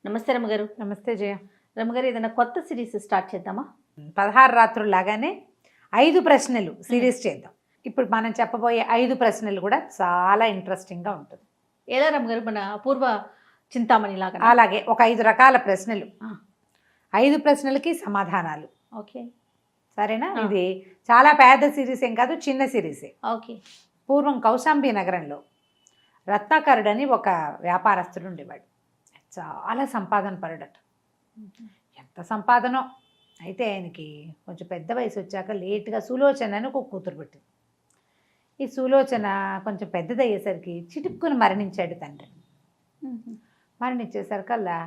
నమస్తే రమ్మగారు. నమస్తే జయ. రమ్మగారు, ఏదైనా కొత్త సిరీస్ స్టార్ట్ చేద్దామా? 16 రాత్రులు లాగానే 5 ప్రశ్నలు సిరీస్ చేద్దాం. ఇప్పుడు మనం చెప్పబోయే 5 ప్రశ్నలు కూడా చాలా ఇంట్రెస్టింగ్గా ఉంటుంది. ఎలా రమ్మగారు? మన పూర్వ చింతామణి లాగా? అలాగే ఒక 5 రకాల ప్రశ్నలు, 5 ప్రశ్నలకి సమాధానాలు. ఓకే, సరేనా? ఇది చాలా పెద్ద సిరీస్ ఏం కాదు, చిన్న సిరీసే. ఓకే. పూర్వం కౌశాంబి నగరంలో రత్నాకరుడు అని ఒక వ్యాపారస్తుడు ఉండేవాడు. చాలా సంపాదన పరుడట. ఎంత సంపాదనో. అయితే ఆయనకి కొంచెం పెద్ద వయసు వచ్చాక లేట్గా సులోచన అని ఒక కూతురు పెట్టింది. ఈ సులోచన కొంచెం పెద్దదయ్యేసరికి చిటుక్కుని మరణించాడు తండ్రి. మరణించేసరికల్లా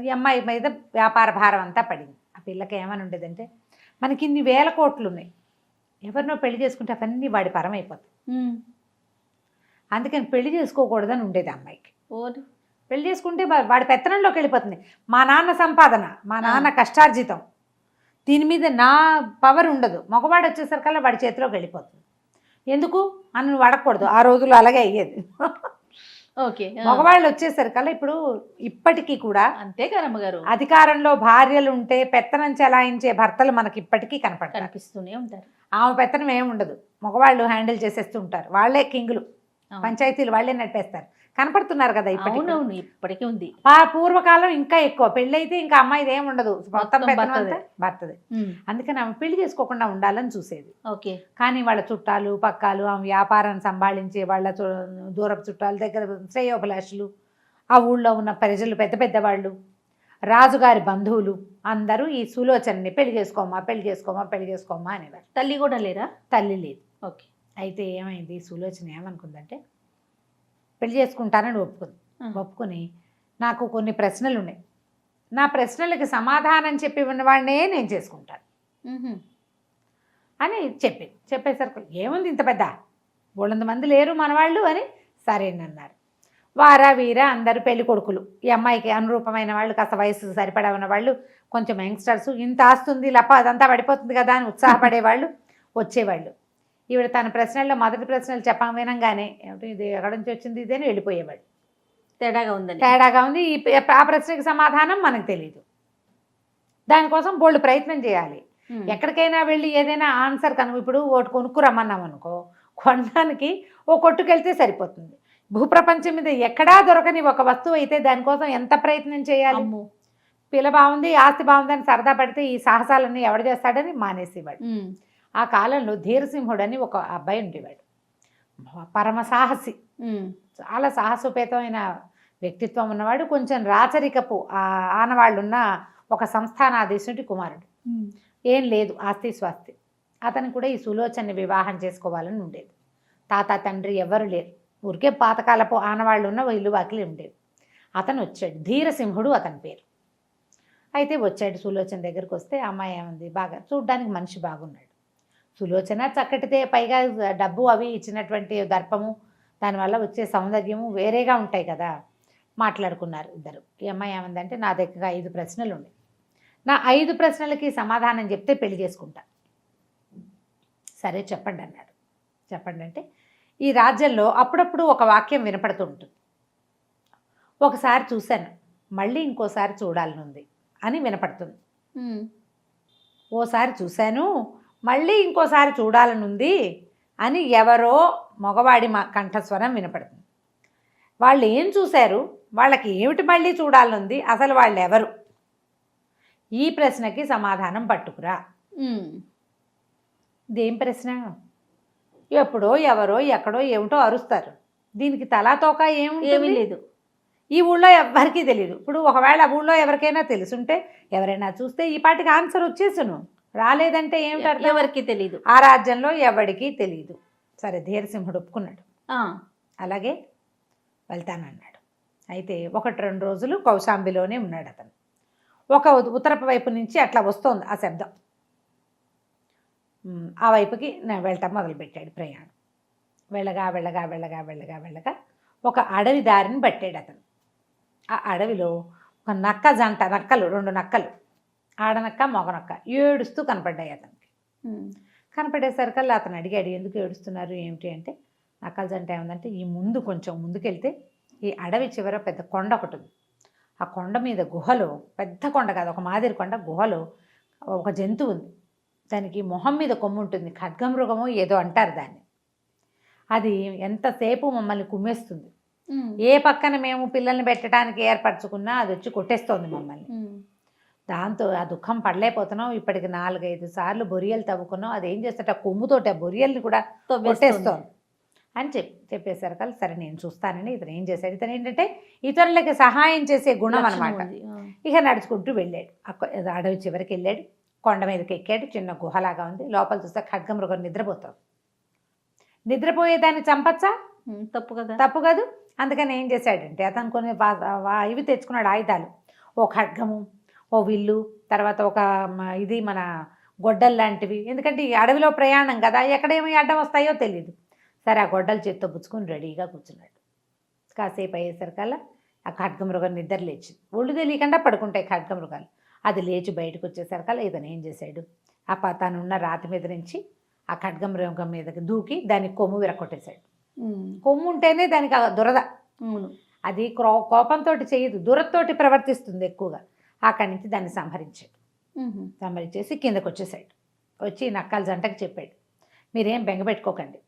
ఈ అమ్మాయి మీద వ్యాపార భారం అంతా పడింది. ఆ పిల్లకి ఏమని ఉండేదంటే, మనకి ఇన్ని వేల కోట్లు ఉన్నాయి, ఎవరినో పెళ్లి చేసుకుంటే అవన్నీ వాడి పరమైపోతాయి, అందుకని పెళ్లి చేసుకోకూడదని ఉండేది అమ్మాయికి. పెళ్లి చేసుకుంటే వాడి పెత్తనంలోకి వెళ్ళిపోతుంది. మా నాన్న సంపాదన, మా నాన్న కష్టార్జితం, దీని మీద నా పవర్ ఉండదు. మగవాడు వచ్చేసరికల్లా వాడి చేతిలోకి వెళ్ళిపోతుంది. ఎందుకు అని నువ్వు అడగకూడదు. ఆ రోజుల్లో అలాగే అయ్యేది. ఓకే. మగవాళ్ళు వచ్చేసరికల్లా ఇప్పటికీ కూడా అంతే కదమ్మగారు, అధికారంలో భార్యలు ఉంటే పెత్తనం చెలాయించే భర్తలు మనకి ఇప్పటికీ కనిపిస్తూనే ఉంటారు. ఆమె పెత్తనం ఏమి ఉండదు, మగవాళ్ళు హ్యాండిల్ చేసేస్తూ ఉంటారు. వాళ్ళే కింగులు, పంచాయతీలు వాళ్ళే నడిపేస్తారు. కనపడుతున్నారు కదా ఇప్పటికీ. ఇప్పటికీ ఉంది. పూర్వకాలం ఇంకా ఎక్కువ. పెళ్ళైతే ఇంకా అమ్మాయిది ఏమి ఉండదు, మొత్తం భర్తది. అందుకని ఆమె పెళ్లి చేసుకోకుండా ఉండాలని చూసేది. ఓకే. కానీ వాళ్ళ చుట్టాలు పక్కాలు, ఆమె వ్యాపారాన్ని సంభాళించే వాళ్ళ దూరపు చుట్టాల దగ్గర శ్రేయోభిలాషులు, ఆ ఊళ్ళో ఉన్న ప్రజలు, పెద్ద పెద్దవాళ్ళు, రాజుగారి బంధువులు అందరూ ఈ సులోచనని పెళ్లి చేసుకోమా పెళ్లి చేసుకోమా పెళ్లి చేసుకోమా అనేవారు. తల్లి కూడా లేరా? తల్లి లేదు. ఓకే. అయితే ఏమైంది, సులోచన ఏమనుకుందంటే పెళ్లి చేసుకుంటానని ఒప్పుకుని నాకు కొన్ని ప్రశ్నలు ఉన్నాయి, నా ప్రశ్నలకి సమాధానం చెప్పి ఉన్నవాడినే నేను చేసుకుంటాను అని చెప్పేసరికి ఏముంది ఇంత పెద్ద, 200 మంది లేరు మనవాళ్ళు అని సరేనన్నారు. వారా వీరా అందరూ పెళ్లి కొడుకులు, ఈ అమ్మాయికి అనురూపమైన వాళ్ళు, కాస్త వయసు సరిపడా ఉన్న వాళ్ళు, కొంచెం యంగ్స్టర్స్, ఇంత ఆస్తుంది లప్ప అదంతా పడిపోతుంది కదా అని ఉత్సాహపడేవాళ్ళు వచ్చేవాళ్ళు. ఈవిడ తన ప్రశ్నల్లో మొదటి ప్రశ్నలు వినంగానే ఏమిటి ఇది, ఎక్కడి నుంచి వచ్చింది ఇదే అని వెళ్ళిపోయేవాడు. తేడాగా ఉంది, ఆ ప్రశ్నకి సమాధానం మనకు తెలియదు. దానికోసం బోల్డ్ ప్రయత్నం చేయాలి. ఎక్కడికైనా వెళ్ళి ఏదైనా ఆన్సర్ ఇప్పుడు ఒకటి కొనుక్కు రమ్మన్నాం అనుకో, కొనడానికి ఓ కొట్టుకెళ్తే సరిపోతుంది. భూప్రపంచం మీద ఎక్కడా దొరకని ఒక వస్తువు అయితే దానికోసం ఎంత ప్రయత్నం చేయాలి. పిల్ల బాగుంది, ఆస్తి బాగుందని సరదా పడితే ఈ సాహసాలన్నీ ఎవడు చేస్తాడని మానేసేవాడు. ఆ కాలంలో ధీరసింహుడని ఒక అబ్బాయి ఉండేవాడు. పరమ సాహసి, చాలా సాహసోపేతమైన వ్యక్తిత్వం ఉన్నవాడు. కొంచెం రాచరికపు ఆనవాళ్ళున్న ఒక సంస్థానాధీశుడి కుమారుడు. ఏం లేదు ఆస్తి స్వాస్తి. అతను కూడా ఈ సులోచనని వివాహం చేసుకోవాలని ఉండేది. తాత తండ్రి ఎవరు లేరు, ఊరికే పాతకాలపు ఆనవాళ్ళు ఉన్న ఇల్లు వాకిలి ఉండేవి. అతను వచ్చాడు, ధీరసింహుడు అతని పేరు. అయితే వచ్చాడు సులోచన దగ్గరికి. వస్తే అమ్మాయి ఏముంది, బాగా చూడ్డానికి మనిషి బాగున్నాడు. సులోచన చక్కటితే, పైగా డబ్బు అవి ఇచ్చినటువంటి దర్పము, దానివల్ల వచ్చే సౌందర్యము వేరేగా ఉంటాయి కదా. మాట్లాడుకున్నారు ఇద్దరు. ఈ అమ్మాయి ఏమందంటే, నా దగ్గర 5 ప్రశ్నలు ఉన్నాయి, నా 5 ప్రశ్నలకి సమాధానం చెప్తే పెళ్లి చేసుకుంటా. సరే చెప్పండి అన్నాడు. చెప్పండి అంటే, ఈ రాజ్యంలో అప్పుడప్పుడు ఒక వాక్యం వినపడుతూ ఉంటుంది. ఒకసారి చూశాను, మళ్ళీ ఇంకోసారి చూడాలనుంది అని వినపడుతుంది. ఓసారి చూశాను, మళ్ళీ ఇంకోసారి చూడాలనుంది అని ఎవరో మగవాడి కంఠస్వరం వినపడుతుంది. వాళ్ళు ఏం చూశారు, వాళ్ళకి ఏమిటి మళ్ళీ చూడాలనుంది, అసలు వాళ్ళు ఎవరు, ఈ ప్రశ్నకి సమాధానం పట్టుకురా. ఇదేం ప్రశ్న? ఎప్పుడో ఎవరో ఎక్కడో ఏమిటో అరుస్తారు, దీనికి తలాతోక ఏమీ లేదు. ఈ ఊళ్ళో ఎవరికీ తెలియదు. ఇప్పుడు ఒకవేళ ఊళ్ళో ఎవరికైనా తెలుసుంటే, ఎవరైనా చూస్తే ఈ పాటికి ఆన్సర్ వచ్చేసును. రాలేదంటే ఏమిటి, ఎవరికి తెలియదు. ఆ రాజ్యంలో ఎవరికీ తెలియదు. సరే, ధీరసింహుడు ఒప్పుకున్నాడు. అలాగే వెళ్తానన్నాడు. అయితే 1-2 రోజులు కౌశాంబిలోనే ఉన్నాడు అతను. ఒక ఉత్తరపు వైపు నుంచి అట్లా వస్తోంది ఆ శబ్దం. ఆ వైపుకి వెళ్ళటం మొదలుపెట్టాడు ప్రయాణం. వెళ్ళగా వెళ్ళగా వెళ్ళగా వెళ్ళగా వెళ్ళగా ఒక అడవి దారిని పట్టాడు అతను. ఆ అడవిలో ఒక నక్క జంట, 2 నక్కలు, ఆడనక్క మగనక్క ఏడుస్తూ కనపడ్డాయి అతనికి. కనపడేసరికల్లా అతను అడిగాడు, ఎందుకు ఏడుస్తున్నారు ఏమిటి అంటే, నక్కల జంట ఏముందంటే, ఈ ముందు కొంచెం ముందుకెళ్తే ఈ అడవి చివర పెద్ద కొండ ఒకటి ఉంది, ఆ కొండ మీద గుహలో, పెద్ద కొండ కాదు, ఒక మాదిరి కొండ, గుహలో ఒక జంతువు ఉంది. దానికి మొహం మీద కొమ్ము ఉంటుంది, ఖడ్గమృగమో ఏదో అంటారు దాన్ని. అది ఎంతసేపు మమ్మల్ని కుమ్మేస్తుంది. ఏ పక్కన మేము పిల్లల్ని పెట్టడానికి ఏర్పరచుకున్నా అది వచ్చి కొట్టేస్తోంది మమ్మల్ని. దాంతో ఆ దుఃఖం పడలేకపోతున్నాం. ఇప్పటికి 4-5 సార్లు బొరియలు తవ్వుకున్నాం. అది ఏం చేస్తే ఆ కొమ్ముతోటి ఆ బొరియల్ని కూడా కొట్టేస్తోంది అని చెప్పేసరికి సరే నేను చూస్తానని ఇతను ఏం చేశాడు, ఇతను ఏంటంటే ఇతరులకి సహాయం చేసే గుణం అనమాట. ఇక నడుచుకుంటూ వెళ్ళాడు. అడవి చివరికి వెళ్ళాడు, కొండ మీదకి ఎక్కాడు. చిన్న గుహలాగా ఉంది. లోపల చూస్తే ఖడ్గమృగం నిద్రపోతాడు. నిద్రపోయేదాన్ని చంపచ్చా? తప్పు కాదు. అందుకని ఏం చేశాడంటే అతను కొన్ని ఇవి తెచ్చుకున్నాడు, ఆయుధాలు. ఓ ఖడ్గము, ఓ విల్లు, తర్వాత ఒక ఇది మన గొడ్డలు లాంటివి. ఎందుకంటే ఈ అడవిలో ప్రయాణం కదా, ఎక్కడేమి అడ్డం వస్తాయో తెలియదు. సరే ఆ గొడ్డలు చేత్తో పుచ్చుకొని రెడీగా కూర్చున్నాడు. కాసేపు అయ్యేసరికల్లా ఆ ఖడ్గమృగం నిద్ర లేచింది. ఒళ్ళు తెలియకుండా పడుకుంటాయి ఖడ్గమృగాలు. అది లేచి బయటకు వచ్చేసరికల్లా ఇతను ఏం చేశాడు, తనున్న రాతి మీద నుంచి ఆ ఖడ్గమృగం మీదకి దూకి దానికి కొమ్ము విరగొట్టేశాడు. కొమ్ము ఉంటేనే దానికి దురద. అది కోపంతో చేయదు, దురదతోటి ప్రవర్తిస్తుంది ఎక్కువగా. అక్కడి నుంచి దాన్ని సంహరించేసి కిందకు వచ్చేసాడు. వచ్చి నక్కల జంటకు చెప్పాడు, మీరేం బెంగపెట్టుకోకండి,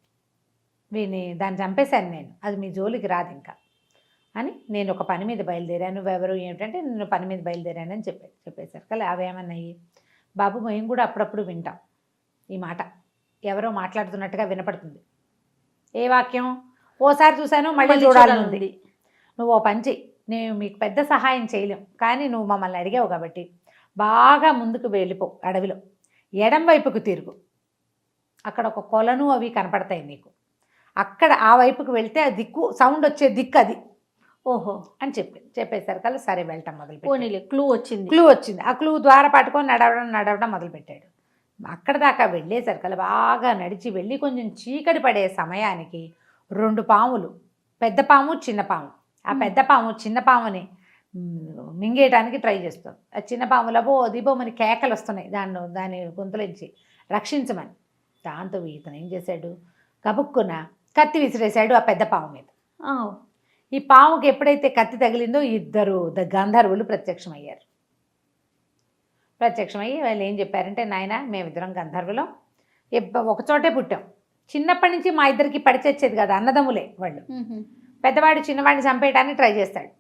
దాన్ని చంపేశాను నేను, అది మీ జోలికి రాదు ఇంకా అని. నేను ఒక పని మీద బయలుదేరాను, ఎవరు ఏమిటంటే నేను పని మీద బయలుదేరానని చెప్పేశారు. కానీ అవేమన్నాయి, బాబు మేము కూడా అప్పుడప్పుడు వింటాం ఈ మాట, ఎవరో మాట్లాడుతున్నట్టుగా వినపడుతుంది. ఏ వాక్యం? ఓసారి చూశాను మళ్ళీ చూడాలనుంది. నువ్వు ఓ పని చెయ్యి, నేను మీకు పెద్ద సహాయం చేయలేం, కానీ నువ్వు మమ్మల్ని అడిగావు కాబట్టి బాగా ముందుకు వెళ్ళిపో, అడవిలో ఎడం వైపుకు తిరుగు, అక్కడ ఒక కొలను అవి కనపడతాయి నీకు, అక్కడ ఆ వైపుకు వెళ్తే ఆ దిక్కు సౌండ్ వచ్చే దిక్కు అది. ఓహో అని చెప్పేసరికల్లా సరే వెళ్ళటం మొదలుపెట్టాడు. క్లూ వచ్చింది. ఆ క్లూ ద్వారా పట్టుకొని నడవడం మొదలుపెట్టాడు. అక్కడ దాకా వెళ్ళేసరికల్లా బాగా నడిచి వెళ్ళి కొంచెం చీకటి పడే సమయానికి 2 పాములు, పెద్ద పాము చిన్న పాము, ఆ పెద్ద పాము చిన్న పాముని మింగేయడానికి ట్రై చేస్తుంది. ఆ చిన్న పాములబో దిబోమని కేకలు వస్తున్నాయి దాని గొంతులోంచి రక్షించమని. దాంతో ఇతను ఏం చేశాడు, కబుక్కున కత్తి విసిరేశాడు ఆ పెద్ద పాము మీద. ఈ పాముకి ఎప్పుడైతే కత్తి తగిలిందో 2 గంధర్వులు ప్రత్యక్షమయ్యారు. ప్రత్యక్షమయ్యి వాళ్ళు ఏం చెప్పారంటే, నాయన మేమిద్దరం గంధర్వులం, ఒకచోటే పుట్టాం, చిన్నప్పటి నుంచి మా ఇద్దరికి పడిచచ్చేది కదా, అన్నదమ్ములే వాళ్ళు. పెద్దవాడు చిన్నవాడిని చంపేయటానికి ట్రై చేస్తాడు,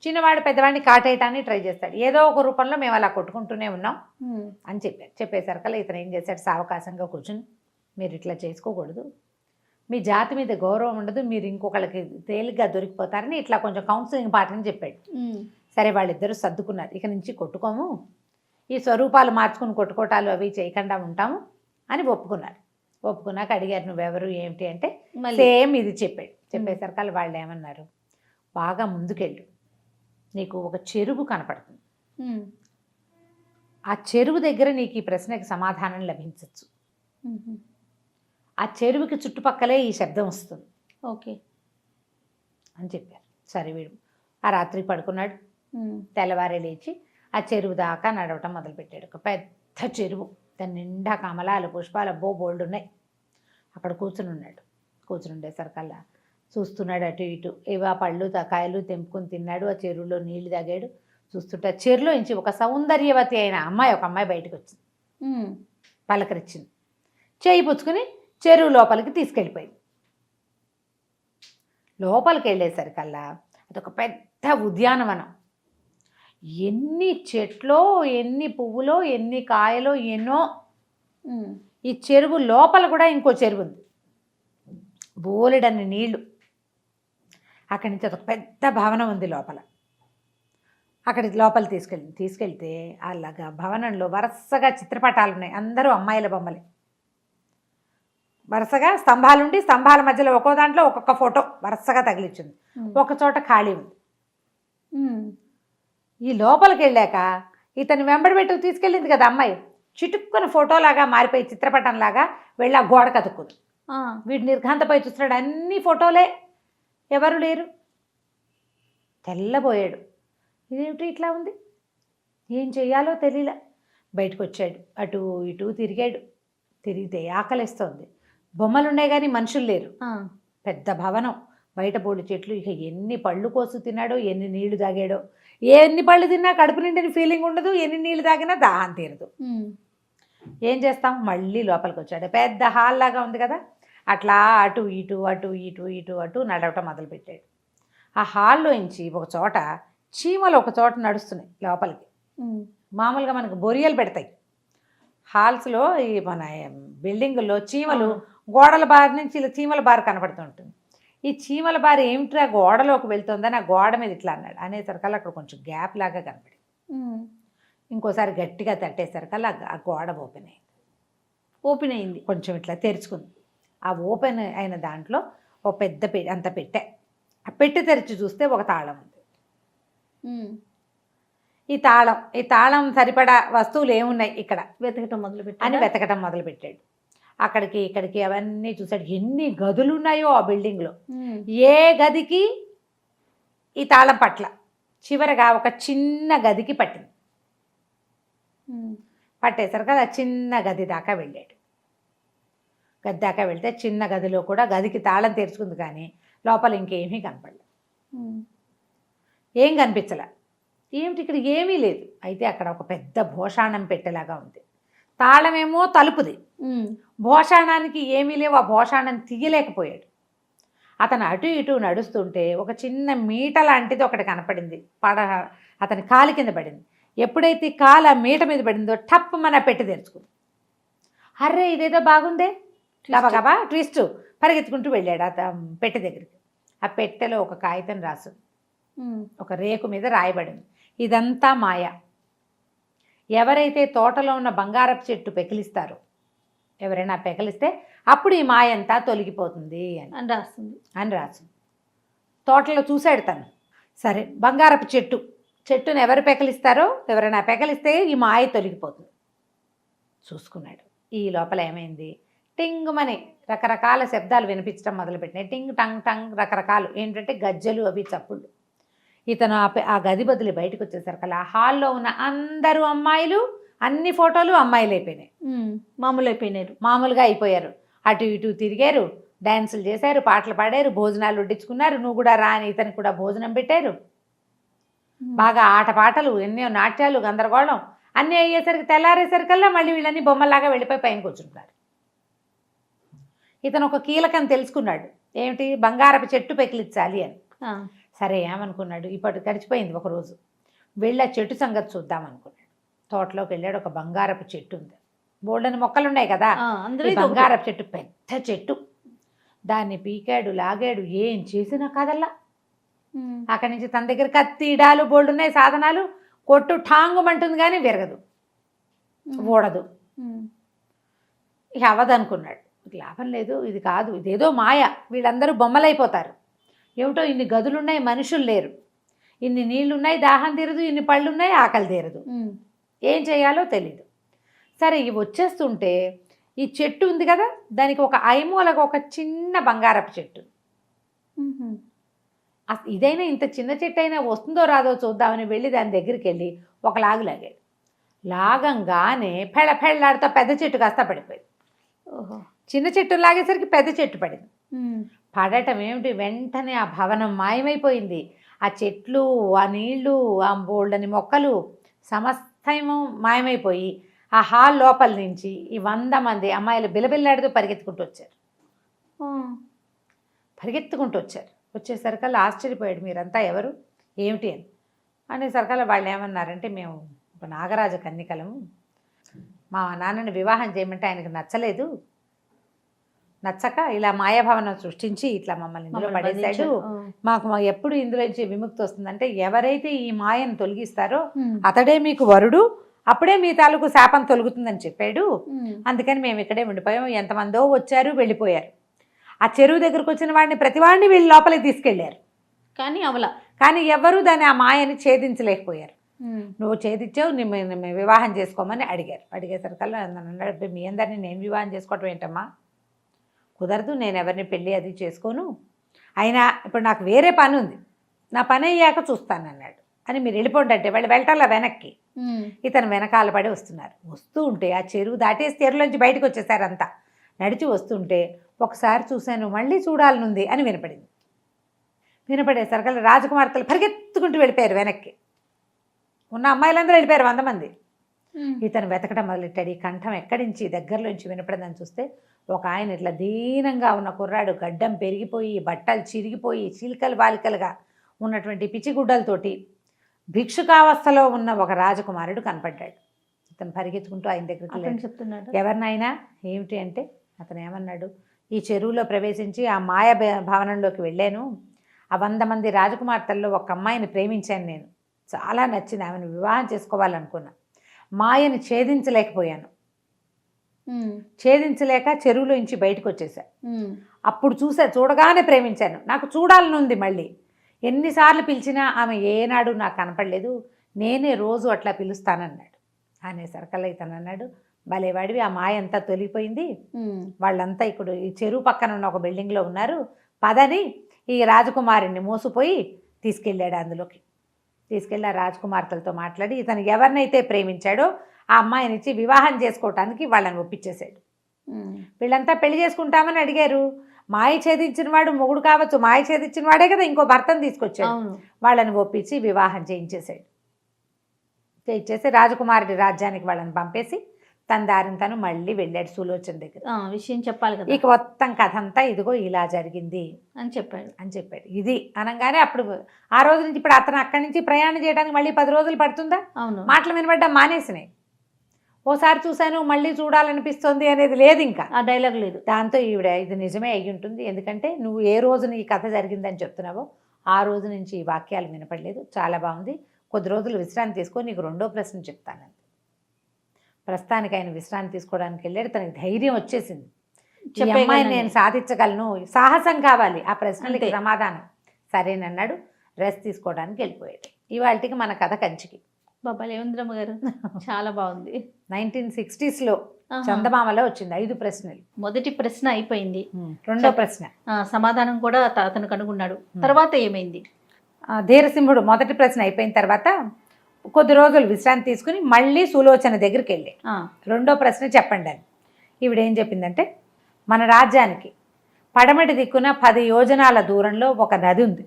చిన్నవాడు పెద్దవాడిని కాటేయటానికి ట్రై చేస్తాడు, ఏదో ఒక రూపంలో మేము అలా కొట్టుకుంటూనే ఉన్నాం అని చెప్పేసరికల్లా ఇతను ఏం చేశాడు, సావకాశంగా కూర్చుని, మీరు ఇట్లా చేసుకోకూడదు, మీ జాతి మీద గౌరవం ఉండదు, మీరు ఇంకొకళ్ళకి తేలిగ్గా దొరికిపోతారని ఇట్లా కొంచెం కౌన్సిలింగ్ పాటని చెప్పాడు. సరే వాళ్ళిద్దరూ సర్దుకున్నారు, ఇక నుంచి కొట్టుకోము, ఈ స్వరూపాలు మార్చుకుని కొట్టుకోటాలు అవి చేయకుండా ఉంటాము అని ఒప్పుకున్నాక అడిగారు, నువ్వెవరు ఏమిటి అంటే సేమ్ ఇది చెప్పేసరికి వాళ్ళు ఏమన్నారు, బాగా ముందుకెళ్ళు, నీకు ఒక చెరువు కనపడుతుంది, ఆ చెరువు దగ్గర నీకు ఈ ప్రశ్నకి సమాధానం లభించవచ్చు, ఆ చెరువుకి చుట్టుపక్కలే ఈ శబ్దం వస్తుంది, ఓకే అని చెప్పారు. సరే వీడు ఆ రాత్రి పడుకున్నాడు. తెల్లవారే లేచి ఆ చెరువు దాకా నడవటం మొదలుపెట్టాడు. ఒక పెద్ద చెరువు, దాని నిండా కమలాలు పుష్పాలు బోల్డ్ ఉన్నాయి. అక్కడ కూర్చుని ఉండేసరికల్లా చూస్తున్నాడు అటు ఇటు, ఏవా పళ్ళు కాయలు తెంపుకొని తిన్నాడు. ఆ చెరువులో నీళ్లు తాగాడు. చూస్తుంటే ఆ చెరువులో నుంచి ఒక సౌందర్యవతి అయిన ఒక అమ్మాయి బయటకు వచ్చింది, పలకరించింది, చేయి పుచ్చుకుని చెరువు లోపలికి తీసుకెళ్ళిపోయింది. లోపలికి వెళ్ళేసరికల్లా అదొక పెద్ద ఉద్యానవనం, ఎన్ని చెట్లో ఎన్ని పువ్వులో ఎన్ని కాయలో ఎన్నో. ఈ చెరువు లోపల కూడా ఇంకో చెరువు ఉంది, బోలెడన్ని నీళ్లు. అక్కడి నుంచి అదొక పెద్ద భవనం ఉంది లోపల. అక్కడి లోపల తీసుకెళ్తే అలాగా భవనంలో వరుసగా చిత్రపటాలు ఉన్నాయి, అందరూ అమ్మాయిల బొమ్మలే. వరుసగా స్తంభాలుండి స్తంభాల మధ్యలో ఒక్కో దాంట్లో ఒక్కొక్క ఫోటో వరుసగా తగిలించింది, ఒక చోట ఖాళీ ఉంది. ఈ లోపలికి వెళ్ళాక ఇతను వెంబడిపెట్టుకు తీసుకెళ్ళింది కదా అమ్మాయి, చిటుక్కుని ఫోటోలాగా మారిపోయి చిత్రపటంలాగా వెళ్ళి ఆ గోడ కతుక్కుంది. వీడు నిర్ఘాంతపై చూస్తున్నాడు, అన్ని ఫోటోలే, ఎవరు లేరు. తెల్లబోయాడు, ఇదేమిటి ఇట్లా ఉంది, ఏం చెయ్యాలో తెలియలే. బయటకు వచ్చాడు, అటు ఇటు తిరిగితే ఆకలిస్తోంది. బొమ్మలు ఉన్నాయి కానీ మనుషులు లేరు. పెద్ద భవనం, బయట బోడు చెట్లు, ఇక ఎన్ని పళ్ళు కోసు తిన్నాడో ఎన్ని నీళ్లు తాగాడో ఎన్ని పళ్ళు తిన్నా కడుపు నిండిన ఫీలింగ్ ఉండదు, ఎన్ని నీళ్ళు తాగినా దాహం తీరదు. ఏం చేస్తాం, మళ్ళీ లోపలికి వచ్చాడు. పెద్ద హాల్ లాగా ఉంది కదా, అట్లా అటు ఇటు అటు ఇటు ఇటు అటు నడవటం మొదలుపెట్టాడు. ఆ హాల్లోంచి ఒక చోట చీమలు ఒక చోట నడుస్తున్నాయి లోపలికి. మామూలుగా మనకు బొరియలు పెడతాయి హాల్స్లో, ఈ మన బిల్డింగుల్లో చీమలు గోడల బారి నుంచి ఇలా చీమల బారి కనపడుతుంటుంది. ఈ చీమల బారి ఏమిట్రా గోడలోకి వెళ్తుందని ఆ గోడ మీద ఇట్లా అన్నాడు. అనేసరికల్లా అక్కడ కొంచెం గ్యాప్ లాగా కనపడి ఇంకోసారి గట్టిగా తట్టేసరికల్లా ఆ గోడ ఓపెన్ అయింది, కొంచెం ఇట్లా తెరుచుకుంది. ఆ ఓపెన్ అయిన దాంట్లో ఒక పెద్ద అంత పెట్టె. ఆ పెట్టె తెరిచి చూస్తే ఒక తాళం ఉంది. ఈ తాళం సరిపడా వస్తువులు ఏమున్నాయి ఇక్కడ వెతకటం మొదలుపెట్టాడు. అక్కడికి ఇక్కడికి అవన్నీ చూశాడు. ఎన్ని గదులు ఉన్నాయో ఆ బిల్డింగ్లో, ఏ గదికి ఈ తాళం పట్ల. చివరగా ఒక చిన్న గదికి పట్టింది. పట్టేసరికి ఆ చిన్న గది దాకా వెళ్ళాడు. గది దాకా వెళ్తే చిన్న గదిలో కూడా గదికి తాళం తెరుచుకుంది, కానీ లోపల ఇంకేమీ కనపడలేదు. ఏం కనిపించలే. ఏమిటి ఇక్కడ ఏమీ లేదు. అయితే అక్కడ ఒక పెద్ద భోషాణం పెట్టేలాగా ఉంది. తాళమేమో తలుపుది, భోషాణానికి ఏమీ లేవు. ఆ భోషాణం తీయలేకపోయాడు. అతను అటు ఇటు నడుస్తుంటే ఒక చిన్న మీట లాంటిది ఒకటి కనపడింది. అతని కాలి కింద పడింది. ఎప్పుడైతే కాలు ఆ మీట మీద పడిందో టప్ మన పెట్టి తెరుచుకుంది. అర్రే ఇదేదో బాగుందే, గబగబా ట్విస్ట్ పరిగెత్తుకుంటూ వెళ్ళాడు ఆ పెట్టె దగ్గరికి. ఆ పెట్టెలో ఒక కాగితం రాసు, ఒక రేకు మీద రాయబడింది, ఇదంతా మాయ. ఎవరైతే తోటలో ఉన్న బంగారపు చెట్టు పెకిలిస్తారో, ఎవరైనా పెకిలిస్తే అప్పుడు ఈ మాయ అంతా తొలగిపోతుంది అని రాసింది. తోటలో చూశాడు తను. సరే, బంగారపు చెట్టును ఎవరు పెకిలిస్తారో, ఎవరైనా పెకిలిస్తే ఈ మాయ తొలగిపోతుంది చూసుకున్నాడు. ఈ లోపల ఏమైంది, టింగుమని రకరకాల శబ్దాలు వినిపించడం మొదలుపెట్టినాయి. టింగ్ టంగ్ టంగ్ రకరకాలు, ఏంటంటే గజ్జలు అవి చప్పుళ్ళు. ఇతను ఆ గది బదులు బయటకు వచ్చేసరికి ఆ హాల్లో ఉన్న అందరూ అమ్మాయిలు, అన్ని ఫోటోలు అమ్మాయిలు అయిపోయినాయి. మామూలుగా అయిపోయారు. అటు ఇటు తిరిగారు, డ్యాన్సులు చేశారు, పాటలు పాడారు, భోజనాలు వడ్డించుకున్నారు. నువ్వు కూడా రాని ఇతనికి కూడా భోజనం పెట్టారు. బాగా ఆటపాటలు, ఎన్నో నాట్యాలు, గందరగోళం అన్నీ అయ్యేసరికి తెల్లారేసరికల్లా మళ్ళీ వీళ్ళని బొమ్మలాగా వెళ్ళిపోయి పైన కూర్చుంటున్నారు. ఇతను ఒక కీలకం తెలుసుకున్నాడు, ఏమిటి, బంగారపు చెట్టు పెకిలించాలి అని. సరే ఏమనుకున్నాడు, ఇప్పటి గడిచిపోయింది. ఒకరోజు వెళ్ళి ఆ చెట్టు సంగతి చూద్దాం అనుకున్నాడు. తోటలోకి వెళ్ళాడు. ఒక బంగారపు చెట్టు ఉంది. బోల్డని మొక్కలు ఉన్నాయి కదా, బంగారపు చెట్టు, పెద్ద చెట్టు. దాన్ని పీకాడు, లాగాడు, ఏం చేసినా కదల్లా. అక్కడి నుంచి తన దగ్గర కత్తి, డాలు బోల్డ్ ఉన్నాయి సాధనాలు. కొట్టు ఠాంగుమంటుంది కానీ విరగదు, ఊడదు. ఇక అవ్వదనుకున్నాడు. లాభం లేదు, ఇది కాదు, ఇదేదో మాయ, వీళ్ళందరూ బొమ్మలైపోతారు. ఏమిటో ఇన్ని గదులున్నాయి, మనుషులు లేరు, ఇన్ని నీళ్లున్నాయి, దాహం తీరదు, ఇన్ని పళ్ళున్నాయి, ఆకలి తీరదు, ఏం చేయాలో తెలీదు. సరే, ఇవి వచ్చేస్తుంటే ఈ చెట్టు ఉంది కదా, దానికి ఒక ఐమూలకు ఒక చిన్న బంగారపు చెట్టు. ఇదైనా ఇంత చిన్న చెట్టు అయినా వస్తుందో రాదో చూద్దామని వెళ్ళి దాని దగ్గరికి వెళ్ళి ఒక లాగు లాగాడు. లాగంగానే పెళ్ళాడుతో పెద్ద చెట్టు కాస్త పడిపోయింది. చిన్న చెట్టు లాగేసరికి పెద్ద చెట్టు పడింది. పడటం ఏమిటి, వెంటనే ఆ భవనం మాయమైపోయింది. ఆ చెట్లు, ఆ నీళ్లు, ఆ బోల్డని మొక్కలు సమస్తము మాయమైపోయి ఆ హాల్ లోపల నుంచి ఈ 100 మంది అమ్మాయిలు బిలబిల్లాడుతూ పరిగెత్తుకుంటూ వచ్చారు. వచ్చేసరికల్లా ఆశ్చర్యపోయాడు, మీరంతా ఎవరు, ఏమిటి అని. అనేసరికల్లా వాళ్ళు ఏమన్నారంటే, మేము ఒక నాగరాజ కన్నికలము, మా నాన్నని వివాహం చేయమంటే ఆయనకు నచ్చలేదు, నచ్చక ఇలా మాయాభవనం సృష్టించి ఇట్లా మమ్మల్ని ఇందులో పడేశాడు. మాకు ఎప్పుడు ఇందులోంచి విముక్తి వస్తుందంటే, ఎవరైతే ఈ మాయను తొలగిస్తారో అతడే మీకు వరుడు, అప్పుడే మీ తాలూకు శాపం తొలుగుతుందని చెప్పాడు. అందుకని మేము ఇక్కడే ఉండిపోయాం. ఎంతమందో వచ్చారు, వెళ్ళిపోయారు. ఆ చెరువు దగ్గరకు వచ్చిన వాడిని, ప్రతి వాడిని వీళ్ళు లోపలికి తీసుకెళ్లారు. కానీ ఎవరు దాన్ని, ఆ మాయని ఛేదించలేకపోయారు. నువ్వు ఛేదించావు, వివాహం చేసుకోమని అడిగారు. అడిగేసరికల్లా అన్నాడు, మీ అందరినీ నేను వివాహం చేసుకోవటం ఏంటమ్మా, కుదరదు, నేను ఎవరిని పెళ్ళి అది చేసుకోను, అయినా ఇప్పుడు నాకు వేరే పని ఉంది, నా పని అయ్యాక చూస్తాను అన్నాడు. అని మీరు వెళ్ళిపోండి అంటే వాళ్ళు వెళ్ళటాల వెనక్కి. ఇతను వెనకాల పడి వస్తున్నారు. వస్తూ ఉంటే ఆ చెరువు దాటేసి చెరువులోంచి బయటకు వచ్చేసారు అంతా. నడిచి వస్తుంటే ఒకసారి చూశాను, మళ్ళీ చూడాలనుంది అని వినపడేసరికల్లా రాజకుమార్తెలు పరిగెత్తుకుంటూ వెళ్ళిపోయారు వెనక్కి. ఉన్న అమ్మాయిలందరూ వెళ్ళిపోయారు 100 మంది. ఇతను వెతకడం మొదలెట్టాడు. ఈ కంఠం ఎక్కడి నుంచి దగ్గరలోంచి వినపడిందని చూస్తే ఒక ఆయన ఇట్లా దీనంగా ఉన్న కుర్రాడు, గడ్డం పెరిగిపోయి బట్టలు చిరిగిపోయి చిలికలు బాలికలుగా ఉన్నటువంటి పిచ్చిగుడ్డలతోటి భిక్షుకావస్థలో ఉన్న ఒక రాజకుమారుడు కనపడ్డాడు. ఇతను పరిగెత్తుకుంటూ ఆయన దగ్గరికి చెప్తున్నాడు, ఎవరినైనా ఏమిటి అంటే అతను ఏమన్నాడు, ఈ చెరువులో ప్రవేశించి ఆ మాయ భవనంలోకి వెళ్ళాను. ఆ 100 మంది రాజకుమార్తెల్లో ఒక అమ్మాయిని ప్రేమించాను. నేను చాలా నచ్చింది, ఆమెను వివాహం చేసుకోవాలనుకున్నా. మాయని ఛేదించలేకపోయాను. ఛేదించలేక చెరువులో నుంచి బయటకు వచ్చేసా. అప్పుడు చూడగానే ప్రేమించాను. నాకు చూడాలని ఉంది. మళ్ళీ ఎన్నిసార్లు పిలిచినా ఆమె ఏనాడు నాకు కనపడలేదు. నేనే రోజు అట్లా పిలుస్తానన్నాడు. అనేసరికల్లా ఇతను అన్నాడు, భలేవాడివి, ఆ మాయ అంతా తొలిగిపోయింది. వాళ్ళంతా ఇప్పుడు ఈ చెరువు పక్కన ఉన్న ఒక బిల్డింగ్లో ఉన్నారు. పదని ఈ రాజకుమారుణ్ణి మోసుపోయి తీసుకెళ్ళాడు. అందులోకి తీసుకెళ్ళి ఆ రాజకుమార్తెలతో మాట్లాడి ఇతను ఎవరినైతే ప్రేమించాడో ఆ అమ్మాయినిచ్చి వివాహం చేసుకోవటానికి వాళ్ళని ఒప్పించేశాడు. వీళ్ళంతా పెళ్లి చేసుకుంటామని అడిగారు. మాయ ఛేదించిన వాడు మొగుడు కావచ్చు, మాయ ఛేదించిన వాడే కదా ఇంకో భర్తను తీసుకొచ్చాడు. వాళ్ళని ఒప్పించి వివాహం చేయించేశాడు. చేయించేసి రాజకుమారుడి రాజ్యానికి వాళ్ళని పంపేసి తన దారిని తను మళ్ళీ వెళ్ళాడు సులోచన దగ్గర. విషయం చెప్పాలి కదా. ఇక మొత్తం కథ అంతా ఇదిగో ఇలా జరిగింది అని చెప్పాడు. ఇది అనగానే అప్పుడు ఆ రోజు నుంచి ఇప్పుడు అతను అక్కడి నుంచి ప్రయాణం చేయడానికి మళ్ళీ 10 రోజులు పడుతుందా? మాటలు వినబడ్డా మానేసినాయి. ఓసారి చూశాను మళ్ళీ చూడాలనిపిస్తుంది అనేది లేదు, ఇంకా ఆ డైలాగ్ లేదు. దాంతో ఈవిడ ఇది నిజమే అయ్యి ఉంటుంది. ఎందుకంటే నువ్వు ఏ రోజున ఈ కథ జరిగిందని చెప్తున్నావో ఆ రోజు నుంచి ఈ వాక్యాలు వినపడలేదు. చాలా బాగుంది, కొద్ది రోజులు విశ్రాంతి తీసుకొని నీకు 2వ ప్రశ్న చెప్తానండి. ప్రస్తుతానికి ఆయన విశ్రాంతి తీసుకోవడానికి వెళ్ళాడు. తనకి ధైర్యం వచ్చేసింది, ఈ అమ్మాయిని నేను సాధించగలను, సాహసం కావాలి ఆ ప్రశ్నలకి సమాధానం. సరేనన్నాడు, రెస్ట్ తీసుకోవడానికి వెళ్ళిపోయాడు. ఇవాళకి మన కథ కంచికి. బాబా లేవేంద్రమ్మ గారు చాలా బాగుంది. 1960s చందమామలో వచ్చింది 5 ప్రశ్నలు. మొదటి ప్రశ్న అయిపోయింది, 2వ ప్రశ్న సమాధానం కూడా అతను కనుగొన్నాడు. తర్వాత ఏమైంది? ధీరసింహుడు మొదటి ప్రశ్న అయిపోయిన తర్వాత కొద్ది రోజులు విశ్రాంతి తీసుకుని మళ్ళీ సులోచన దగ్గరికి వెళ్ళి 2వ ప్రశ్న చెప్పండి అని. ఈవిడేం చెప్పిందంటే, మన రాజ్యానికి పడమటి దిక్కున 10 యోజనాల దూరంలో ఒక నది ఉంది.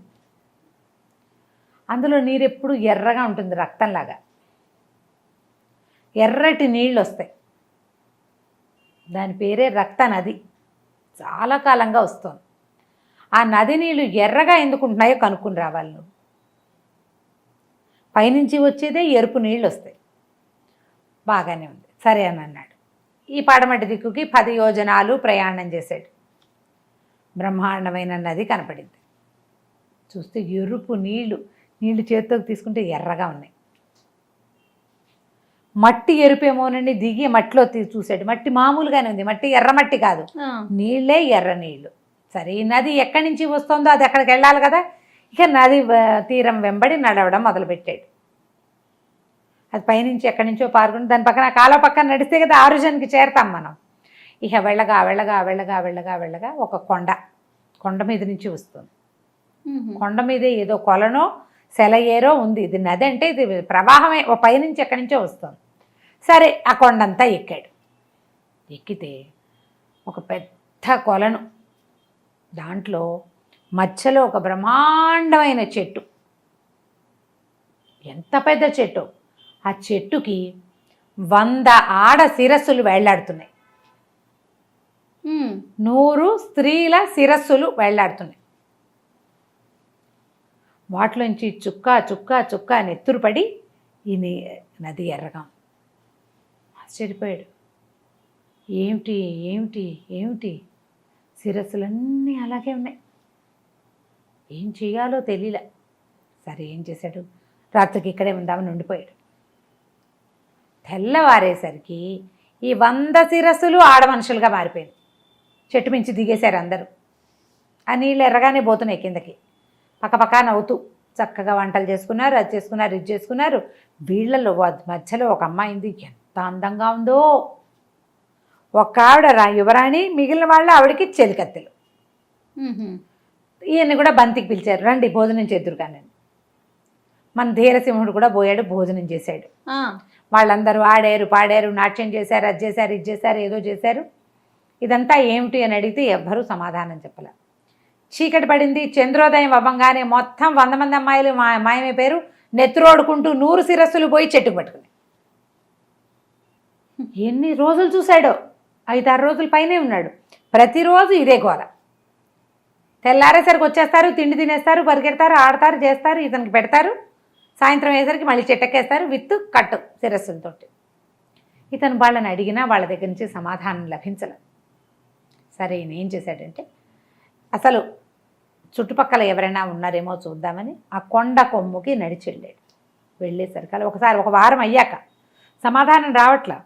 అందులో నీరు ఎప్పుడు ఎర్రగా ఉంటుంది, రక్తంలాగా ఎర్రటి నీళ్ళు వస్తాయి. దాని పేరే రక్త నది. చాలా కాలంగా వస్తుంది. ఆ నది నీళ్ళు ఎర్రగా ఎందుకు ఉంటున్నాయో కనుక్కుని రావాలి నువ్వు. పైనుంచి వచ్చేదే ఎరుపు నీళ్ళు వస్తాయి. బాగానే ఉంది, సరే అని అన్నాడు. ఈ పడమటి దిక్కుకి 10 యోజనాలు ప్రయాణం చేశాడు. బ్రహ్మాండమైన నది కనపడింది. చూస్తే ఎరుపు నీళ్ళు చేతిలోకి తీసుకుంటే ఎర్రగా ఉన్నాయి. మట్టి ఎరుపేమోనండి, దిగి మట్టిలో చూశాడు. మట్టి మామూలుగానే ఉంది, మట్టి ఎర్రమట్టి కాదు, నీళ్ళే ఎర్ర నీళ్ళు. సరే, ఈ నది ఎక్కడి నుంచి వస్తుందో అది అక్కడికి వెళ్ళాలి కదా. ఇక నది తీరం వెంబడి నడవడం మొదలుపెట్టాడు. అది పైనుంచి ఎక్కడి నుంచో పారుకుంటే దాని పక్కన కాలువ పక్కన నడిస్తే కదా ఆరుజన్కి చేరతాం మనం. ఇక వెళ్ళగా వెళ్ళగా వెళ్ళగా వెళ్ళగా వెళ్ళగా ఒక కొండ మీద నుంచి వస్తుంది. కొండ మీదే ఏదో కొలనో సెలయేరో ఉంది. ఇది నది అంటే ఇది ప్రవాహమే, ఓ పైనుంచి ఎక్కడి నుంచో వస్తుంది. సరే, ఆ కొండంతా ఎక్కాడు. ఎక్కితే ఒక పెద్ద కొలను, దాంట్లో మధ్యలో ఒక బ్రహ్మాండమైన చెట్టు. ఎంత పెద్ద చెట్టు! ఆ చెట్టుకి 100 ఆడ శిరస్సులు వేళ్లాడుతున్నాయి. 100 స్త్రీల శిరస్సులు వేళ్లాడుతున్నాయి. వాటిలోంచి చుక్క చుక్క చుక్క నెత్తురు పడి ఈ నది ఎర్రగా. ఆశ్చర్యపోయాడు. ఏమిటి ఏమిటి ఏమిటి, శిరస్సులన్నీ అలాగే ఉన్నాయి. ఏం చేయాలో తెలియలే. సరే, ఏం చేశాడు, రాత్రికి ఇక్కడే ఉందామని ఉండిపోయాడు. తెల్లవారేసరికి ఈ 100 శిరస్సులు ఆడమనుషులుగా మారిపోయింది. చెట్టు మించి దిగేశారు అందరూ. ఆ నీళ్ళు ఎర్రగానే పోతున్నాయి కిందకి. పక్కపక్క నవ్వుతూ చక్కగా వంటలు చేసుకున్నారు, అది చేసుకున్నారు, ఇది చేసుకున్నారు. వీళ్ళలో మధ్యలో ఒక అమ్మాయింది, ఎంత అందంగా ఉందో. ఒక ఆవిడ యువరాణి, మిగిలిన వాళ్ళు ఆవిడకి చెలికత్తెలు. ఈయన్ని కూడా బంతికి పిలిచారు, రండి భోజనం చేద్దురు కానీ. మన ధీరసింహుడు కూడా పోయాడు, భోజనం చేశాడు. వాళ్ళందరూ ఆడారు, పాడారు, నాట్యం చేశారు, అది చేశారు, ఇది చేశారు, ఏదో చేశారు. ఇదంతా ఏమిటి అని అడిగితే ఎవ్వరూ సమాధానం చెప్పలే. చీకటి పడింది. చంద్రోదయం అవ్వంగానే మొత్తం 100 మంది అమ్మాయిలు మాయమైపోయారు. నెత్తురోడుకుంటూ 100 శిరస్సులు పోయి చెట్టుకు పట్టుకుని ఎన్ని రోజులు చూశాడో 5-6 రోజుల పైనే ఉన్నాడు. ప్రతిరోజు ఇదే గోల. తెల్లారేసరికి వచ్చేస్తారు, తిండి తినేస్తారు, పరిగెడతారు, ఆడతారు, చేస్తారు, ఇతనికి పెడతారు. సాయంత్రం అయ్యేసరికి మళ్ళీ చెట్టెక్కేస్తారు విత్తు కట్టు శిరస్సులతో. ఇతను వాళ్ళని అడిగినా వాళ్ళ దగ్గర నుంచి సమాధానం లభించలేదు. సరే ఈయన ఏం చేశాడంటే అసలు చుట్టుపక్కల ఎవరైనా ఉన్నారేమో చూద్దామని ఆ కొండ కొమ్ముకి నడిచి వెళ్ళాడు. వెళ్ళేసరికి ఒకసారి 1 వారం అయ్యాక సమాధానం రావట్లా.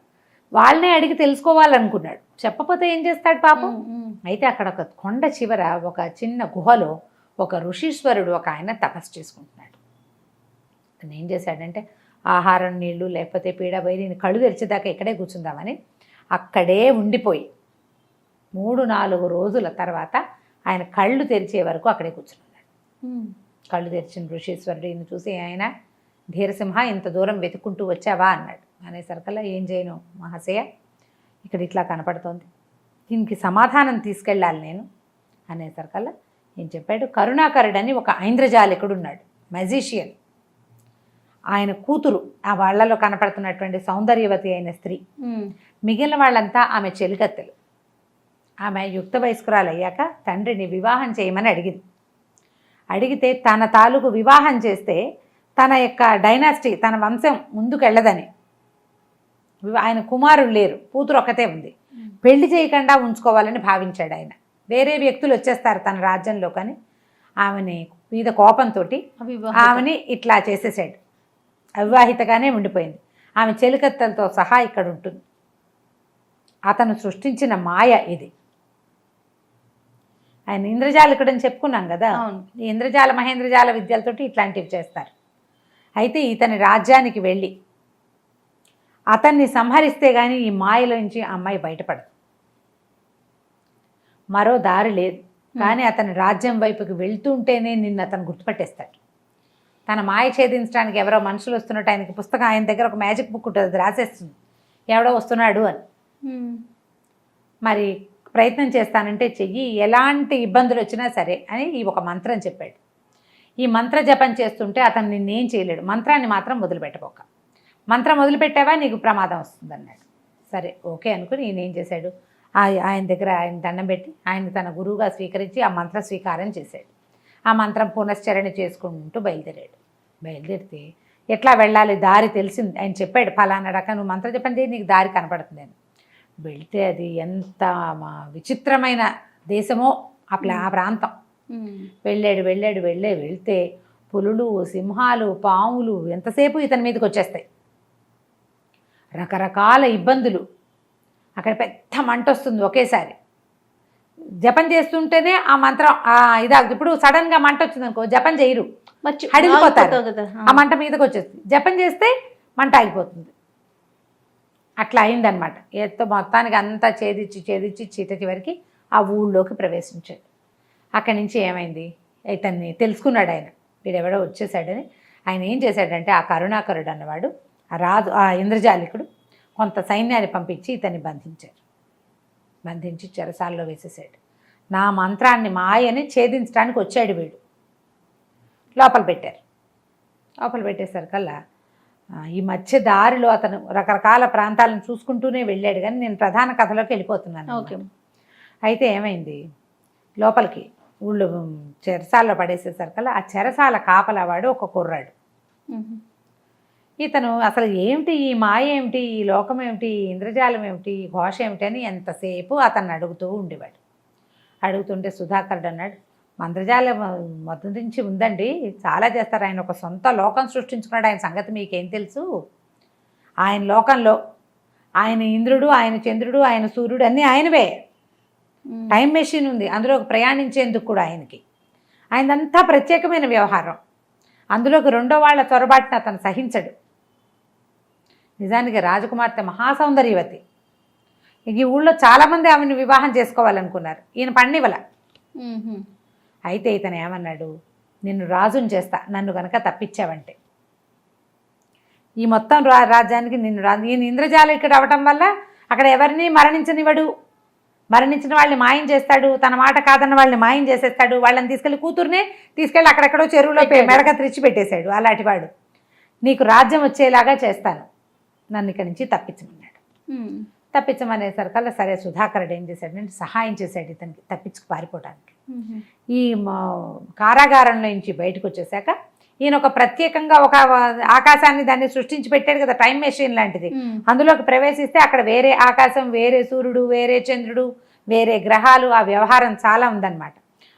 వాళ్ళనే అడిగి తెలుసుకోవాలనుకున్నాడు. చెప్పకపోతే ఏం చేస్తాడు పాపం. అయితే అక్కడ ఒక కొండ చివర ఒక చిన్న గుహలో ఒక ఋషీశ్వరుడు ఒక ఆయన తపస్సు చేసుకుంటున్నాడు. అతను ఏం చేశాడంటే ఆహారం నీళ్లు లేకపోతే పీడ బయలు కళ్ళు తెరిచేదాకా ఇక్కడే కూర్చుందామని అక్కడే ఉండిపోయి 3-4 రోజుల తర్వాత ఆయన కళ్ళు తెరిచే వరకు అక్కడే కూర్చున్నాడు. కళ్ళు తెరిచిన ఋషీశ్వరుడు ఈయన చూసి, ఆయన ధీరసింహ ఇంత దూరం వెతుక్కుంటూ వచ్చావా అన్నాడు. అనేసరికల్లా ఏం చేయను మహాశయ, ఇక్కడ ఇట్లా కనపడుతోంది, దీనికి సమాధానం తీసుకెళ్ళాలి నేను అనేసరికల్లా ఏం చెప్పాడు, కరుణాకరుడని ఒక ఐంద్రజాలికుడు ఉన్నాడు, మెజిషియన్. ఆయన కూతురు ఆ వాళ్ళలో కనపడుతున్నటువంటి సౌందర్యవతి అయిన స్త్రీ. మిగిలిన వాళ్ళంతా ఆమె చెలికత్తెలు. ఆమె యుక్త వయస్కురాలు అయ్యాక తండ్రిని వివాహం చేయమని అడిగింది. అడిగితే తన తాలూకు వివాహం చేస్తే తన యొక్క డైనాసిటీ, తన వంశం ముందుకెళ్ళదని, ఆయన కుమారులు లేరు, కూతురు ఒక్కతే ఉంది, పెళ్లి చేయకుండా ఉంచుకోవాలని భావించాడు ఆయన. వేరే వ్యక్తులు వచ్చేస్తారు తన రాజ్యంలో, కానీ ఆమెని మీద కోపంతో ఆమెని ఇట్లా చేసేసాడు. అవివాహితగానే ఉండిపోయింది. ఆమె చెలికత్తెలతో సహా ఇక్కడ ఉంటుంది. అతను సృష్టించిన మాయ ఇది. ఆయన ఇంద్రజాలికుడని చెప్పుకున్నాం కదా, ఈ ఇంద్రజాల మహేంద్రజాల విద్యలతోటి ఇట్లాంటివి చేస్తారు. అయితే ఇతని రాజ్యానికి వెళ్ళి అతన్ని సంహరిస్తే కానీ ఈ మాయలోంచి అమ్మాయి బయటపడదు. మరో దారి లేదు. కానీ అతని రాజ్యం వైపుకి వెళ్తుంటేనే నిన్ను అతను గుర్తుపట్టేస్తాడు. తన మాయ ఛేదించడానికి ఎవరో మనుషులు వస్తున్నట్టు ఆయనకి పుస్తకం, ఆయన దగ్గర ఒక మ్యాజిక్ బుక్ ఉంటుంది, రాసేస్తుంది ఎవడో వస్తున్నాడు అని. మరి ప్రయత్నం చేస్తానంటే చెయ్యి, ఎలాంటి ఇబ్బందులు వచ్చినా సరే అని ఈ ఒక మంత్రం చెప్పాడు. ఈ మంత్ర జపం చేస్తుంటే అతను నిన్నేం చేయలేడు, మంత్రాన్ని మాత్రం వదిలిపెట్టబోక, మంత్రం వదిలిపెట్టావా నీకు ప్రమాదం వస్తుంది అన్నాడు. సరే ఓకే అనుకుని ఈయన ఏం చేశాడు, ఆయన దగ్గర ఆయన దండం పెట్టి ఆయన తన గురువుగా స్వీకరించి ఆ మంత్ర స్వీకారం చేశాడు. ఆ మంత్రం పునశ్చరణ చేసుకుంటూ బయలుదేరితే ఎట్లా వెళ్ళాలి దారి తెలిసింది. ఆయన చెప్పాడు, ఫలానా రకం నువ్వు మంత్ర జపం చేయి నీకు దారి కనపడుతుంది అని. వెళ్తే అది ఎంత విచిత్రమైన దేశమో ఆ ప్రాంతం. వెళ్తే పులులు, సింహాలు, పాములు ఎంతసేపు ఇతని మీదకి వచ్చేస్తాయి. రకరకాల ఇబ్బందులు. అక్కడ పెద్ద మంట వస్తుంది ఒకేసారి. జపం చేస్తుంటేనే ఆ మంత్రం ఇదాగుతుంది. ఇప్పుడు సడన్గా మంట వచ్చింది అనుకో, జపం చేయరు, అడిగిపోతారు, ఆ మంట మీదకి వచ్చేస్తుంది. జపం చేస్తే మంట ఆగిపోతుంది. అట్లా అయిందనమాట. ఏదో మొత్తానికి అంతా ఛేదించి చీకటి వరకు ఆ ఊళ్ళోకి ప్రవేశించాడు. అక్కడి నుంచి ఏమైంది, ఇతన్ని తెలుసుకున్నాడు ఆయన, వీడెవడో వచ్చేసాడని. ఆయన ఏం చేశాడంటే ఆ కరుణాకరుడు అన్నవాడు, ఆ ఇంద్రజాలికుడు కొంత సైన్యాన్ని పంపించి ఇతన్ని బంధించి చెరసాల్లో వేసేసాడు. నా మంత్రాన్ని మాయని ఛేదించడానికి వచ్చాడు వీడు. లోపల పెట్టేసరికల్లా ఈ మధ్య దారిలో అతను రకరకాల ప్రాంతాలను చూసుకుంటూనే వెళ్ళాడు. కానీ నేను ప్రధాన కథలోకి వెళ్ళిపోతున్నాను. ఓకే. అయితే ఏమైంది, లోపలికి ఊళ్ళో చెరసాల్లో పడేసేసరికల్లా ఆ చెరసాల కాపలవాడు ఒక కుర్రాడు. ఇతను అసలు ఏమిటి ఈ మాయ ఏమిటి, ఈ లోకం ఏమిటి, ఈ ఇంద్రజాలం ఏమిటి, ఈ ఘోష ఏమిటి అని ఎంతసేపు అతన్ని అడుగుతూ ఉండేవాడు. అడుగుతుంటే సుధాకరుడు అన్నాడు, మంత్రజాలం మొదటి నుంచి ఉందండి, చాలా చేస్తారు. ఆయన ఒక సొంత లోకం సృష్టించుకున్నాడు, ఆయన సంగతి మీకేం తెలుసు. ఆయన లోకంలో ఆయన ఇంద్రుడు, ఆయన చంద్రుడు, ఆయన సూర్యుడు అన్నీ ఆయనవే. టైం మెషిన్ ఉంది, అందులో ప్రయాణించేందుకు కూడా ఆయనదంతా ప్రత్యేకమైన వ్యవహారం. అందులోకి రెండో వాళ్ళ చొరబాటును అతను సహించడు. నిజానికి రాజకుమార్తె మహాసౌందర్యవతి. ఈ ఊళ్ళో చాలామంది ఆమెను వివాహం చేసుకోవాలనుకున్నారు, ఈయన పన్నివల. అయితే ఇతను ఏమన్నాడు, నిన్ను రాజుని చేస్తా నన్ను కనుక తప్పించావంటే. ఈ మొత్తం రాజ్యానికి ఈయన ఇంద్రజాలికుడు అవటం వల్ల అక్కడ ఎవరిని మరణించనివాడు, మరణించిన వాళ్ళని మాయం చేస్తాడు, తన మాట కాదన్న వాళ్ళని మాయం చేసేస్తాడు, వాళ్ళని తీసుకెళ్ళి కూతుర్నే తీసుకెళ్ళి అక్కడెక్కడో చెరువులో మెడక త్రిచ్చి పెట్టేశాడు. అలాంటి వాడు నీకు రాజ్యం వచ్చేలాగా చేస్తాను, నన్ను ఇక్కడి నుంచి తప్పించమన్నాడు. తప్పించమనేసరికల్లా సరే సుధాకరుడు ఏం చేశాడంటే సహాయం చేశాడు ఇతనికి తప్పించుకు పారిపోవడానికి. ఈ కారాగారంలో నుంచి బయటకు వచ్చేసాక ఈయన ఒక ప్రత్యేకంగా ఒక ఆకాశాన్ని దాన్ని సృష్టించి పెట్టాడు కదా, టైం మెషిన్ లాంటిది. అందులోకి ప్రవేశిస్తే అక్కడ వేరే ఆకాశం, వేరే సూర్యుడు, వేరే చంద్రుడు, వేరే గ్రహాలు, ఆ వ్యవహారం చాలా ఉందన్నమాట.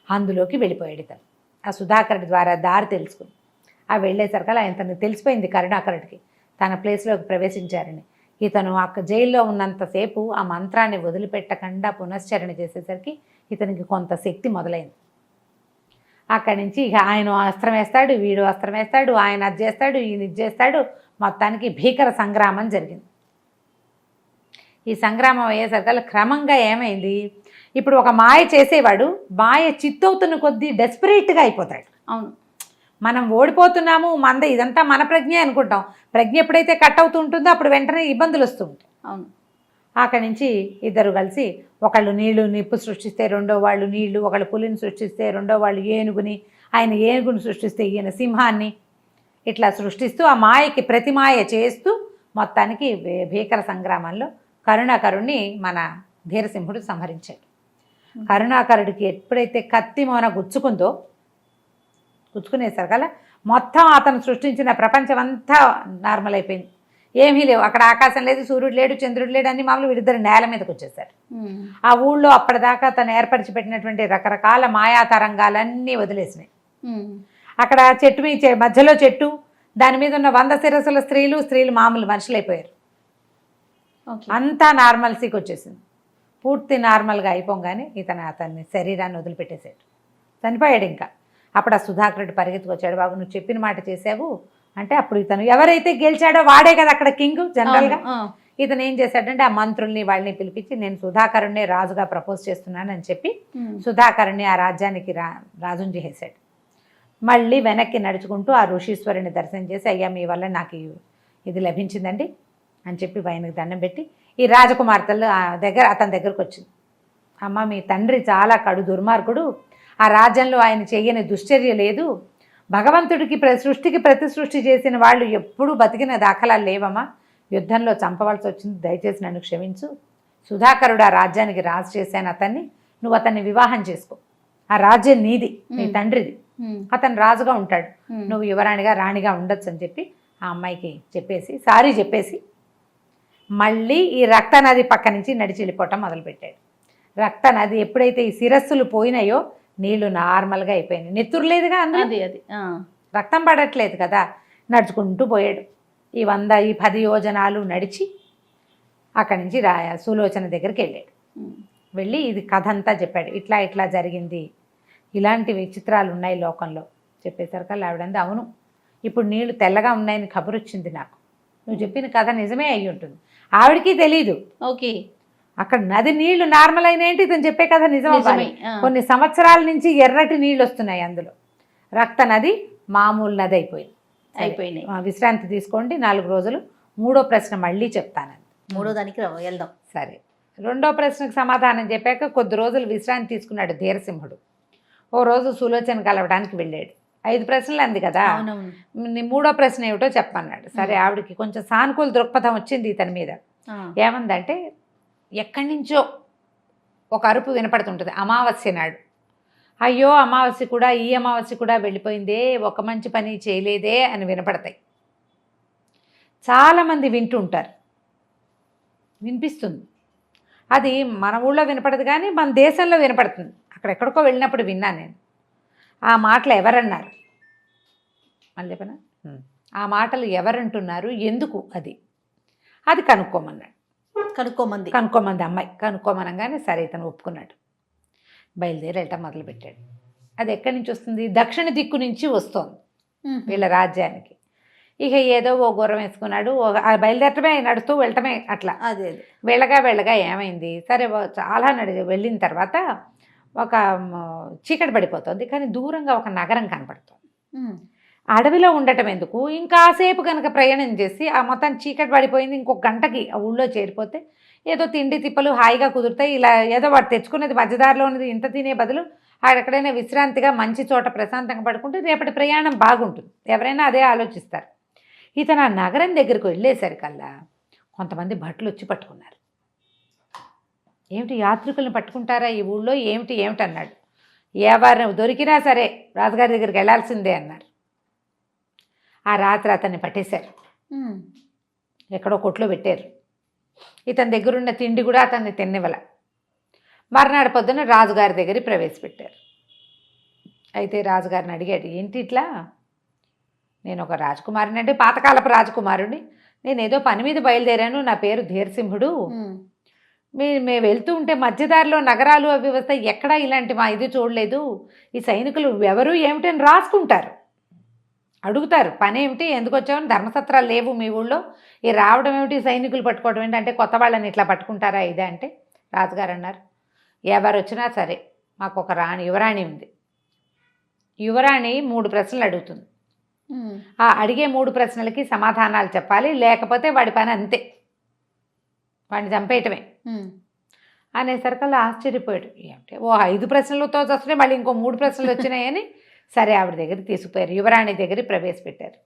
అందులోకి వెళ్ళిపోయాడు ఇతను ఆ సుధాకరుడి ద్వారా దారి తెలుసుకుని. ఆ వెళ్ళేసరికల్లా ఇతనికి తెలిసిపోయింది కరుణాకరుడికి తన ప్లేస్లోకి ప్రవేశించారని. ఇతను జైల్లో ఉన్నంతసేపు ఆ మంత్రాన్ని వదిలిపెట్టకుండా పునశ్చరణ చేసేసరికి ఇతనికి కొంత శక్తి మొదలైంది. అక్కడి నుంచి ఇక ఆయన అస్త్రం వేస్తాడు, వీడు అస్త్రం వేస్తాడు, ఆయన అది చేస్తాడు, ఈయన ఇది చేస్తాడు. మొత్తానికి భీకర సంగ్రామం జరిగింది. ఈ సంగ్రామం అయ్యేసరికల్లా క్రమంగా ఏమైంది, ఇప్పుడు ఒక మాయ చేసేవాడు మాయ చిత్తవుతున్న కొద్దీ డెస్పరేట్గా అయిపోతాడు. అవును, మనం ఓడిపోతున్నాము, ఇదంతా మన ప్రజ్ఞ అనుకుంటాం. ప్రజ్ఞ ఎప్పుడైతే కట్ అవుతూ ఉంటుందో అప్పుడు వెంటనే ఇబ్బందులు వస్తూ ఉంటాయి. అవును, అక్కడి నుంచి ఇద్దరు కలిసి ఒకళ్ళు నీళ్లు నిప్పు సృష్టిస్తే రెండో వాళ్ళు నీళ్లు, ఒకళ్ళు పులిని సృష్టిస్తే రెండో వాళ్ళు ఏనుగుని, ఆయన ఏనుగుని సృష్టిస్తే ఈయన సింహాన్ని, ఇట్లా సృష్టిస్తూ ఆ మాయకి ప్రతిమాయ చేస్తూ మొత్తానికి భీకర సంగ్రామంలో కరుణాకరుణ్ణి మన ధీరసింహుడు సంహరించాడు. కరుణాకరుడికి ఎప్పుడైతే కత్తి మోన గుచ్చుకునేసరికల్లా మొత్తం అతను సృష్టించిన ప్రపంచం అంతా నార్మల్ అయిపోయింది. ఏమీ లేవు, అక్కడ ఆకాశం లేదు, సూర్యుడు లేడు, చంద్రుడు లేడు, అన్ని మామూలు వీడిద్దరు నేల మీదకి వచ్చేసారు. ఆ ఊళ్ళో అప్పటిదాకా తను ఏర్పరిచి పెట్టినటువంటి రకరకాల మాయా తరంగాలన్నీ వదిలేసినాయి. అక్కడ చెట్టు మధ్యలో చెట్టు, దాని మీద ఉన్న 100 శిరస్సుల స్త్రీలు మామూలు మనుషులు అయిపోయారు. అంతా నార్మల్సీకి వచ్చేసింది. పూర్తి నార్మల్గా అయిపోగానే అతన్ని శరీరాన్ని వదిలిపెట్టేశాడు, చనిపోయాడు. ఇంకా అప్పుడు ఆ సుధాకరుడు పరిగెత్తుకొచ్చాడు, బాబు నువ్వు చెప్పిన మాట చేసావు అంటే. అప్పుడు ఇతను ఎవరైతే గెలిచాడో వాడే కదా అక్కడ కింగ్ జనరల్గా. ఇతను ఏం చేశాడంటే ఆ మంత్రుల్ని వాళ్ళని పిలిపించి నేను సుధాకరుణ్ణి రాజుగా ప్రపోజ్ చేస్తున్నానని చెప్పి సుధాకరుణ్ణి ఆ రాజ్యానికి రాజుని చేసేసాడు. మళ్ళీ వెనక్కి నడుచుకుంటూ ఆ ఋషీశ్వరుని దర్శనం చేసి అయ్యా మీ వల్ల నాకు ఇది లభించిందండి అని చెప్పి ఆయనకు దండం పెట్టి ఈ రాజకుమార్తెలు అతని దగ్గరకు వచ్చింది. అమ్మ మీ తండ్రి చాలా కడు దుర్మార్గుడు, ఆ రాజ్యంలో ఆయన చేయని దుశ్చర్య లేదు, భగవంతుడికి సృష్టికి ప్రతి సృష్టి చేసిన వాళ్ళు ఎప్పుడూ బతికిన దాఖలాలు లేవమ్మా, యుద్ధంలో చంపవలసి వచ్చింది, దయచేసి నన్ను క్షమించు. సుధాకరుడు ఆ రాజ్యానికి రాజు చేశాను అతన్ని, నువ్వు అతన్ని వివాహం చేసుకో, ఆ రాజ్యం నీది, నీ తండ్రిది, అతను రాజుగా ఉంటాడు, నువ్వు యువరాణిగా రాణిగా ఉండొచ్చు అని చెప్పి ఆ అమ్మాయికి చెప్పేసి సారీ చెప్పేసి మళ్ళీ ఈ రక్తనది పక్క నుంచి నడిచి వెళ్ళిపోవటం మొదలుపెట్టాడు. రక్తనది ఎప్పుడైతే ఈ శిరస్సులు పోయినాయో నీళ్లు నార్మల్గా అయిపోయినాయి, నెత్తురు లేదుగా, అందులో రక్తం పడట్లేదు కదా, నడుచుకుంటూ పోయాడు. ఈ 10 యోజనాలు నడిచి అక్కడి నుంచి సులోచన దగ్గరికి వెళ్ళాడు. వెళ్ళి ఇది కథ అంతా చెప్పాడు, ఇట్లా ఇట్లా జరిగింది, ఇలాంటి విచిత్రాలు ఉన్నాయి లోకంలో చెప్పేసరికి ఆవిడంది అవును ఇప్పుడు నీళ్లు తెల్లగా ఉన్నాయని కబురు వచ్చింది నాకు, నువ్వు చెప్పిన కథ నిజమే అయ్యి ఉంటుంది. ఆవిడకి తెలీదు ఓకే అక్కడ నది నీళ్లు నార్మల్ అయినాయంటే ఇతను చెప్పే కథ నిజం అవ్వాలి. కొన్ని సంవత్సరాల నుంచి ఎర్రటి నీళ్ళు వస్తున్నాయి, అందులో రక్త నది మామూలు నది అయిపోయింది. విశ్రాంతి తీసుకోండి 4 రోజులు. 3వ ప్రశ్న మళ్ళీ చెప్తానండి, 3వ దానికి వెళ్దాం. సరే, 2వ ప్రశ్నకు సమాధానం చెప్పాక కొద్ది రోజులు విశ్రాంతి తీసుకున్నాడు ధీరసింహుడు. ఓ రోజు సులోచన కలవడానికి వెళ్ళాడు. 5 ప్రశ్నలు అంది కదా, 3వ ప్రశ్న ఏమిటో చెప్పన్నాడు. సరే, ఆవిడకి కొంచెం సానుకూల దృక్పథం వచ్చింది ఇతని మీద. ఏమందంటే ఎక్కడి నుంచో ఒక అరుపు వినపడుతుంటుంది అమావాస్య నాడు. అయ్యో అమావాస్య కూడా, ఈ అమావాస్య కూడా వెళ్ళిపోయిందే, ఒక మంచి పని చేయలేదే అని వినపడతాయి. చాలామంది వింటూ ఉంటారు, వినిపిస్తుంది. అది మన ఊళ్ళో వినపడదు కానీ మన దేశంలో వినపడుతుంది. అక్కడెక్కడికో వెళ్ళినప్పుడు విన్నాను నేను. ఆ మాటలు ఎవరన్నారు మళ్ళీ చెప్పనా, ఆ మాటలు ఎవరంటున్నారు, ఎందుకు అది కనుక్కోమన్నాడు. కనుక్కోమంది అమ్మాయి. కనుక్కోమనగానే సరే ఇతను ఒప్పుకున్నాడు. బయలుదేరి వెళ్ళటం మొదలుపెట్టాడు. అది ఎక్కడి నుంచి వస్తుంది, దక్షిణ దిక్కు నుంచి వస్తోంది వీళ్ళ రాజ్యానికి. ఇక ఏదో ఓ గుర్రం వేసుకున్నాడు, బయలుదేరటమే, నడుస్తూ వెళ్ళటమే. అట్లా వెళ్ళగా ఏమైంది, సరే చాలా వెళ్ళిన తర్వాత ఒక చీకటి పడిపోతుంది, కానీ దూరంగా ఒక నగరం కనపడుతుంది. అడవిలో ఉండటం ఎందుకు, ఇంకాసేపు కనుక ప్రయాణం చేసి ఆ మొత్తం చీకటి పడిపోయింది, ఇంకొక గంటకి ఆ ఊళ్ళో చేరిపోతే ఏదో తిండి తిప్పలు హాయిగా కుదురుతాయి. ఇలా ఏదో వాడు తెచ్చుకున్నది మధ్యదారిలో ఉన్నది ఇంత తినే బదులు ఎక్కడైనా విశ్రాంతిగా మంచి చోట ప్రశాంతంగా పడుకుంటే రేపటి ప్రయాణం బాగుంటుంది. ఎవరైనా అదే ఆలోచిస్తారు. ఇతను ఆ నగరం దగ్గరికి వెళ్ళేసరికల్లా కొంతమంది భటులు వచ్చి పట్టుకున్నారు. ఏమిటి యాత్రికులను పట్టుకుంటారా ఈ ఊళ్ళో, ఏమిటి ఏమిటి అన్నాడు. ఎవరు దొరికినా సరే రాజుగారి దగ్గరికి వెళ్ళాల్సిందే అన్నారు. ఆ రాత్రి అతన్ని పట్టేశారు, ఎక్కడో కొట్లో పెట్టారు. ఇతని దగ్గరున్న తిండి కూడా అతన్ని తిన్నివ్వల. మర్నాడు పొద్దున్న రాజుగారి దగ్గర ప్రవేశపెట్టారు. అయితే రాజుగారిని అడిగాడు, ఏంటి ఇట్లా, నేను ఒక రాజకుమారుని అంటే పాతకాలపు రాజకుమారుని, నేను ఏదో పని మీద బయలుదేరాను, నా పేరు ధీరసింహుడు, మేము వెళ్తూ ఉంటే మధ్యదారిలో నగరాలు అవి వస్తాయి, ఎక్కడా ఇలాంటి మా ఇది చూడలేదు, ఈ సైనికులు ఎవరు ఏమిటని రాసుకుంటారు, అడుగుతారు పని ఏమిటి, ఎందుకు వచ్చామని, ధర్మసత్రాలు లేవు మీ ఊళ్ళో, ఈ రావడం ఏమిటి, సైనికులు పట్టుకోవడం ఏంటి అంటే కొత్త వాళ్ళని ఇట్లా పట్టుకుంటారా ఇదే అంటే రాజుగారు అన్నారు, ఎవరు వచ్చినా సరే మాకు ఒక యువరాణి ఉంది, యువరాణి 3 ప్రశ్నలు అడుగుతుంది, ఆ అడిగే 3 ప్రశ్నలకి సమాధానాలు చెప్పాలి, లేకపోతే వాడి పని అంతే, వాడిని చంపేయటమే అనేసరికల్లా ఆశ్చర్యపోయాడు. ఏమిటి ఓ 5 ప్రశ్నలతో వస్తున్నాయి, మళ్ళీ ఇంకో 3 ప్రశ్నలు వచ్చినాయని సరే ఆవిడ దగ్గర తీసుకుపోయారు, యువరాణి దగ్గర ప్రవేశపెట్టారు.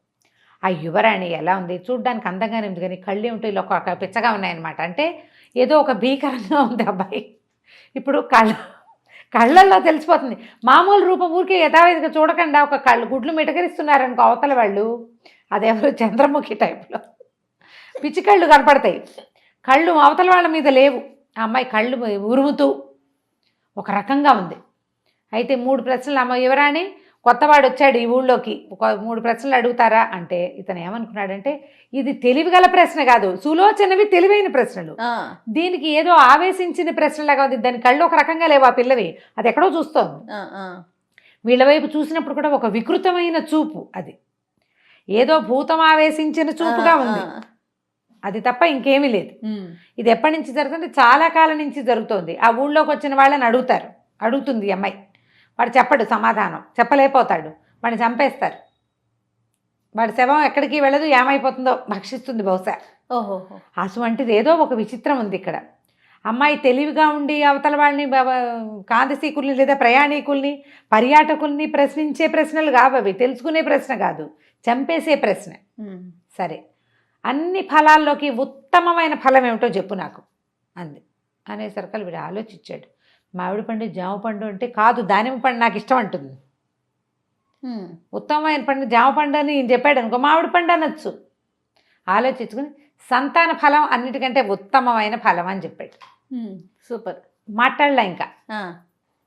ఆ యువరాణి ఎలా ఉంది, చూడ్డానికి అందంగానే ఉంది, కానీ కళ్ళు ఏమిటో ఇలా ఒక పిచ్చగా ఉన్నాయన్నమాట. అంటే ఏదో ఒక భీకరంగా ఉంది అబ్బాయి. ఇప్పుడు కళ్ళల్లో తెలిసిపోతుంది, మామూలు రూపం ఊరికే యథావిధిగా చూడకుండా ఒక గుడ్లు మిటకరిస్తున్నారనుకో అవతల వాళ్ళు, అదెవరు చంద్రముఖి టైప్లో పిచ్చి కళ్ళు కనపడతాయి, కళ్ళు అవతల వాళ్ళ మీద లేవు. ఆ అమ్మాయి కళ్ళు ఉరుముతూ ఒక రకంగా ఉంది. అయితే 3 ప్రశ్నలు, అమ్మ యువరాణి కొత్తవాడు వచ్చాడు ఈ ఊళ్ళోకి, ఒక 3 ప్రశ్నలు అడుగుతారా అంటే ఇతను ఏమనుకున్నాడంటే ఇది తెలివిగల ప్రశ్న కాదు, సులోచనవి తెలివైన ప్రశ్నలు, దీనికి ఏదో ఆవేశించిన ప్రశ్నలాగా ఉంది, దాని కళ్ళు ఒక రకంగా లేవు ఆ పిల్లవి, అది ఎక్కడో చూస్తోంది. వీళ్ళ వైపు చూసినప్పుడు కూడా ఒక వికృతమైన చూపు, అది ఏదో భూతం ఆవేశించిన చూపుగా ఉంది, అది తప్ప ఇంకేమీ లేదు. ఇది ఎప్పటి నుంచి జరుగుతుంది, చాలా కాలం నుంచి జరుగుతోంది. ఆ ఊళ్ళోకి వచ్చిన వాళ్ళని అడుగుతుంది అమ్మాయి, వాడు చెప్పడు, సమాధానం చెప్పలేకపోతాడు, వాడిని చంపేస్తారు, వాడి శవం ఎక్కడికి వెళ్ళదు, ఏమైపోతుందో భక్షిస్తుంది బహుశా. ఓహో, అటువంటిది ఏదో ఒక విచిత్రం ఉంది ఇక్కడ. అమ్మాయి తెలివిగా ఉండి అవతల వాళ్ళని కాంతిసీకుల్ని లేదా ప్రయాణికుల్ని పర్యాటకుల్ని ప్రశ్నించే ప్రశ్నలు కావు అవి, తెలుసుకునే ప్రశ్న కాదు, చంపేసే ప్రశ్న. సరే, అన్ని ఫలాల్లోకి ఉత్తమమైన ఫలం ఏమిటో చెప్పు నాకు అంది. అనేసరికి వీడు ఆలోచించాడు, మామిడి పండు జామ పండు అంటే కాదు, దానిమ్మ పండు నాకు ఇష్టం అంటుంది. ఉత్తమమైన పండు జామ పండు అని చెప్పాడు అనుకో, మామిడి పండు అనొచ్చు. ఆలోచించుకుని సంతాన ఫలం అన్నిటికంటే ఉత్తమమైన ఫలం అని చెప్పాడు. సూపర్. మాట్లాడలా, ఇంకా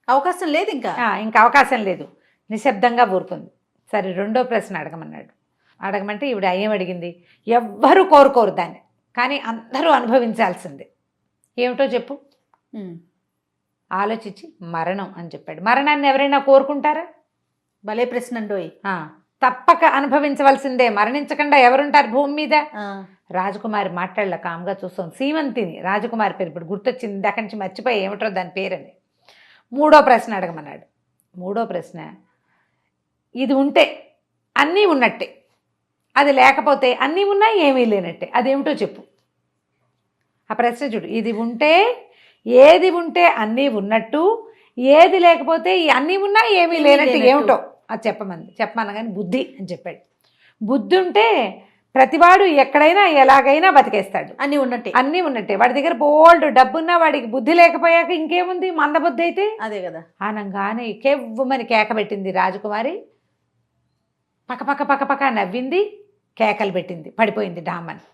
అవకాశం లేదు, ఇంకా అవకాశం లేదు, నిశ్శబ్దంగా ఊరుకుంది. సరే, 2వ ప్రశ్న అడగమన్నాడు. అడగమంటే ఈవిడ ఏం అడిగింది, ఎవ్వరూ కోరుకోరు దాన్ని, కానీ అందరూ అనుభవించాల్సిందే, ఏమిటో చెప్పు. ఆలోచించి మరణం అని చెప్పాడు. మరణాన్ని ఎవరైనా కోరుకుంటారా? భలే ప్రశ్న అండోయ్. తప్పక అనుభవించవలసిందే, మరణించకుండా ఎవరుంటారు భూమి మీద. రాజకుమారి మాట్లాడలే, కామ్గా చూస్తాం. సీమంతిని రాజకుమారి పేరు ఇప్పుడు గుర్తొచ్చింది, ఇందాక నుంచి మర్చిపోయి ఏమిటో దాని పేరని. 3వ ప్రశ్న అడగమన్నాడు. 3వ ప్రశ్న, ఇది ఉంటే అన్నీ ఉన్నట్టే, అది లేకపోతే అన్నీ ఉన్నాయి ఏమీ లేనట్టే, అదేమిటో చెప్పు. ఆ ప్రశ్న చూడు, ఇది ఉంటే ఏది ఉంటే అన్నీ ఉన్నట్టు, ఏది లేకపోతే ఈ అన్నీ ఉన్నా ఏమీ లేనట్టు ఏమిటో అది చెప్పమన్నా కానీ బుద్ధి అని చెప్పాడు. బుద్ధి ఉంటే ప్రతివాడు ఎక్కడైనా ఎలాగైనా బతికేస్తాడు, అన్నీ ఉన్నట్టే. వాడి దగ్గర బోల్డ్ డబ్బున్నా వాడికి బుద్ధి లేకపోయాక ఇంకేముంది, మందబుద్ధి అయితే అదే కదా. అనగానే కెవ్వమని కేక పెట్టింది రాజకుమారి, పక్క నవ్వింది, కేకలు పెట్టింది, పడిపోయింది డామని.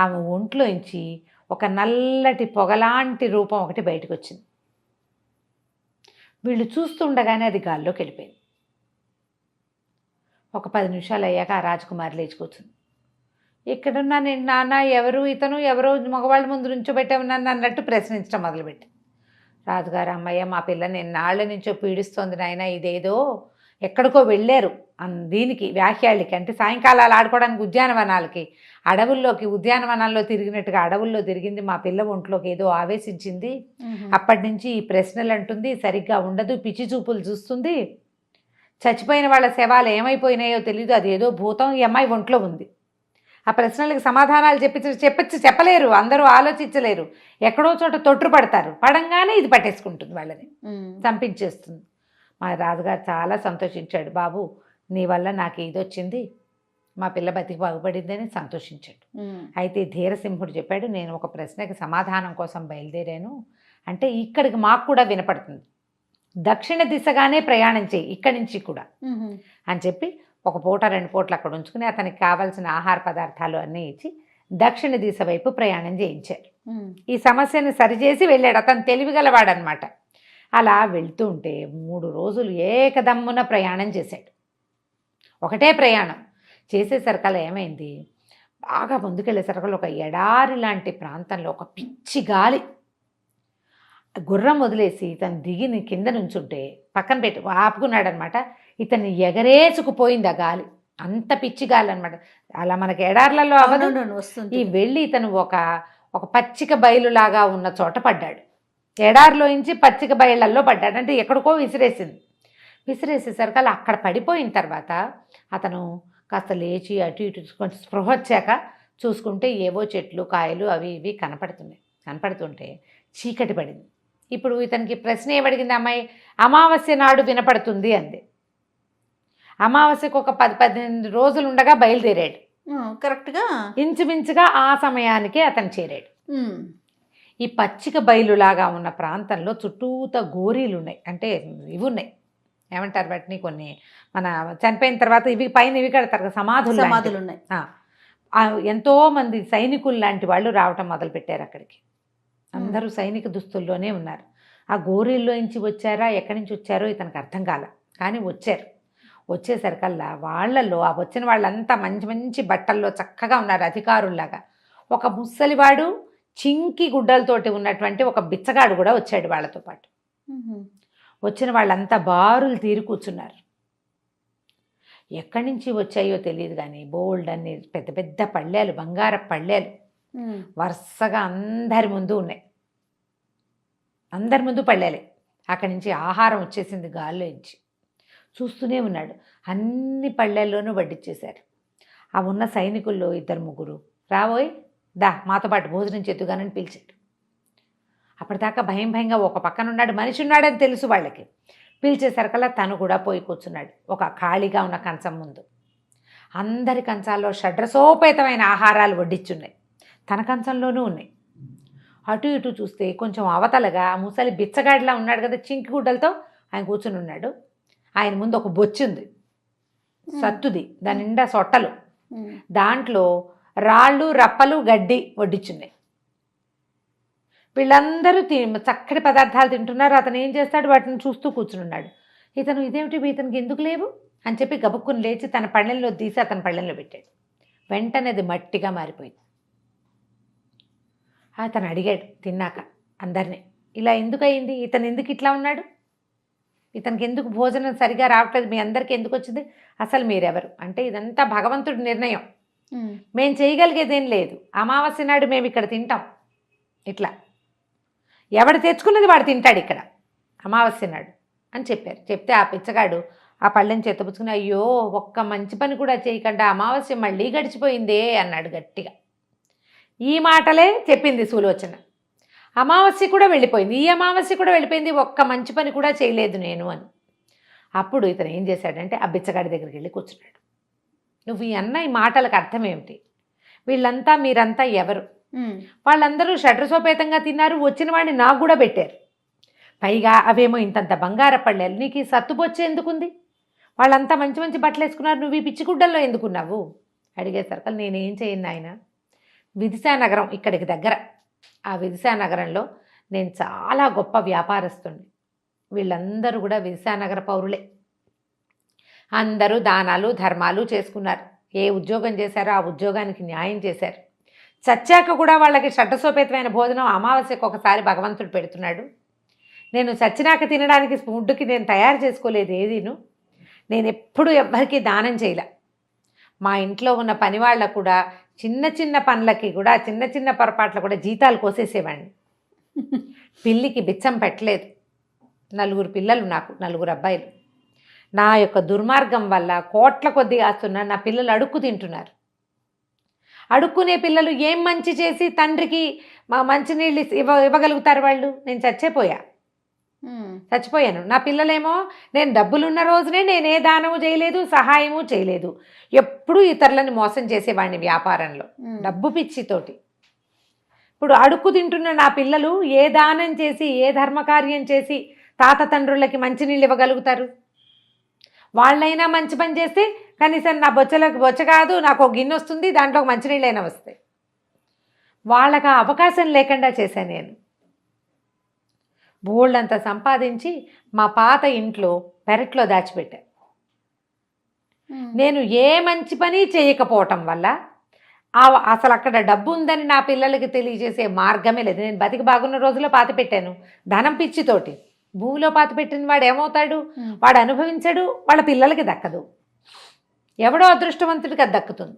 ఆమె ఒంట్లోంచి ఒక నల్లటి పొగలాంటి రూపం ఒకటి బయటకు వచ్చింది. వీళ్ళు చూస్తుండగానే అది గాల్లోకి వెళ్ళిపోయింది. ఒక 10 నిమిషాలు అయ్యాక ఆ రాజకుమారి లేచిపోతుంది. ఇక్కడున్నా నేను నాన్న ఎవరు ఇతను, ఎవరో మగవాళ్ళ ముందు నుంచోబెట్టావు నన్ను అన్నట్టు ప్రశ్నించడం మొదలుపెట్టి. రాజుగారు, అమ్మయ్య మా పిల్ల నేను నాళ్ళ నుంచో పీడిస్తోంది నాయన, ఇదేదో ఎక్కడికో వెళ్ళారు దీనికి వ్యాఖ్యాళ్ళకి, అంటే సాయంకాలాలు ఆడుకోవడానికి ఉద్యానవనాలకి, అడవుల్లోకి ఉద్యానవనాల్లో తిరిగినట్టుగా అడవుల్లో తిరిగింది, మా పిల్ల ఒంట్లోకి ఏదో ఆవేశించింది, అప్పటి నుంచి ఈ ప్రశ్నలు అంటుంది, సరిగ్గా ఉండదు, పిచ్చి చూపులు చూస్తుంది, చచ్చిపోయిన వాళ్ళ శవాలు ఏమైపోయినాయో తెలీదు, అది ఏదో భూతం ఈ అమ్మాయి ఒంట్లో ఉంది. ఆ ప్రశ్నలకు సమాధానాలు చెప్పలేరు, అందరూ ఆలోచించలేరు, ఎక్కడో చోట తొట్టుపడతారు, పడంగానే ఇది పట్టేసుకుంటుంది, వాళ్ళని చంపించేస్తుంది. మా రాజుగారు చాలా సంతోషించాడు, బాబు నీ వల్ల నాకు ఇది వచ్చింది, మా పిల్ల బతికి బాగుపడిందని సంతోషించాడు. అయితే ధీరసింహుడు చెప్పాడు, నేను ఒక ప్రశ్నకి సమాధానం కోసం బయలుదేరాను, అంటే ఇక్కడికి మాకు కూడా వినపడుతుంది, దక్షిణ దిశగానే ప్రయాణం చేయి ఇక్కడి నుంచి కూడా అని చెప్పి ఒక పూట 2 పూటలు అక్కడ ఉంచుకుని అతనికి కావాల్సిన ఆహార పదార్థాలు అన్నీ ఇచ్చి దక్షిణ దిశ వైపు ప్రయాణం చేయించారు. ఈ సమస్యను సరిచేసి వెళ్ళాడు. అతను తెలివిగలవాడనమాట. అలా వెళ్తూ ఉంటే 3 రోజులు ఏకదమ్మున ప్రయాణం చేశాడు. ఒకటే ప్రయాణం చేసేసరికల్లా ఏమైంది, బాగా ముందుకెళ్ళేసరికల్లా ఒక ఎడారి లాంటి ప్రాంతంలో ఒక పిచ్చి గాలి, గుర్రం వదిలేసి ఇతను దిగిని కింద నుంచుంటే పక్కన పెట్టి ఆపుకున్నాడనమాట. ఇతన్ని ఎగరేసుకుపోయింది ఆ గాలి, అంత పిచ్చి గాలి అనమాట. అలా మనకి ఎడార్లలో అవదు. ఈ వెళ్ళి ఇతను ఒక పచ్చిక బయలులాగా ఉన్న చోట పడ్డాడు. ఎడారిలోంచి పచ్చిక బయళ్ళల్లో పడ్డాడు, అంటే ఎక్కడికో విసిరేసింది. విసిరేసేసరికి అలా అక్కడ పడిపోయిన తర్వాత అతను కాస్త లేచి అటు ఇటు కొంచెం స్పృహ వచ్చాక చూసుకుంటే ఏవో చెట్లు కాయలు అవి ఇవి కనపడుతుంటే చీకటి పడింది. ఇప్పుడు ఇతనికి ప్రశ్న ఏమడిగింది అమ్మాయి, అమావాస్య నాడు వినపడుతుంది అంది. అమావాస్యకు ఒక 10-18 రోజులు ఉండగా బయలుదేరాడు. కరెక్ట్గా ఇంచుమించుగా ఆ సమయానికే అతను చేరాడు. ఈ పచ్చిక బయలులాగా ఉన్న ప్రాంతంలో చుట్టూత గోరీలు ఉన్నాయి, అంటే ఇవి ఉన్నాయి, ఏమంటారు వాటిని, కొన్ని మన చనిపోయిన తర్వాత ఇవి పైన ఇవి కడతారు కదా, సమాధులు ఉన్నాయి. ఎంతోమంది సైనికులు లాంటి వాళ్ళు రావటం మొదలుపెట్టారు అక్కడికి. అందరూ సైనిక దుస్తుల్లోనే ఉన్నారు. ఆ గోరీల్లో నుంచి వచ్చారా ఎక్కడి నుంచి వచ్చారో ఇతనికి అర్థం కాల, కానీ వచ్చేసరికల్లా వాళ్ళల్లో ఆ వచ్చిన వాళ్ళంతా మంచి మంచి బట్టల్లో చక్కగా ఉన్నారు, అధికారుల్లాగా. ఒక ముసలివాడు చింకి గుడ్డలతోటి ఉన్నటువంటి ఒక బిచ్చగాడు కూడా వచ్చాడు వాళ్ళతో పాటు. వచ్చిన వాళ్ళంతా బారులు తీరి కూర్చున్నారు. ఎక్కడి నుంచి వచ్చాయో తెలియదు కానీ బోల్డ్ అన్ని పెద్ద పెద్ద పళ్ళేలు, బంగారపు పళ్ళేలు వరుసగా అందరి ముందు ఉన్నాయి. అందరి ముందు పళ్ళేలే. అక్కడి నుంచి ఆహారం వచ్చేసింది గాల్లో ఇచ్చి. చూస్తూనే ఉన్నాడు. అన్ని పళ్ళేల్లోనూ వడ్డిచ్చేశారు. ఆ ఉన్న సైనికుల్లో 2-3 రాబోయ్ దా మాతో పాటు భోజనం చేతుగానని పిలిచాడు. అప్పటిదాకా భయంగా ఒక పక్కన ఉన్నాడు, మనిషి ఉన్నాడని తెలుసు వాళ్ళకి. పిలిచేసరికల్లా తను కూడా పోయి కూర్చున్నాడు ఒక ఖాళీగా ఉన్న కంచం ముందు. అందరి కంచాల్లో షడ్రసోపేతమైన ఆహారాలు వడ్డిచ్చున్నాయి, తన కంచంలోనూ ఉన్నాయి. అటు ఇటు చూస్తే కొంచెం అవతలగా ముసలి బిచ్చగాడిలా ఉన్నాడు కదా, చింకి గుడ్డలతో ఆయన కూర్చుని ఉన్నాడు. ఆయన ముందు ఒక బొచ్చి ఉంది, సత్తుది, దాని నిండా సొట్టలు, దాంట్లో రాళ్ళు రప్పలు గడ్డి వడ్డిచ్చున్నాయి. వీళ్ళందరూ చక్కటి పదార్థాలు తింటున్నారు. అతను ఏం చేస్తాడు, వాటిని చూస్తూ కూర్చున్నాడు. ఇతను ఇదేమిటి ఇతనికి ఎందుకు లేవు అని చెప్పి గబుక్కుని లేచి తన పళ్ళెంలో తీసి అతని పళ్ళెంలో పెట్టాడు. వెంటనే అది మట్టిగా మారిపోయింది. అతను అడిగాడు తిన్నాక అందరినీ, ఇలా ఎందుకు అయింది, ఇతను ఎందుకు ఇట్లా ఉన్నాడు, ఇతనికి ఎందుకు భోజనం సరిగా రావట్లేదు, మీ అందరికీ ఎందుకు వచ్చింది, అసలు మీరెవరు అంటే, ఇదంతా భగవంతుడి నిర్ణయం, మేము చేయగలిగేదేం లేదు, అమావాస్య నాడు మేము ఇక్కడ తింటాం, ఇట్లా ఎవడు తెచ్చుకున్నది వాడు తింటాడు ఇక్కడ అమావాస్య నాడు అని చెప్పారు. చెప్తే ఆ పిచ్చగాడు ఆ పళ్ళెని చేతపుచ్చుకుని, అయ్యో ఒక్క మంచి పని కూడా చేయకుండా అమావాస్య మళ్ళీ గడిచిపోయిందే అన్నాడు గట్టిగా. ఈ మాటలే చెప్పింది సులోచన. అమావాస్య కూడా వెళ్ళిపోయింది, ఈ అమావాస్య కూడా వెళ్ళిపోయింది, ఒక్క మంచి పని కూడా చేయలేదు నేను అని. అప్పుడు ఇతను ఏం చేశాడంటే ఆ బిచ్చగాడి దగ్గరికి వెళ్ళి కూర్చున్నాడు. నువ్వు ఈ అన్న ఈ మాటలకు అర్థం ఏమిటి, వీళ్ళంతా మీరంతా ఎవరు, వాళ్ళందరూ షడ్రసోపేతంగా తిన్నారు, వచ్చిన వాడిని నాకు కూడా పెట్టారు, పైగా అవేమో ఇంతంత బంగార పళ్ళేలు, నీకు ఈ సత్తుబొచ్చే ఎందుకుంది, వాళ్ళంతా మంచి మంచి బట్టలు వేసుకున్నారు, నువ్వు ఈ పిచ్చిగుడ్డల్లో ఎందుకున్నావు అడిగేసరికి, నేనేం చేయను ఆయన, విదిశానగరం ఇక్కడికి దగ్గర, ఆ విదిశానగరంలో నేను చాలా గొప్ప వ్యాపారస్తుని, వీళ్ళందరూ కూడా విదిశానగర పౌరులే, అందరూ దానాలు ధర్మాలు చేసుకున్నారు, ఏ ఉద్యోగం చేశారో ఆ ఉద్యోగానికి న్యాయం చేశారు, చచ్చాక కూడా వాళ్ళకి షడ్రసోపేతమైన భోజనం అమావాస్యకు ఒకసారి భగవంతుడు పెడుతున్నాడు, నేను చచ్చినాక తినడానికి ఫుడ్కి నేను తయారు చేసుకోలేదు ఏదీను, నేను ఎప్పుడూ ఎవ్వరికీ దానం చేయలే, మా ఇంట్లో ఉన్న పని వాళ్ళకు కూడా చిన్న చిన్న పనులకి కూడా చిన్న చిన్న పొరపాట్లు కూడా జీతాలు కోసేసేవాడిని, పిల్లికి బిచ్చం పెట్టలేదు, 4 పిల్లలు నాకు 4 అబ్బాయిలు, నా యొక్క దుర్మార్గం వల్ల కోట్ల కొద్దీ ఆస్తున్న నా పిల్లలు అడుక్కు తింటున్నారు, అడుక్కునే పిల్లలు ఏం మంచి చేసి తండ్రికి మంచినీళ్ళు ఇవ్వగలుగుతారు వాళ్ళు, నేను చచ్చిపోయా, చచ్చిపోయాను. నా పిల్లలేమో నేను డబ్బులున్న రోజునే నేను ఏ దానము చేయలేదు, సహాయము చేయలేదు. ఎప్పుడూ ఇతరులని మోసం చేసేవాడిని వ్యాపారంలో, డబ్బు పిచ్చితోటి. ఇప్పుడు అడుక్కు తింటున్న నా పిల్లలు ఏ దానం చేసి ఏ ధర్మకార్యం చేసి తాత తండ్రులకి మంచినీళ్ళు ఇవ్వగలుగుతారు? వాళ్ళైనా మంచి పని చేస్తే కనీసం నా బొచ్చ కాదు, నాకు ఒక గిన్నె వస్తుంది, దాంట్లో ఒక మంచినీళ్ళైనా వస్తాయి. వాళ్ళకి ఆ అవకాశం లేకుండా చేశాను నేను. బోళ్ళంతా సంపాదించి మా పాత ఇంట్లో పెరట్లో దాచిపెట్టా. నేను ఏ మంచి పని చేయకపోవటం వల్ల అసలు అక్కడ డబ్బు ఉందని నా పిల్లలకి తెలియజేసే మార్గమే లేదు. నేను బతికి బాగున్న రోజుల్లో పాతి పెట్టాను ధనం పిచ్చితోటి. భూమిలో పాతి పెట్టిన వాడు ఏమవుతాడు? వాడు అనుభవించడు, వాళ్ళ పిల్లలకి దక్కదు. ఎవడో అదృష్టవంతుడికి అది దక్కుతుంది.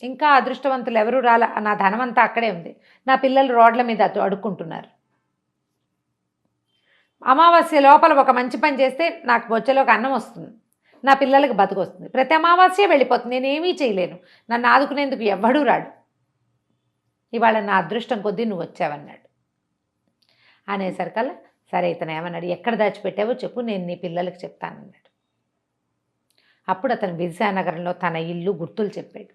ఇంకా అదృష్టవంతులు ఎవరు రాలా. నా ధనం అంతా అక్కడే ఉంది. నా పిల్లలు రోడ్ల మీద అడుక్కుంటున్నారు. అమావాస్య లోపల ఒక మంచి పని చేస్తే నాకు బొచ్చలోకి అన్నం వస్తుంది, నా పిల్లలకి బతుకు వస్తుంది. ప్రతి అమావాస్య వెళ్ళిపోతుంది, నేనేమీ చేయలేను. నన్ను ఆదుకునేందుకు ఎవ్వడూ రాడు. ఇవాళ నా అదృష్టం కొద్దీ నువ్వు వచ్చావన్నాడు. అనేసరికల్లా సరే ఇతను ఏమన్నాడు, ఎక్కడ దాచిపెట్టావో చెప్పు, నేను నీ పిల్లలకి చెప్తానన్నాడు. అప్పుడు అతను విజయనగరంలో తన ఇల్లు గుర్తులు చెప్పాడు.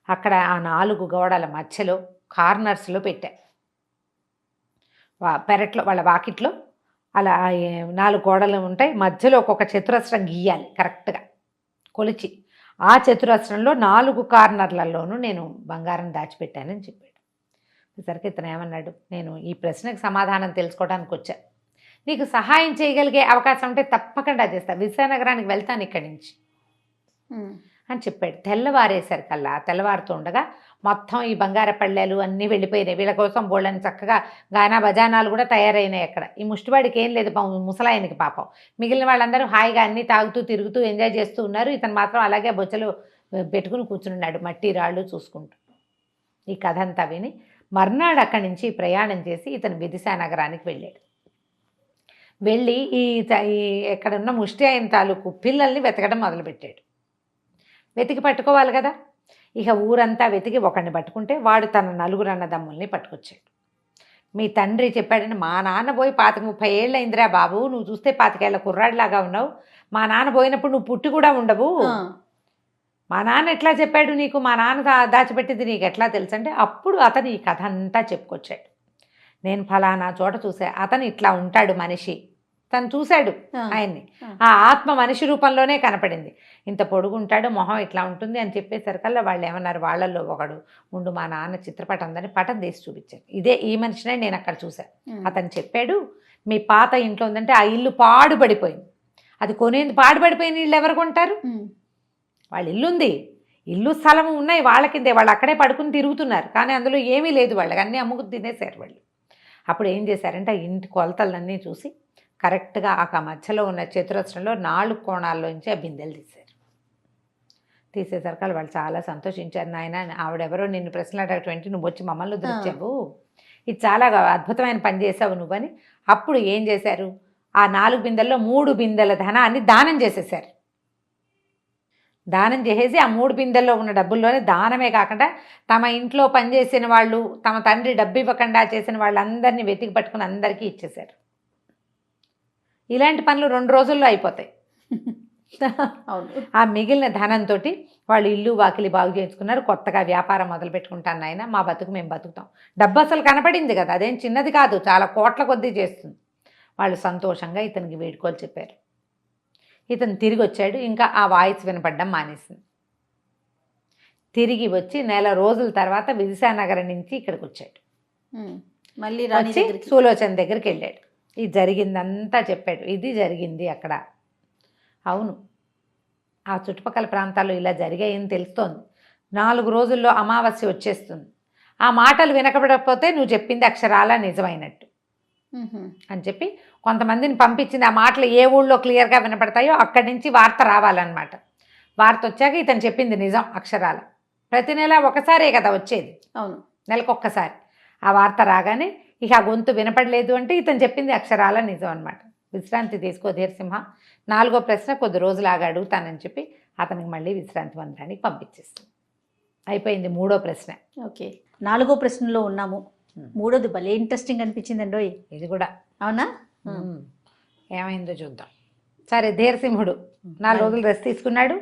అక్కడ ఆ 4 గోడల మధ్యలో కార్నర్స్లో పెట్టా. పెరట్లో వాళ్ళ వాకిట్లో అలా 4 గోడలు ఉంటాయి, మధ్యలో ఒక్కొక్క చతురస్రం గీయాలి కరెక్ట్గా కొలిచి. ఆ చతురస్రంలో 4 కార్నర్లలోనూ నేను బంగారం దాచిపెట్టానని చెప్పాడు. సరికి ఇతను ఏమన్నాడు, నేను ఈ ప్రశ్నకు సమాధానం తెలుసుకోవడానికి వచ్చా, నీకు సహాయం చేయగలిగే అవకాశం ఉంటే తప్పకుండా చేస్తా, విజయనగరానికి వెళ్తాను ఇక్కడి నుంచి అని చెప్పాడు. తెల్లవారేసరికల్లా తెల్లవారుతూ ఉండగా మొత్తం ఈ బంగార పళ్ళెలు అన్నీ వెళ్ళిపోయినాయి. వీళ్ళ కోసం బోళ్ళని చక్కగా గానా బజానాలు కూడా తయారైనాయి అక్కడ. ఈ ముష్టివాడికి ఏం లేదు, ముసలాయనికి పాపం. మిగిలిన వాళ్ళందరూ హాయిగా అన్నీ తాగుతూ తిరుగుతూ ఎంజాయ్ చేస్తూ ఉన్నారు. ఇతను మాత్రం అలాగే బొచ్చలు పెట్టుకుని కూర్చున్నాడు మట్టి రాళ్ళు చూసుకుంటూ. ఈ కథ అంతా విని మర్నాడు అక్కడి నుంచి ప్రయాణం చేసి ఇతను విదిశానగరానికి వెళ్ళాడు. వెళ్ళి ఎక్కడున్న ముష్టి అయిన తాలూకు పిల్లల్ని వెతకడం మొదలుపెట్టాడు. వెతికి పట్టుకోవాలి కదా. ఇక ఊరంతా వెతికి ఒకడిని పట్టుకుంటే వాడు తన 4 అన్నదమ్ముల్ని పట్టుకొచ్చాడు. మీ తండ్రి చెప్పాడని, మా నాన్న పోయి 25-30 ఏళ్ళు అయిందిరా బాబు, నువ్వు చూస్తే 25 ఏళ్ల కుర్రాడిలాగా ఉన్నావు, మా నాన్న పోయినప్పుడు నువ్వు పుట్టి కూడా ఉండవు, మా నాన్న ఎట్లా చెప్పాడు నీకు, మా నాన్న దాచిపెట్టింది నీకు ఎట్లా తెలుసు అంటే, అప్పుడు అతను ఈ కథ అంతా చెప్పుకొచ్చాడు. నేను ఫలానా చోట చూసా, అతను ఇట్లా ఉంటాడు మనిషి, తను చూశాడు ఆయన్ని, ఆ ఆత్మ మనిషి రూపంలోనే కనపడింది, ఇంత పొడుగుంటాడు, మొహం ఇట్లా ఉంటుంది అని చెప్పేసరికల్లా వాళ్ళు ఏమన్నారు, వాళ్ళల్లో ఒకడు ఉండు మా నాన్న చిత్రపటం ఉందని పటం తీసి చూపించారు. ఇదే ఈ మనిషినే నేను అక్కడ చూశాను. అతను చెప్పాడు, మీ పాత ఇంట్లో ఉందంటే ఆ ఇల్లు పాడుపడిపోయింది, అది కొనేందుకు పాడుపడిపోయిన ఇల్లు ఎవరు కొంటారు? వాళ్ళ ఇల్లు ఉంది, ఇల్లు స్థలము ఉన్నాయి వాళ్ళ కిందే, వాళ్ళు అక్కడే పడుకుని తిరుగుతున్నారు, కానీ అందులో ఏమీ లేదు, వాళ్ళకి అన్నీ అమ్ముకు తినేశారు వాళ్ళు. అప్పుడు ఏం చేశారంటే ఆ ఇంటి కొలతలన్నీ చూసి కరెక్ట్గా ఆ మధ్యలో ఉన్న చతురస్రంలో 4 కోణాల్లోంచి ఆ బిందెలు తీశారు. తీసేసరికి వాళ్ళు చాలా సంతోషించారు. నాయన ఆవిడెవరో నిన్ను ప్రశ్నలు అడగటువంటి నువ్వు వచ్చి మమ్మల్ని ఉద్ధరించావు, ఇది చాలా అద్భుతమైన పని చేసావు నువ్వని. అప్పుడు ఏం చేశారు, ఆ 4 బిందెల్లో 3 బిందెల ధనాన్ని దానం చేసేసారు. దానం చేసేసి ఆ 3 బిందెల్లో ఉన్న డబ్బుల్లోనే దానమే కాకుండా తమ ఇంట్లో పనిచేసిన వాళ్ళు, తమ తండ్రి డబ్బు ఇవ్వకుండా చేసిన వాళ్ళందరినీ వెతికి పట్టుకుని అందరికీ ఇచ్చేశారు. ఇలాంటి పనులు 2 రోజుల్లో అయిపోతాయి. ఆ మిగిలిన ధనంతో వాళ్ళు ఇల్లు వాకిలి బాగు చేసుకున్నారు, కొత్తగా వ్యాపారం మొదలు పెట్టుకుంటాను నాయన, మా బతుకు మేము బతుకుతాం. డబ్బు అసలు కనపడింది కదా, అదేం చిన్నది కాదు, చాలా కోట్ల కొద్దీ చేస్తుంది. వాళ్ళు సంతోషంగా ఇతనికి వేడుకోలు చెప్పారు. ఇతను తిరిగి వచ్చాడు. ఇంకా ఆ వాయిస్ వినపడ్డం మానేసింది. తిరిగి వచ్చి 1 నెల రోజుల తర్వాత విదిశానగరం నుంచి ఇక్కడికి వచ్చాడు. మళ్ళీ వచ్చి సులోచన దగ్గరికి వెళ్ళాడు. ఇది జరిగిందంతా చెప్పాడు. ఇది జరిగింది అక్కడ, అవును ఆ చుట్టుపక్కల ప్రాంతాల్లో ఇలా జరిగాయని తెలుస్తోంది, 4 రోజుల్లో అమావాస్య వచ్చేస్తుంది, ఆ మాటలు వినకపోతే నువ్వు చెప్పింది అక్షరాలా నిజమైనట్టు అని చెప్పి కొంతమందిని పంపించింది. ఆ మాటలు ఏ ఊళ్ళో క్లియర్గా వినపడతాయో అక్కడి నుంచి వార్త రావాలన్నమాట. వార్త వచ్చాక ఇతను చెప్పింది నిజం అక్షరాల. ప్రతి నెల ఒకసారే కదా వచ్చేది, అవును నెలకొక్కసారి. ఆ వార్త రాగానే ఇక ఆ గొంతు వినపడలేదు అంటే ఇతను చెప్పింది అక్షరాల నిజం అనమాట. విశ్రాంతి తీసుకో ధీరసింహ, 4వ ప్రశ్న కొద్ది రోజులాగా అడుగుతానని చెప్పి అతనికి మళ్ళీ విశ్రాంతి మందిరానికి పంపించేస్తుంది. అయిపోయింది 3వ ప్రశ్న. ఓకే, 4వ ప్రశ్నలో ఉన్నాము. 3వది భలే ఇంట్రెస్టింగ్ అనిపించిందండి ఇది కూడా. అవునా? ఏమైందో చూద్దాం. సరే, ధీరసింహుడు 4 రోజులు రెస్ట్ తీసుకున్నాడు.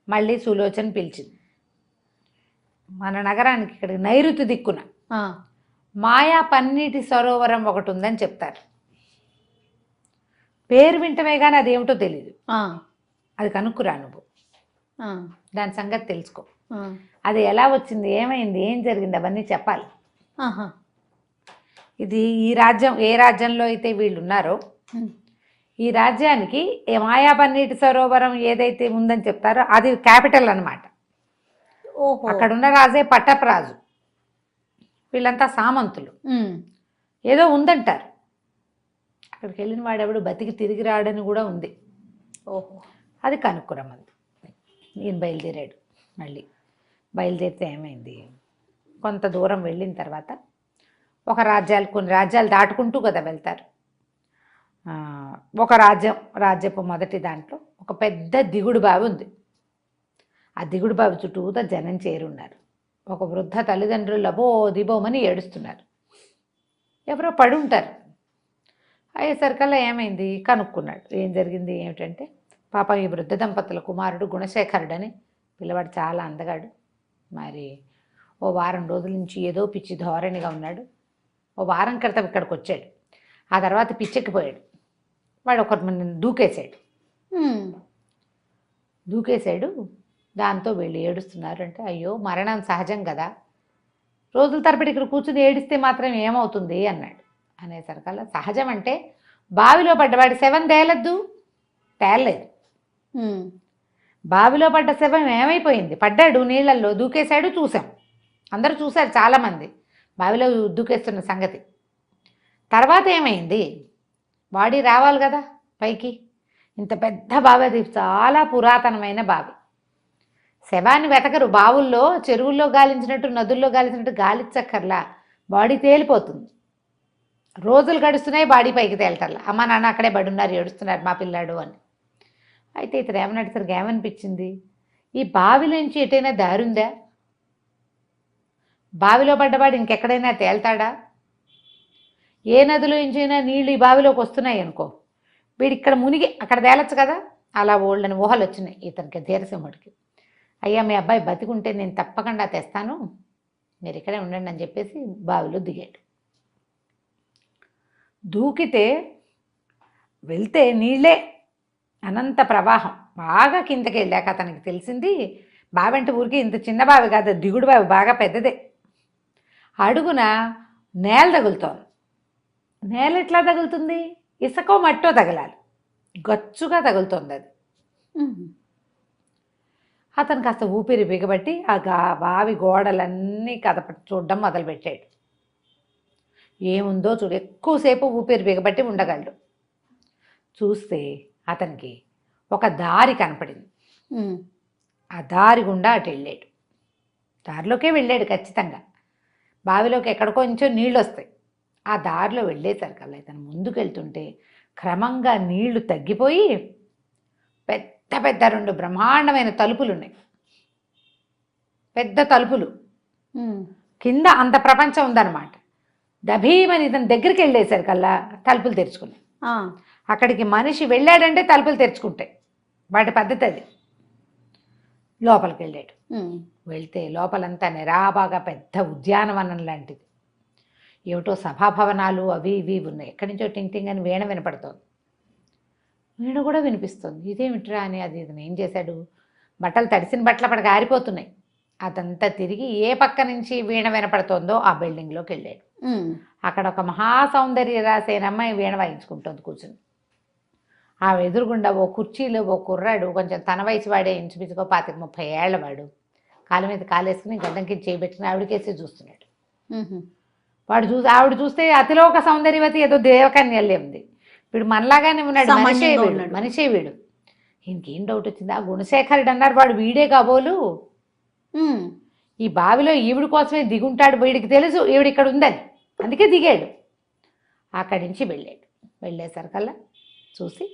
మళ్ళీ సులోచన పిలిచింది. మన నగరానికి ఇక్కడ నైరుతి దిక్కున మాయా పన్నీటి సరోవరం ఒకటి ఉందని చెప్తారు. పేరు వింటమే కానీ అదేమిటో తెలీదు. అది కనుక్కురా నువ్వు, దాని సంగతి తెలుసుకో. అది ఎలా వచ్చింది, ఏమైంది, ఏం జరిగింది అవన్నీ చెప్పాలి. ఇది ఈ రాజ్యం, ఏ రాజ్యంలో అయితే వీళ్ళు ఉన్నారో ఈ రాజ్యానికి మాయా పన్నీటి సరోవరం ఏదైతే ఉందని చెప్తారో అది క్యాపిటల్ అన్నమాట. అక్కడున్న రాజే పట్టపరాజు. వీళ్ళంతా సామంతులు. ఏదో ఉందంటారు. అక్కడికి వెళ్ళిన వాడెవడు బతికి తిరిగి రాడని కూడా ఉంది. అది కనుక్కురమ్మంది. ఈయన బయలుదేరాడు. మళ్ళీ బయలుదేరితే ఏమైంది, కొంత దూరం వెళ్ళిన తర్వాత కొన్ని రాజ్యాలు దాటుకుంటూ కదా వెళ్తారు. ఒక రాజ్యపు మొదటి దాంట్లో ఒక పెద్ద దిగుడు బావి ఉంది. ఆ దిగుడు బావి చుట్టూతా జనం చేరున్నారు. ఒక వృద్ధ తల్లిదండ్రులు లబో దిబోమని ఏడుస్తున్నారు. ఎవరో పడి ఉంటారు. అయ్యేసరికల్లా ఏమైంది కనుక్కున్నాడు. ఏం జరిగింది ఏమిటంటే, పాప ఈ వృద్ధ దంపతుల కుమారుడు గుణశేఖరుడని, పిల్లవాడు చాలా అందగాడు. మరి ఓ వారం రోజుల నుంచి ఏదో పిచ్చి ధోరణిగా ఉన్నాడు. ఓ వారం క్రితం ఇక్కడికి వచ్చాడు. ఆ తర్వాత పిచ్చెక్కిపోయాడు. వాడు ఒకరి దూకేశాడు. దాంతో వీళ్ళు ఏడుస్తున్నారు. అంటే అయ్యో మరణం సహజం కదా, రోజుల తరబడి ఇక్కడ కూర్చుని ఏడిస్తే మాత్రం ఏమవుతుంది అన్నాడు. అనేసరికల్లా సహజం అంటే బావిలో పడ్డవాడి శవం తేలలేదు. బావిలో పడ్డ శవం ఏమైపోయింది, పడ్డాడు, నీళ్ళల్లో దూకేశాడు, చూసాం, అందరూ చూశారు చాలామంది బావిలో దూకేస్తున్న సంగతి. తర్వాత ఏమైంది, బాడీ రావాలి కదా పైకి. ఇంత పెద్ద బావి, అది చాలా పురాతనమైన బావి. శవాన్ని వెతకరు, బావుల్లో చెరువుల్లో గాలించినట్టు నదుల్లో గాలించినట్టు గాలిచ్చక్కర్లా, బాడీ తేలిపోతుంది. రోజులు గడుస్తున్నాయి, బాడీ పైకి తేలటల్లా. అమ్మ నాన్న అక్కడే పడున్నారు, ఏడుస్తున్నారు మా పిల్లాడు అని. అయితే ఇతను ఏమన్నట్టు ఏమనిపించింది, ఈ బావిలోంచి ఎటైనా దారుందా, బావిలో పడ్డవాడు ఇంకెక్కడైనా తేల్తాడా, ఏ నదిలో నుంచైనా నీళ్ళు ఈ బావిలోకి వస్తున్నాయి అనుకో, వీడు ఇక్కడ మునిగి అక్కడ తేలచ్చు కదా. అలా ఓళ్ళని ఊహలు వచ్చినాయి ఇతనికి, ధీరసింహుడికి. అయ్యా మీ అబ్బాయి బతికుంటే నేను తప్పకుండా తెస్తాను, మీరు ఇక్కడే ఉండండి అని చెప్పేసి బావిలో దిగాడు. దూకితే వెళ్తే నీళ్ళే, అనంత ప్రవాహం. బాగా కిందకి వెళ్ళాక అతనికి తెలిసింది బావి అంటే ఊరికి ఇంత చిన్న బావి కాదు, దిగుడు బావి, బాగా పెద్దదే. అడుగున నేల తగులుతోంది. నేల ఎట్లా తగులుతుంది, ఇసుకో మట్టో తగలాలి, గచ్చుగా తగులుతోంది అది. అతను కాస్త ఊపిరి బిగబట్టి ఆ బావి గోడలన్నీ చూడడం మొదలుపెట్టాడు. ఏముందో చూడు, ఎక్కువసేపు ఊపిరి బిగబట్టి ఉండగలడు. చూస్తే అతనికి ఒక దారి కనపడింది. ఆ దారి గుండా అటు వెళ్ళాడు. దారిలోకే వెళ్ళాడు ఖచ్చితంగా. బావిలోకి ఎక్కడికో కొంచెం నీళ్ళు వస్తాయి. ఆ దారిలో వెళ్ళేసరికల్లా ఇతను ముందుకు వెళ్తుంటే క్రమంగా నీళ్లు తగ్గిపోయి పెద్ద పెద్ద 2 బ్రహ్మాండమైన తలుపులు ఉన్నాయి. పెద్ద తలుపులు, కింద అంత ప్రపంచం ఉందన్నమాట. దభీమని ఇతను దగ్గరికి వెళ్ళేసరికల్లా తలుపులు తెరుచుకున్నాయి. అక్కడికి మనిషి వెళ్ళాడంటే తలుపులు తెరుచుకుంటాయి, వాటి పద్ధతి అది. లోపలికి వెళ్ళాడు. వెళ్తే లోపలంతా నిరాబాగా పెద్ద ఉద్యానవనం లాంటిది. ఏమిటో సభాభవనాలు అవి ఇవి ఉన్నాయి. ఎక్కడి నుంచో టింగ్ టింగ్ అని వీణ వినపడుతోంది. వీణ కూడా వినిపిస్తుంది. ఇదేమిట్రా అని అది ఇతను ఏం చేశాడు, బట్టలు తడిసిన బట్టలు అప్పటికి ఆరిపోతున్నాయి. అదంతా తిరిగి ఏ పక్క నుంచి వీణ వినపడుతోందో ఆ బిల్డింగ్లోకి వెళ్ళాడు. అక్కడ ఒక మహాసౌందర్య రాసేన అమ్మాయి వీణ వాయించుకుంటుంది కూర్చుని. ఆ ఎదురుగుండా ఓ కుర్చీలో ఓ కుర్రాడు, కొంచెం తన వయసు వాడే, ఇంచుమించుకో 25-30 ఏళ్ల వాడు, కాలు మీద కాలేసుకుని గడ్డంకి చేయబెట్టుకుని ఆవిడకేసి చూస్తున్నాడు. ఆవిడ చూస్తే అతిలోక సౌందర్యవతి, ఏదో దేవకన్యల్లే ఉంది. వీడు మనలాగానే ఉన్నాడు, మనిషే వీడు. ఇంకేం డౌట్ వచ్చింది, ఆ గుణశేఖరుడు అన్నారు, వాడు వీడే కాబోలు. ఈ బావిలో ఈవిడ కోసమే దిగుంటాడు, వీడికి తెలుసు ఈవిడ ఇక్కడ ఉందని, అందుకే దిగాడు. అక్కడి నుంచి వెళ్ళేసరికల్లా చూసి,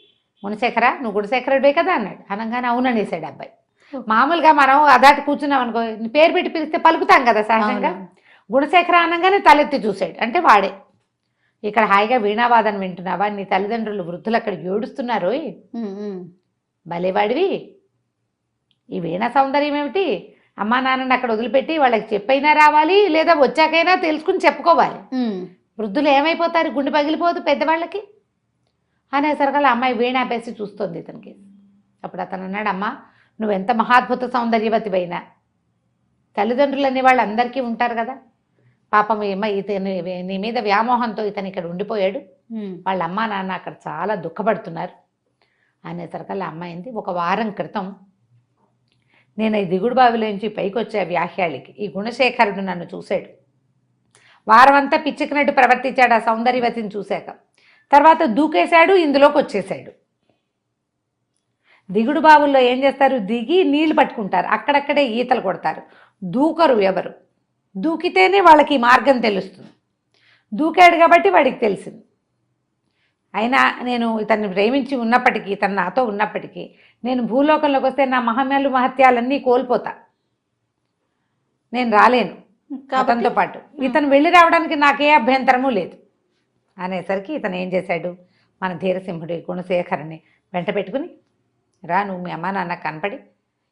గుణశేఖర నువ్వు గుణశేఖరుడే కదా అన్నాడు. అనగానే అవుననేసాడు అబ్బాయి. మామూలుగా మనం అదాటి కూర్చున్నాం అనుకో, పేరు పెట్టి పిలిస్తే పలుకుతాం కదా సహజంగా. గుణశేఖర అనగానే తలెత్తి చూశాడు, అంటే వాడే. ఇక్కడ హాయిగా వీణావాదన వింటున్నావా? నీ తల్లిదండ్రులు వృద్ధులు అక్కడ ఏడుస్తున్నారు. భలేవాడివి, ఈ వీణా సౌందర్యం ఏమిటి? అమ్మా నాన్నని అక్కడ వదిలిపెట్టి వాళ్ళకి చెప్పైనా రావాలి, లేదా వచ్చాకైనా తెలుసుకుని చెప్పుకోవాలి. వృద్ధులు ఏమైపోతారు, గుండె పగిలిపోదు పెద్దవాళ్ళకి అనేసరికల్లా అమ్మాయి వీణ ఆపేసి చూస్తుంది ఇతనికి. అప్పుడు అతను అన్నాడు, అమ్మా నువ్వెంత మహాద్భుత సౌందర్యవతివైనా తల్లిదండ్రులు అనే వాళ్ళు అందరికీ ఉంటారు కదా. పాపం ఏమో ఇతని నీ మీద వ్యామోహంతో ఇతను ఇక్కడ ఉండిపోయాడు, వాళ్ళ అమ్మా నాన్న అక్కడ చాలా దుఃఖపడుతున్నారు అనేసరికల్లా అమ్మాయింది, ఒక వారం క్రితం నేను ఈ దిగుడు బావిలోంచి పైకి వచ్చే వ్యాహ్యాళికి ఈ గుణశేఖరుడు నన్ను చూశాడు. వారం అంతా పిచ్చెక్కినట్టు ప్రవర్తించాడు ఆ సౌందర్యవతిని చూశాక. తర్వాత దూకేశాడు, ఇందులోకి వచ్చేసాడు. దిగుడు బావుల్లో ఏం చేస్తారు, దిగి నీళ్లు పట్టుకుంటారు, అక్కడక్కడే ఈతలు కొడతారు, దూకరు ఎవరు. దూకితేనే వాళ్ళకి ఈ మార్గం తెలుస్తుంది. దూకాడు కాబట్టి వాడికి తెలిసింది. అయినా నేను ఇతన్ని ప్రేమించి ఉన్నప్పటికీ, ఇతను నాతో ఉన్నప్పటికీ, నేను భూలోకంలోకి వస్తే నా మహమ్యాలు మహత్యాలన్నీ కోల్పోతా, నేను రాలేను అతనితో పాటు. ఇతను వెళ్ళి రావడానికి నాకే అభ్యంతరము లేదు అనేసరికి ఇతను ఏం చేశాడు, మన ధీరసింహుడి గుణశేఖరుని వెంట పెట్టుకుని, రా నువ్వు మీ అమ్మ నాన్న కనపడి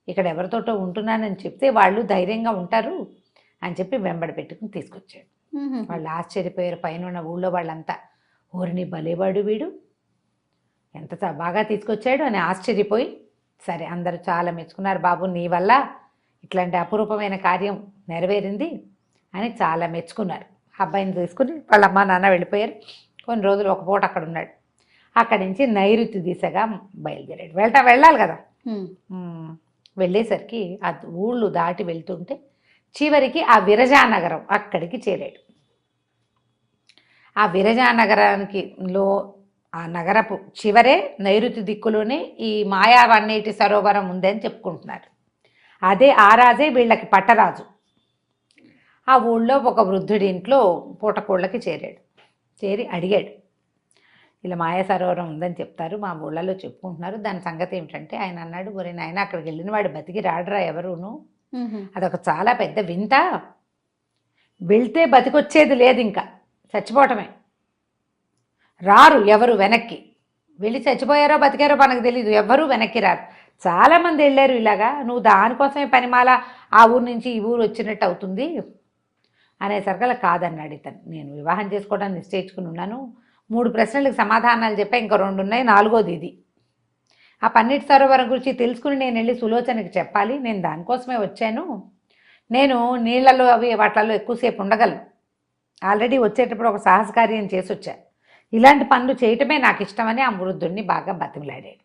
ఇక్కడ ఎవరితోటో ఉంటున్నానని చెప్తే వాళ్ళు ధైర్యంగా ఉంటారు అని చెప్పి వెంబడి పెట్టుకుని తీసుకొచ్చాడు. వాళ్ళు ఆశ్చర్యపోయారు, పైన ఉన్న ఊళ్ళో వాళ్ళంతా, ఓరిని భలేవాడు వీడు, ఎంత బాగా తీసుకొచ్చాడు అని ఆశ్చర్యపోయి, సరే అందరూ చాలా మెచ్చుకున్నారు, బాబు నీ వల్ల ఇట్లాంటి అపురూపమైన కార్యం నెరవేరింది అని చాలా మెచ్చుకున్నారు. అబ్బాయిని తీసుకుని వాళ్ళ అమ్మ నాన్న వెళ్ళిపోయారు. కొన్ని రోజులు ఒక పూట అక్కడ ఉన్నాడు. అక్కడి నుంచి నైరుతి దిశగా బయలుదేరాడు. వెళ్ళాలి కదా. వెళ్ళేసరికి ఆ ఊళ్ళు దాటి వెళ్తుంటే చివరికి ఆ విరజానగరం అక్కడికి చేరాడు. ఆ విరజానగరానికి ఆ నగరపు చివరే నైరుతి దిక్కులోనే ఈ మాయావన్నీటి సరోవరం ఉందని చెప్పుకుంటున్నారు. అదే ఆ రాజే వీళ్ళకి పట్టరాజు. ఆ ఊళ్ళో ఒక వృద్ధుడి ఇంట్లో పూటకోళ్ళకి చేరాడు. చేరి అడిగాడు, ఇలా మాయా సరోవరం ఉందని చెప్తారు, మా ఊళ్ళలో చెప్పుకుంటున్నారు, దాని సంగతి ఏమిటంటే ఆయన అన్నాడు, ఒరే నాయన అక్కడికి వెళ్ళిన వాడు బతికి రాడరా ఎవరును, అదొక చాలా పెద్ద వింత, వెళ్తే బతికొచ్చేది లేదు, ఇంకా చచ్చిపోవటమే, రారు ఎవరు వెనక్కి, వెళ్ళి చచ్చిపోయారో బతికారో మనకు తెలీదు, ఎవరూ వెనక్కి రారు, చాలామంది వెళ్ళారు ఇలాగా, నువ్వు దానికోసమే పనిమాల ఆ ఊరు నుంచి ఈ ఊరు వచ్చినట్టు అవుతుంది అనేసరికల్లా కాదన్నాడు ఇతను. నేను వివాహం చేసుకోవడానికి నిశ్చయించుకుని ఉన్నాను, 3 ప్రశ్నలకు సమాధానాలు చెప్పా, ఇంకా 2 ఉన్నాయి, 4వది ఇది. ఆ పన్నీటి సరోవరం గురించి తెలుసుకుని నేను వెళ్ళి సులోచనకి చెప్పాలి, నేను దానికోసమే వచ్చాను, నేను నీళ్లలో అవి వాటిలలో ఎక్కువసేపు ఉండగలను, ఆల్రెడీ వచ్చేటప్పుడు ఒక సాహసకార్యం చేసి వచ్చా, ఇలాంటి పనులు చేయటమే నాకు ఇష్టమని ఆ వృద్ధుడిని బాగా బతిమిలాడాడు.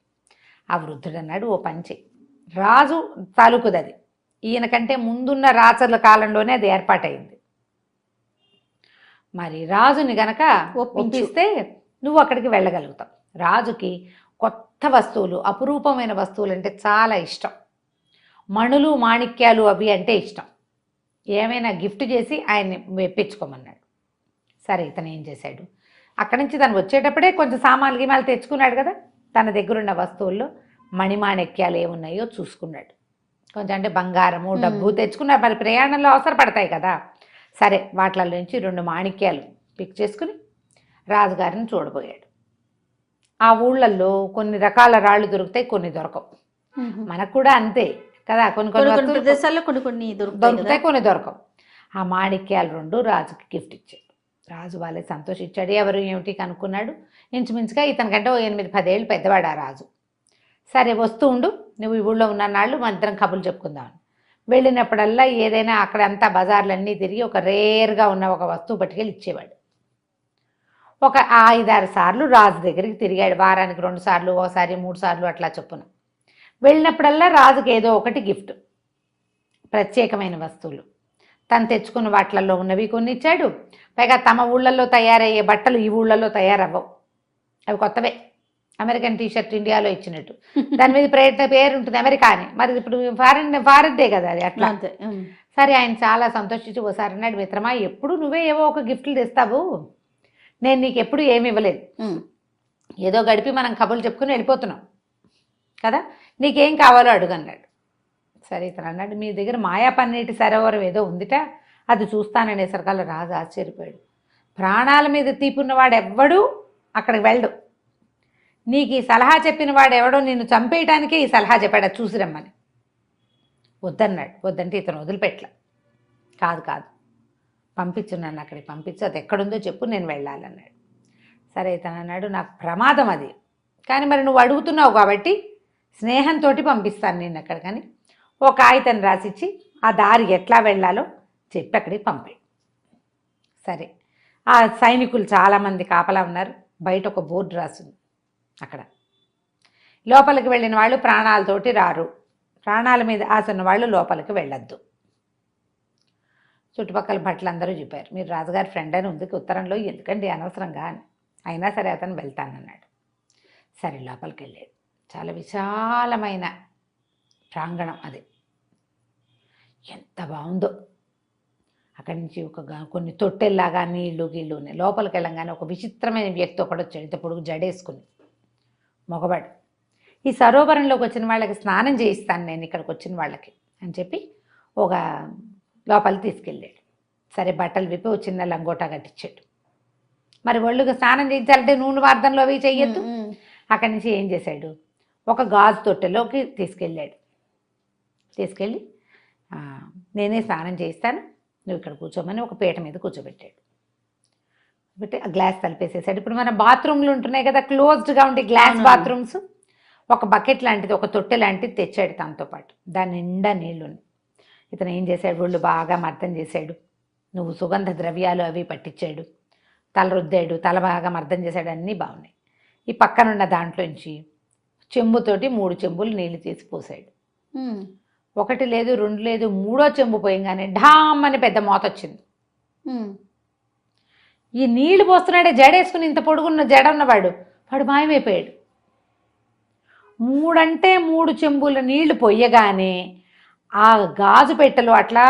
ఆ వృద్ధుడు అన్నాడు, ఓ పంచి రాజు తాలూకుది అది, ఈయన కంటే ముందున్న రాజుల కాలంలోనే అది ఏర్పాటైంది, మరి రాజుని గనక ఒప్పిస్తే నువ్వు అక్కడికి వెళ్ళగలుగుతావు. రాజుకి కొత్త వస్తువులు, అపురూపమైన వస్తువులు అంటే చాలా ఇష్టం, మణులు మాణిక్యాలు అవి అంటే ఇష్టం, ఏమైనా గిఫ్ట్ చేసి ఆయన్ని మెప్పించుకోమన్నాడు. సరే ఇతను ఏం చేశాడు, అక్కడి నుంచి తను వచ్చేటప్పుడే కొంచెం సామాన్లు గిమాలు తెచ్చుకున్నాడు కదా, తన దగ్గరున్న వస్తువుల్లో మణిమాణిక్యాలు ఏమున్నాయో చూసుకున్నాడు, కొంచెం అంటే బంగారము డబ్బు తెచ్చుకున్నారు, మరి ప్రయాణంలో అవసరపడతాయి కదా. సరే వాటిలో నుంచి 2 మాణిక్యాలు పిక్ చేసుకుని రాజుగారిని చూడబోయాడు. ఆ ఊళ్ళల్లో కొన్ని రకాల రాళ్ళు దొరుకుతాయి, కొన్ని దొరకవు, మనకు కూడా అంతే కదా, కొన్ని ప్రదేశాల్లో కొన్ని దొరుకుతాయి, కొన్ని దొరకవు. ఆ మాణిక్యాలు 2 రాజుకి గిఫ్ట్ ఇచ్చాడు. రాజు వాళ్ళే సంతోషించాడు. ఎవరు ఏమిటి కనుక్కున్నాడు, ఇంచుమించుగా ఇతనికంటే 8-10 ఏళ్ళు పెద్దవాడు ఆ రాజు. సరే వస్తూ ఉండు, నువ్వు ఈ ఊళ్ళో ఉన్న నాళ్ళు మన ఇద్దరం కబుర్లు చెప్పుకుందామని. వెళ్ళినప్పుడల్లా ఏదైనా అక్కడ అంతా బజార్లన్నీ తిరిగి ఒక రేర్గా ఉన్న ఒక వస్తువు పట్టుకెళ్ళి ఇచ్చేవాడు. ఒక 5-6 సార్లు రాజు దగ్గరికి తిరిగాడు, వారానికి 2 సార్లు, ఒకసారి 3 సార్లు అట్లా చొప్పున. వెళ్ళినప్పుడల్లా రాజుకి ఏదో ఒకటి గిఫ్ట్, ప్రత్యేకమైన వస్తువులు, తను తెచ్చుకున్న వాటిల్లో ఉన్నవి కొన్ని ఇచ్చాడు. పైగా తమ ఊళ్ళల్లో తయారయ్యే బట్టలు ఈ ఊళ్ళల్లో తయారవ్వవు, అవి కొత్తవే, అమెరికన్ టీషర్ట్ ఇండియాలో ఇచ్చినట్టు, దాని మీద పేరు ఉంటుంది అమెరికా అని, మరి ఇప్పుడు ఫారెన్దే కదా అది, అట్లా. సరే ఆయన చాలా సంతోషించి ఓసారి అన్నాడు, మిత్రమా ఎప్పుడు నువ్వే ఏవో ఒక గిఫ్ట్లు తెస్తావు, నేను నీకు ఎప్పుడు ఏమి ఇవ్వలేదు, ఏదో గడిపి మనం కబుర్లు చెప్పుకుని వెళ్ళిపోతున్నాం కదా, నీకేం కావాలో అడుగు అన్నాడు. సరే ఇతను అన్నాడు, మీ దగ్గర మాయా పన్నీటి సరోవరం ఏదో ఉందిట, అది చూస్తాననేసరికల్లా రాజు ఆశ్చర్యపోయాడు. ప్రాణాల మీద తీపున్నవాడు ఎవ్వడూ అక్కడికి వెళ్ళడు. నీకు ఈ సలహా చెప్పిన వాడు ఎవడో నిన్ను చంపేయటానికే ఈ సలహా చెప్పాడు, అది చూసి రమ్మని. వద్దన్నాడు. వద్దంటే ఇతను వదిలిపెట్టల. కాదు కాదు, పంపించు, నన్ను అక్కడికి పంపించు, అది ఎక్కడుందో చెప్పు, నేను వెళ్ళాలన్నాడు. సరే ఇతను అన్నాడు, నాకు ప్రమాదం అది, కానీ మరి నువ్వు అడుగుతున్నావు కాబట్టి స్నేహంతో పంపిస్తాను నేను అక్కడ. కానీ ఓ కాగితం రాసిచ్చి ఆ దారి ఎట్లా వెళ్ళాలో చెప్పి అక్కడికి పంపాడు. సరే ఆ సైనికులు చాలామంది కాపలా ఉన్నారు. బయట ఒక బోర్డు రాసింది. అక్కడ లోపలికి వెళ్ళిన వాళ్ళు ప్రాణాలతోటి రారు, ప్రాణాల మీద ఆశ ఉన్న వాళ్ళు లోపలికి వెళ్ళొద్దు. చుట్టుపక్కల భట్లందరూ చెప్పారు, మీరు రాజుగారి ఫ్రెండ్ అని ఉంది ఉత్తరంలో, ఎందుకండి అనవసరంగా అని. అయినా సరే అతను వెళ్తానన్నాడు. సరే లోపలికి వెళ్ళాడు. చాలా విశాలమైన ప్రాంగణం అది, ఎంత బాగుందో. అక్కడి నుంచి కొన్ని తొట్టెల్లాగా నీళ్లు గీళ్ళు ఉన్నాయి. లోపలికి వెళ్ళంగానే ఒక విచిత్రమైన వ్యక్తి ఒకడు వచ్చాడు, ఇంత పొడుగు జడేసుకుని, మొగవాడు. ఈ సరోవరంలోకి వచ్చిన వాళ్ళకి స్నానం చేయిస్తాను నేను ఇక్కడికి వచ్చిన వాళ్ళకి అని చెప్పి ఒక లోపలికి తీసుకెళ్ళాడు. సరే బట్టలు విప్పి ఒక చిన్న లంగోటా కట్టించాడు. మరి ఒళ్ళుగా స్నానం చేయించాలంటే నూనె వార్ధనలో అవి చెయ్యొద్దు. అక్కడి నుంచి ఏం చేశాడు, ఒక గాజు తొట్టెలోకి తీసుకెళ్ళాడు. తీసుకెళ్ళి నేనే స్నానం చేయిస్తాను, నువ్వు ఇక్కడ కూర్చోమని ఒక పీట మీద కూర్చోబెట్టాడు. పెట్టి ఆ గ్లాస్ తలిపేసేసాడు. ఇప్పుడు మన బాత్రూమ్లు ఉంటున్నాయి కదా, క్లోజ్డ్గా ఉండే గ్లాస్ బాత్రూమ్స్, ఒక బకెట్ లాంటిది, ఒక తొట్టె లాంటిది తెచ్చాడు తనతో పాటు. దాని నిండా నీళ్లు. ఇతను ఏం చేశాడు, ఒళ్ళు బాగా మర్దం చేశాడు, నువ్వు సుగంధ ద్రవ్యాలు అవి పట్టించాడు, తల రుద్దాడు, తల బాగా మర్దం చేశాడు, అన్నీ బాగున్నాయి. ఈ పక్కనున్న దాంట్లోంచి చెంబుతోటి 3 చెంబులు నీళ్లు తీసి పోసాడు. ఒకటి లేదు, 2 లేదు, 3వ చెంబు పోయంగానే ఢామ్ అని పెద్ద మోత వచ్చింది. ఈ నీళ్లు పోస్తున్నాడే జడేసుకుని ఇంత పొడుగున్న జడ ఉన్నవాడు, వాడు మాయమైపోయాడు. 3 చెంబుల నీళ్లు పొయ్యగానే ఆ గాజు పెట్టెలు అట్లా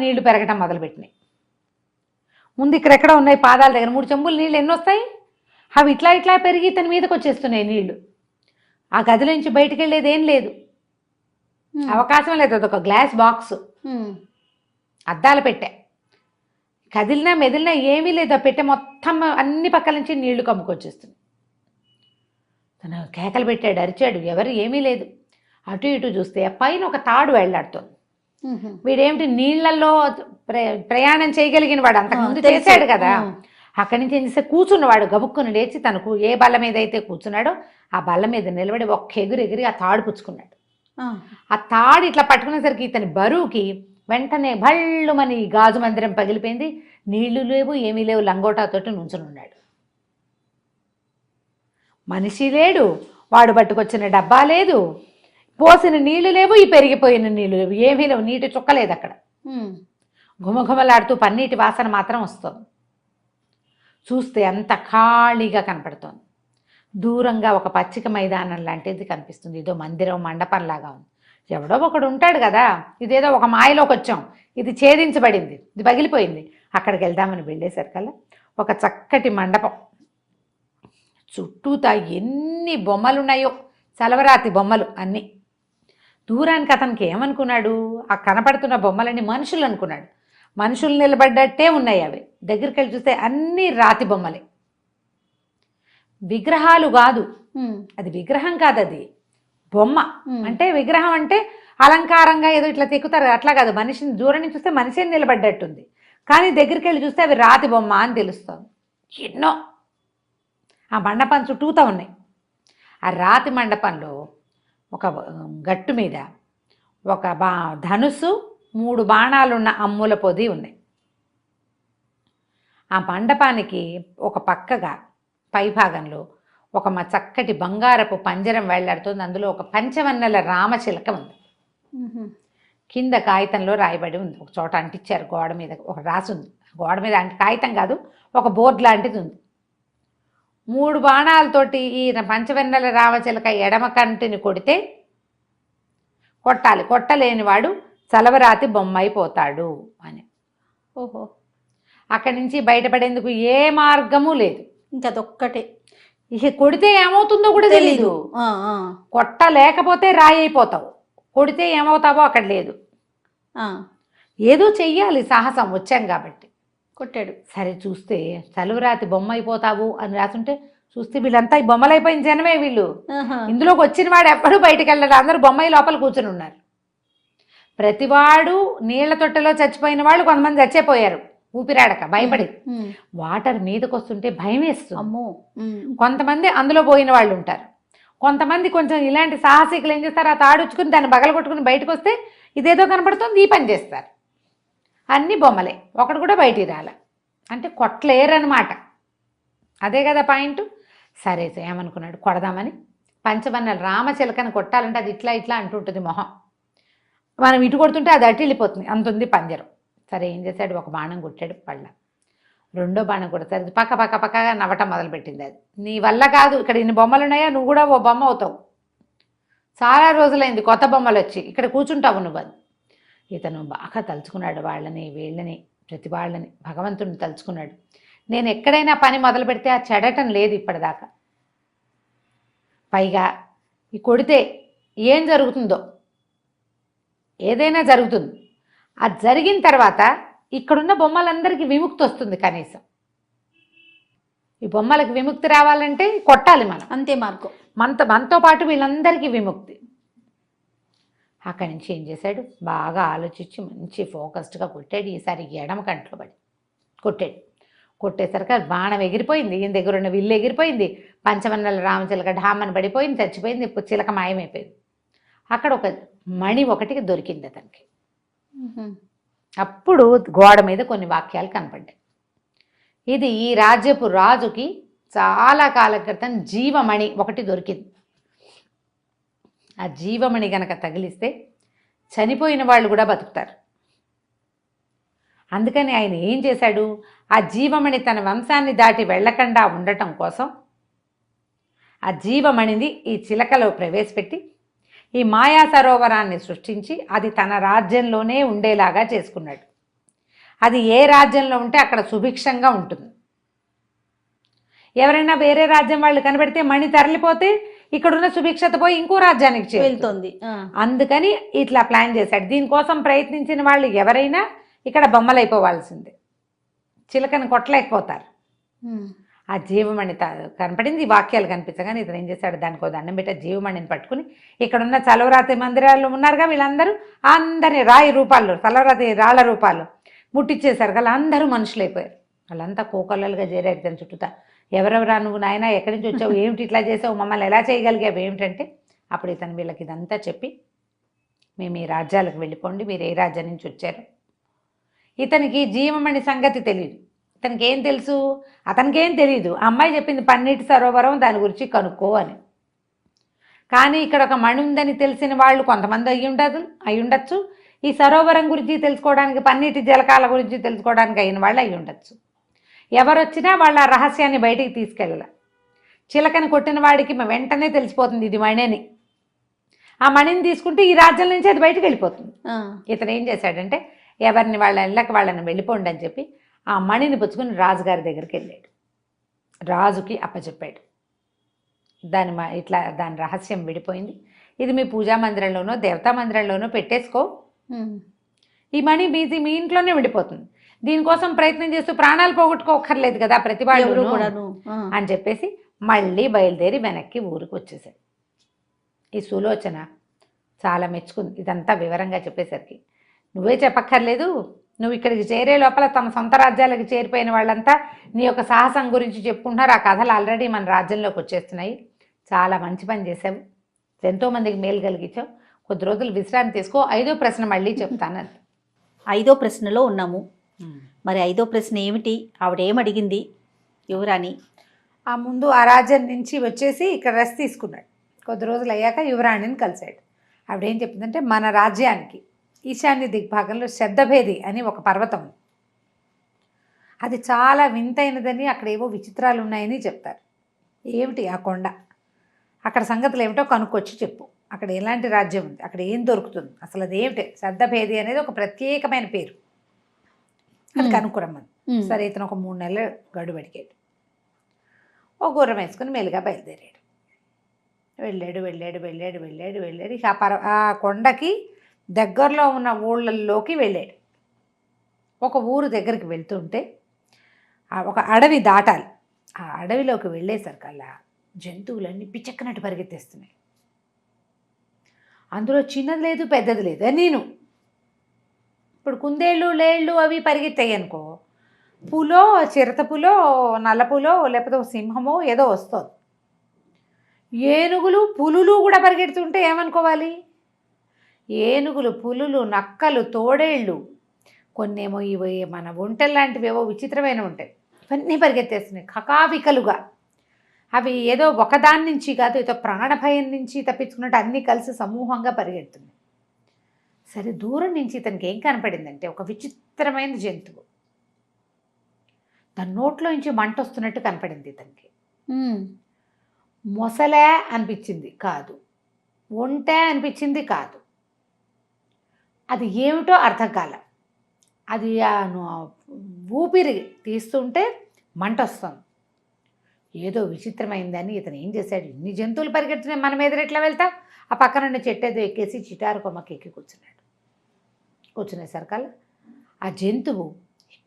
నీళ్లు పెరగటం మొదలుపెట్టినాయి. ముందు ఇక్కడెక్కడ ఉన్నాయి పాదాల దగ్గర 3 చెంబుల నీళ్ళు ఎన్ని వస్తాయి, అవి ఇట్లా ఇట్లా పెరిగి తన మీదకి వచ్చేస్తున్నాయి నీళ్లు. ఆ గదిలో నుంచి బయటికి వెళ్ళేది ఏం లేదు, అవకాశం లేదు. అదొక గ్లాస్ బాక్స్, అద్దాల పెట్టె, కదిలినా మెదిలినా ఏమీ లేదు. ఆ పెట్టె మొత్తం అన్ని పక్కల నుంచి నీళ్లు కమ్ముకొచ్చేస్తుంది. తను కేకలు పెట్టాడు, అరిచాడు, ఎవరు ఏమీ లేదు. అటు ఇటు చూస్తే పైన ఒక తాడు వెళ్లాడుతోంది. వీడేమిటి నీళ్లలో ప్రయాణం చేయగలిగిన వాడు, అంతకుముందు చేశాడు కదా. అక్కడి నుంచి ఏం చేస్తే కూర్చున్నవాడు గబుక్కుని లేచి తనకు ఏ బల్ల మీద అయితే కూర్చున్నాడో ఆ బల్ల మీద నిలబడి ఒక్క ఎగిరి ఆ తాడు పుచ్చుకున్నాడు. ఆ తాడు ఇట్లా పట్టుకునేసరికి ఇతని బరువుకి వెంటనే భళ్ళుమని గాజు మందిరం పగిలిపోయింది. నీళ్లు లేవు, ఏమీ లేవు, లంగోటాతోటి నుంచుని ఉన్నాడు. మనిషి లేడు, వాడు పట్టుకొచ్చిన డబ్బా లేదు, పోసిన నీళ్లు లేవు, ఈ పెరిగిపోయిన నీళ్లు లేవు, ఏమీ లేవు, నీటి చుక్క లేదు అక్కడ. ఘుమఘుమలాడుతూ పన్నీటి వాసన మాత్రం వస్తుంది. చూస్తే అంత ఖాళీగా కనపడుతోంది. దూరంగా ఒక పచ్చిక మైదానం లాంటిది కనిపిస్తుంది, ఏదో మందిరం మండపంలాగా ఉంది. ఎవడో ఒకడు ఉంటాడు కదా, ఇదేదో ఒక మాయలోకి వచ్చాం, ఇది ఛేదించబడింది, ఇది పగిలిపోయింది, అక్కడికి వెళ్దామని వెళ్ళేసరికల్లా ఒక చక్కటి మండపం, చుట్టూతా ఎన్ని బొమ్మలున్నాయో, చలవరాతి బొమ్మలు అన్నీ. దూరానికి అతనికి ఏమనుకున్నాడు, ఆ కనపడుతున్న బొమ్మలన్నీ మనుషులు అనుకున్నాడు. మనుషులు నిలబడ్డట్టే ఉన్నాయి అవి. దగ్గరికి వెళ్ళి చూస్తే అన్నీ రాతి బొమ్మలే, విగ్రహాలు కాదు. అది విగ్రహం కాదు, అది బొమ్మ. అంటే విగ్రహం అంటే అలంకారంగా ఏదో ఇట్లా తెక్కుతారు, అట్లా కాదు. మనిషిని దూరం నుంచి చూస్తే మనిషి నిలబడ్డట్టుంది, కానీ దగ్గరికి వెళ్ళి చూస్తే అవి రాతి బొమ్మ అని తెలుస్తుంది. ఎన్నో ఆ మండపం చుట్టూతా ఉన్నాయి. ఆ రాతి మండపంలో ఒక గట్టు మీద ఒక ధనుసు, 3 బాణాలున్న అమ్ముల పొది ఉన్నాయి. ఆ మండపానికి ఒక పక్కగా పైభాగంలో ఒక చక్కటి బంగారపు పంజరం వేళ్లాడుతుంది. అందులో ఒక పంచవన్నెల రామచిలక ఉంది. కింద కాగితంలో రాయబడి ఉంది, ఒక చోట అంటించారు గోడ మీద, ఒక రాసి ఉంది. గోడ మీద కాగితం కాదు, ఒక బోర్డు లాంటిది ఉంది. 3 బాణాలతోటి ఈ పంచవెన్నెల రామచిలక ఎడమ కంటిని కొడితే కొట్టాలి, కొట్టలేనివాడు చలవరాతి బొమ్మైపోతాడు అని. ఓహో, అక్కడి నుంచి బయటపడేందుకు ఏ మార్గము లేదు, ఇంకా అదొక్కటే. ఇక కొడితే ఏమవుతుందో కూడా తెలీదు. కొట్టలేకపోతే రాయి అయిపోతావు, కొడితే ఏమవుతావో అక్కడ లేదు. ఏదో చెయ్యాలి, సాహసం, వచ్చాం కాబట్టి. కొట్టాడు. సరే చూస్తే చలువరాతి బొమ్మ అయిపోతావు అని రాసుంటే చూస్తే వీళ్ళంతా ఈ బొమ్మలు అయిపోయిన జనమే వీళ్ళు. ఆహా. ఇందులోకి వచ్చిన వాడు ఎప్పుడూ బయటికి వెళ్ళాడు, అందరూ బొమ్మాయి లోపల కూర్చుని ఉన్నారు. ప్రతివాడు నీళ్ల తొట్టెలో చచ్చిపోయిన వాళ్ళు కొంతమంది చచ్చిపోయారు ఊపిరాడక భయపడి. వాటర్ మీదకి వస్తుంటే భయం వేస్తుంది. అమ్మో. కొంతమంది అందులో పోయిన వాళ్ళు ఉంటారు. కొంతమంది కొంచెం ఇలాంటి సాహసికులు ఏం చేస్తారు, ఆ తాడుచుకుని దాన్ని బగలగొట్టుకుని బయటకు వస్తే ఇదేదో కనపడుతుంది ఈ పని చేస్తారు. అన్ని బొమ్మలే, ఒకడు కూడా బయటికి రాలే. అంటే కొట్టలేరనమాట. అదే కదా పాయింట్. సరే ఏమనుకున్నాడు, కొడదామని పంచవన్నెల రామచిలకని కొట్టాలంటే అది ఇట్లా ఇట్లా అంటుంటుంది మొహం. మనం ఇటు కొడుతుంటే అది అటు వెళ్ళిపోతుంది, అంత ఉంది పంజరం. సరే ఏం చేశాడు, ఒక బాణం కొట్టాడు పళ్ళ. రెండో బాణం కొడతారు, అది పక్క పక్క పక్కగా నవ్వటం మొదలుపెట్టింది. అది నీ వల్ల కాదు, ఇక్కడ ఇన్ని బొమ్మలు ఉన్నాయా, నువ్వు కూడా ఓ బొమ్మ అవుతావు. చాలా రోజులైంది కొత్త బొమ్మలు వచ్చి, ఇక్కడ కూర్చుంటావు నువ్వు అని. ఇతను బాగా తలుచుకున్నాడు వాళ్ళని వీళ్ళని ప్రతి వాళ్ళని, భగవంతుడిని తలుచుకున్నాడు. నేను ఎక్కడైనా పని మొదలు పెడితే ఆ చెడటం లేదు ఇప్పటిదాకా. పైగా ఈ కొడితే ఏం జరుగుతుందో, ఏదైనా జరుగుతుంది. అది జరిగిన తర్వాత ఇక్కడున్న బొమ్మలందరికీ విముక్తి వస్తుంది. కనీసం ఈ బొమ్మలకు విముక్తి రావాలంటే కొట్టాలి మనం, అంతే మార్గం. మనతో పాటు వీళ్ళందరికీ విముక్తి. అక్కడి నుంచి ఏం చేశాడు, బాగా ఆలోచించి మంచి ఫోకస్డ్గా కొట్టాడు. ఈసారి ఎడమ కంట్లో పడి కొట్టాడు. కొట్టేసరికి అది బాణం ఎగిరిపోయింది, ఈయన దగ్గర ఉన్న విల్లు ఎగిరిపోయింది. పంచవన్నెల రామచిలక ఢామని పడిపోయింది, చచ్చిపోయింది. ఇప్పుడు చిలక మాయమైపోయింది. అక్కడ ఒక మణి ఒకటికి దొరికింది అతనికి. అప్పుడు గోడ మీద కొన్ని వాక్యాలు కనపడ్డాయి. ఇది ఈ రాజ్యపు రాజుకి చాలా కాలం క్రితం జీవమణి ఒకటి దొరికింది. ఆ జీవమణి గనక తగిలిస్తే చనిపోయిన వాళ్ళు కూడా బతుకుతారు. అందుకని ఆయన ఏం చేశాడు, ఆ జీవమణి తన వంశాన్ని దాటి వెళ్ళకుండా ఉండటం కోసం ఆ జీవమణిని ఈ చిలకలో ప్రవేశపెట్టి ఈ మాయా సరోవరాన్ని సృష్టించి అది తన రాజ్యంలోనే ఉండేలాగా చేసుకున్నాడు. అది ఏ రాజ్యంలో ఉంటే అక్కడ సుభిక్షంగా ఉంటుంది. ఎవరైనా వేరే రాజ్యం వాళ్ళు కనబడితే మణి తరలిపోతే ఇక్కడున్న సుభిక్షత పోయి ఇంకో రాజ్యానికి వెళ్తుంది. అందుకని ఇట్లా ప్లాన్ చేశాడు. దీనికోసం ప్రయత్నించిన వాళ్ళు ఎవరైనా ఇక్కడ బొమ్మలైపోవాల్సిందే, చిలకని కొట్టలేకపోతారు. ఆ జీవమణి కనపడింది, వాక్యాలు కనిపించగానే ఇతను ఏం చేశాడు, దానికో దండం పెట్టి జీవమణిని పట్టుకుని ఇక్కడున్న చలవరాతి మందిరాల్లో ఉన్నారుగా వీళ్ళందరూ, అందరినీ రాయి రూపాల్లో చలవరాతి రాళ్ల రూపాలు ముట్టించేశారు కదా, అందరూ మనుషులు అయిపోయారు. వాళ్ళంతా కోకొల్లలుగా చేరారు ఇతని చుట్టూతా. ఎవరెవరా నువ్వు నాయన, ఎక్కడి నుంచి వచ్చావు, ఏమిటి ఇట్లా చేసావు, మమ్మల్ని ఎలా చేయగలిగావు ఏమిటంటే, అప్పుడు ఇతను వీళ్ళకి ఇదంతా చెప్పి మేము ఈ రాజ్యాలకు వెళ్ళిపోండి, మీరు ఏ రాజ్యం నుంచి వచ్చారు. ఇతనికి జీవమణి సంగతి తెలియదు. ఇతనికి ఏం తెలుసు, అతనికేం తెలియదు. అమ్మాయి చెప్పింది పన్నీటి సరోవరం, దాని గురించి కనుక్కో అని. కానీ ఇక్కడ ఒక మణి ఉందని తెలిసిన వాళ్ళు కొంతమంది అయి ఉండొచ్చు. ఈ సరోవరం గురించి తెలుసుకోవడానికి, పన్నీటి జలకాల గురించి తెలుసుకోవడానికి అయిన వాళ్ళు అయి ఉండొచ్చు. ఎవరొచ్చినా వాళ్ళ రహస్యాన్ని బయటికి తీసుకెళ్ళాలి. చిలకని కొట్టిన వాడికి వెంటనే తెలిసిపోతుంది ఇది మణి అని. ఆ మణిని తీసుకుంటే ఈ రాజ్యం నుంచి అది బయటకు వెళ్ళిపోతుంది. ఇతను ఏం చేశాడంటే, ఎవరిని వాళ్ళ ఇళ్ళకి వాళ్ళని వెళ్ళిపోండి అని చెప్పి ఆ మణిని పుచ్చుకుని రాజుగారి దగ్గరికి వెళ్ళాడు. రాజుకి అప్పచెప్పాడు. దాని రహస్యం విడిపోయింది, ఇది మీ పూజా మందిరంలోనో దేవతా మందిరంలోనో పెట్టేసుకో, ఈ మణి మీ ఇంట్లోనే విడిపోతుంది. దీనికోసం ప్రయత్నం చేస్తూ ప్రాణాలు పోగొట్టుకోకర్లేదు కదా ప్రతి వాళ్ళు అని చెప్పేసి మళ్ళీ బయలుదేరి వెనక్కి ఊరికి వచ్చేసాడు. ఈ సులోచన చాలా మెచ్చుకుంది ఇదంతా వివరంగా చెప్పేసరికి. నువ్వే చెప్పక్కర్లేదు, నువ్వు ఇక్కడికి చేరే లోపల తమ సొంత రాజ్యాలకు చేరిపోయిన వాళ్ళంతా నీ యొక్క సాహసం గురించి చెప్పుకుంటున్నారు. ఆ కథలు ఆల్రెడీ మన రాజ్యంలోకి వచ్చేస్తున్నాయి. చాలా మంచి పని చేసావు, ఎంతోమందికి మేలు కలిగించావు. కొద్ది రోజులు విశ్రాంతి తీసుకో. 5వ ప్రశ్న మళ్ళీ చెప్తాను. 5వ ప్రశ్నలో ఉన్నాము. మరి 5వ ప్రశ్న ఏమిటి, ఆవిడేమడిగింది యువరాణి? ఆ ముందు ఆ రాజ్యం నుంచి వచ్చేసి ఇక్కడ రెస్ట్ తీసుకున్నాడు. కొద్ది రోజులు అయ్యాక యువరాణిని కలిశాడు. ఆవిడేం చెప్పిందంటే, మన రాజ్యానికి ఈశాన్య దిగ్భాగంలో శబ్దభేది అని ఒక పర్వతం, అది చాలా వింతైనదని, అక్కడ ఏవో విచిత్రాలు ఉన్నాయని చెప్తారు. ఏమిటి ఆ కొండ, అక్కడ సంగతులు ఏమిటో కనుక్కొచ్చి చెప్పు. అక్కడ ఎలాంటి రాజ్యం ఉంది, అక్కడ ఏం దొరుకుతుంది, అసలు అది ఏమిటి. శబ్దభేది అనేది ఒక ప్రత్యేకమైన పేరు, అది కనుక్కురమ్మని. సరే ఇతను ఒక 3 నెలలు గడువు అడిగాడు. ఓ గుర్రం వేసుకుని మెల్లిగా బయలుదేరాడు. వెళ్ళాడు. ఇక ఆ కొండకి దగ్గరలో ఉన్న ఊళ్ళల్లోకి వెళ్ళాడు. ఒక ఊరు దగ్గరికి వెళ్తుంటే ఒక అడవి దాటాలి. ఆ అడవిలోకి వెళ్ళేసరికల్లా జంతువులన్నీ పిచ్చెక్కనట్టు పరిగెత్తేస్తున్నాయి. అందులో చిన్నది లేదు పెద్దది లేదు. నేను ఇప్పుడు కుందేళ్ళు లేళ్ళు అవి పరిగెత్తాయి అనుకో, పులో చిరత పులో నల్ల పులో లేకపోతే ఒక సింహమో ఏదో వస్తుంది. ఏనుగులు పులులు కూడా పరిగెడుతుంటే ఏమనుకోవాలి? ఏనుగులు పులులు నక్కలు తోడేళ్ళు కొన్నేమో ఇవి మన ఒంటెలు లాంటివి ఏవో విచిత్రమైన ఉంటాయి, ఇవన్నీ పరిగెత్తేస్తున్నాయి కకావికలుగా. అవి ఏదో ఒకదాని నుంచి కాదు, ఏదో ప్రాణభయం నుంచి తప్పించుకున్నట్టు అన్నీ కలిసి సమూహంగా పరిగెడుతున్నాయి. సరే దూరం నుంచి ఇతనికి ఏం కనపడిందంటే ఒక విచిత్రమైన జంతువు. దాని నోట్లో నుంచి మంట వస్తున్నట్టు కనపడింది ఇతనికి. మొసలే అనిపించింది కాదు, ఒంటే అనిపించింది కాదు, అది ఏమిటో అర్థం కాల. అది ఊపిరి తీస్తుంటే మంట వస్తుంది. ఏదో విచిత్రమైందని ఇతను ఏం చేశాడు, ఇన్ని జంతువులు పరిగెడుతున్నాయి, మనం ఎదురు ఎట్లా వెళ్తాం? ఆ పక్కన ఉన్న చెట్టు ఏదో ఎక్కేసి చిటారు కొమ్మకి ఎక్కి కూర్చున్నాడు. కూర్చునేసరికల్లా ఆ జంతువు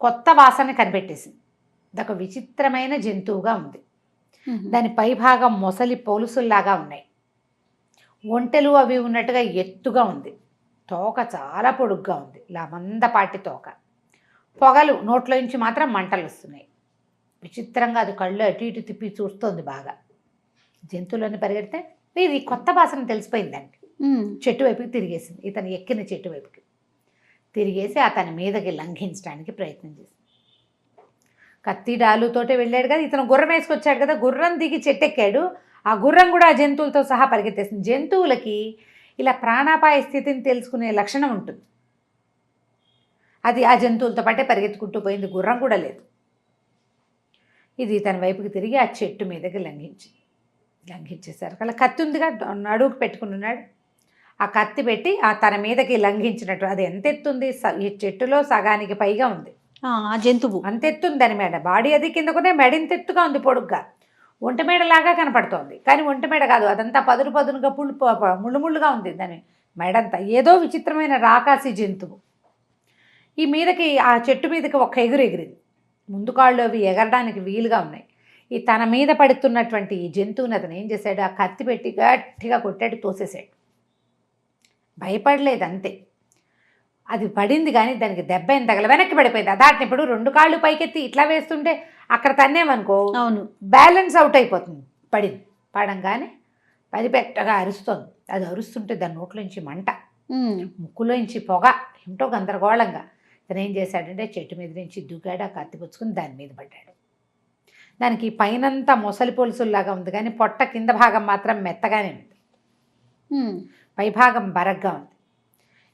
కొత్త వాసన కనిపెట్టేసింది. అదొక విచిత్రమైన జంతువుగా ఉంది. దాని పైభాగం మొసలి పోలుసుల్లాగా ఉన్నాయి. ఒంటెలు అవి ఉన్నట్టుగా ఎత్తుగా ఉంది. తోక చాలా పొడుగ్గా ఉంది, ఇలా మందపాటి తోక. పొగలు నోట్లో నుంచి మాత్రం మంటలు వస్తున్నాయి. విచిత్రంగా అది కళ్ళు అటు ఇటు తిప్పి చూస్తోంది బాగా. జంతువులన్నీ పరిగెడితే ఇది కొత్త వాసన తెలిసిపోయిందండి. చెట్టు వైపుకి తిరిగేసింది. ఇతను ఎక్కిన చెట్టు వైపుకి తిరిగేసి అతని మీదకి లంఘించడానికి ప్రయత్నం చేసింది. కత్తి డాలుతోటే వెళ్ళాడు కదా, ఇతను గుర్రం వేసుకొచ్చాడు కదా, గుర్రం దిగి చెట్టెక్కాడు. ఆ గుర్రం కూడా ఆ జంతువులతో సహా పరిగెత్తేసింది. జంతువులకి ఇలా ప్రాణాపాయ స్థితిని తెలుసుకునే లక్షణం ఉంటుంది. అది ఆ జంతువులతో పాటే పరిగెత్తుకుంటూ పోయింది. గుర్రం కూడా లేదు. ఇది తన వైపుకి తిరిగి ఆ చెట్టు మీదకి లంఘించేశారు. అలా కత్తి ఉందిగా, నడువుకు పెట్టుకుని ఉన్నాడు. ఆ కత్తి పెట్టి ఆ తన మీదకి లంఘించినట్టు. అది ఎంత ఎత్తుంది? ఈ చెట్టులో సగానికి పైగా ఉంది ఆ జంతువు. అంత ఎత్తుంది దాని మెడ. బాడీ అది కిందకునే, మెడింత ఎత్తుగా ఉంది, పొడుగ్గా. ఒంటిమేడలాగా కనపడుతోంది, కానీ ఒంటిమేడ కాదు, అదంతా పదునుగా ముళ్ళుముళ్ళుగా ఉంది దాని మెడంతా. ఏదో విచిత్రమైన రాకాసి జంతువు. ఈ మీదకి ఆ చెట్టు మీదకి ఒక ఎగిరింది. ముందు కాళ్ళు అవి ఎగరడానికి వీలుగా ఉన్నాయి. ఈ తన మీద పడుతున్నటువంటి ఈ జంతువుని అతను ఏం చేశాడు, ఆ కత్తి పెట్టి గట్టిగా కొట్టాడు, తోసేసాడు. భయపడలేదు అంతే. అది పడింది కానీ దానికి దెబ్బ ఏం తగల, వెనక్కి పడిపోయింది. అదాటిని ఇప్పుడు 2 కాళ్ళు పైకెత్తి ఇట్లా వేస్తుంటే అక్కడ తన్నేమనుకో, అవును, బ్యాలెన్స్ అవుట్ అయిపోతుంది. పడంగానే పది పెట్టగా అరుస్తుంది. అది అరుస్తుంటే దాని నోట్లోంచి మంట, ముక్కులోంచి పొగ, ఏమిటో గందరగోళంగా. ఇతను ఏం చేశాడంటే చెట్టు మీద నుంచి దూకాడు, ఆ కత్తి పుచ్చుకుని దాని మీద పడ్డాడు. దానికి పైనంతా మొసలి పొలుసుల్లాగా ఉంది, కానీ పొట్ట కింద భాగం మాత్రం మెత్తగానే ఉంది, పైభాగం బరగ్గా ఉంది.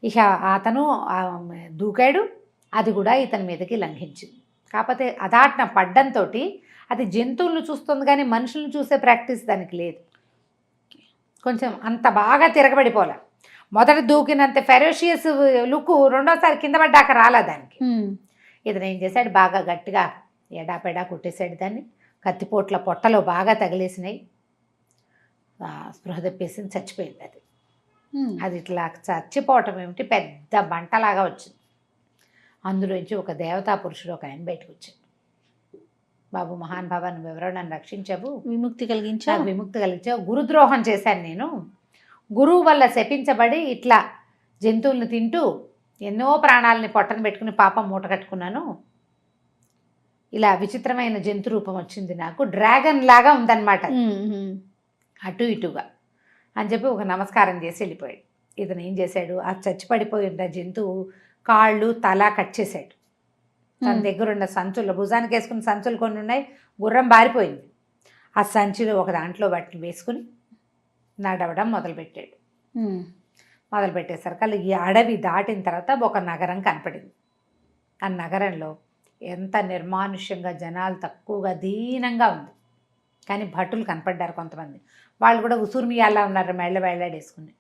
ఇక అతను దూకాడు, అది కూడా ఇతని మీదకి లంఘించింది. కాకపోతే అదాటిన పడ్డంతో అది జంతువులను చూస్తుంది కానీ మనుషులను చూసే ప్రాక్టీస్ దానికి లేదు. కొంచెం అంత బాగా తిరగబడిపోలే. మొదట దూకినంత ఫెరోషియస్ లుక్ రెండోసారి కింద పడ్డాక రాలే దానికి. ఇతను ఏం చేశాడు, బాగా గట్టిగా ఎడాపెడా కొట్టేశాడు దాన్ని. కత్తిపోట్ల పొట్టలో బాగా తగిలేసినాయి. స్పృహ తెప్పేసింది, చచ్చిపోయింది అది. అది ఇట్లా చచ్చిపోవటం ఏమిటి, పెద్ద బంటలాగా వచ్చింది. అందులోంచి ఒక దేవతా పురుషుడు ఒక ఆయన బయటకు వచ్చాడు. బాబు మహాన్ బాబా, నువ్వెవరో నన్ను రక్షించావు, విముక్తి కలిగించావు. గురుద్రోహం చేశాను నేను. గురువు వల్ల శపించబడి ఇట్లా జంతువులను తింటూ ఎన్నో ప్రాణాలని పొట్టను పెట్టుకుని పాపం మూట కట్టుకున్నాను. ఇలా విచిత్రమైన జంతు రూపం వచ్చింది నాకు, డ్రాగన్ లాగా ఉందన్నమాట, అటు ఇటుగా అని చెప్పి ఒక నమస్కారం చేసి వెళ్ళిపోయాడు. ఇతను ఏం చేశాడు, ఆ చచ్చిపడిపోయిన జంతువు కాళ్ళు తల కట్ చేశాడు. తన దగ్గర ఉన్న సంచుల్లో, భుజానికి వేసుకున్న సంచులు కొన్ని ఉన్నాయి, గుర్రం బారిపోయింది. ఆ సంచిలో ఒక దాంట్లో వాటిని వేసుకుని నడవడం మొదలుపెట్టాడు. మొదలుపెట్టేసరికి ఈ అడవి దాటిన తర్వాత ఒక నగరం కనపడింది. ఆ నగరంలో ఎంత నిర్మానుష్యంగా, జనాలు తక్కువగా, దీనంగా ఉంది. కానీ భటులు కనపడ్డారు కొంతమంది. వాళ్ళు కూడా ఉసూర్మియాలా ఉన్నారు, వేళ్ళాడేసుకుని.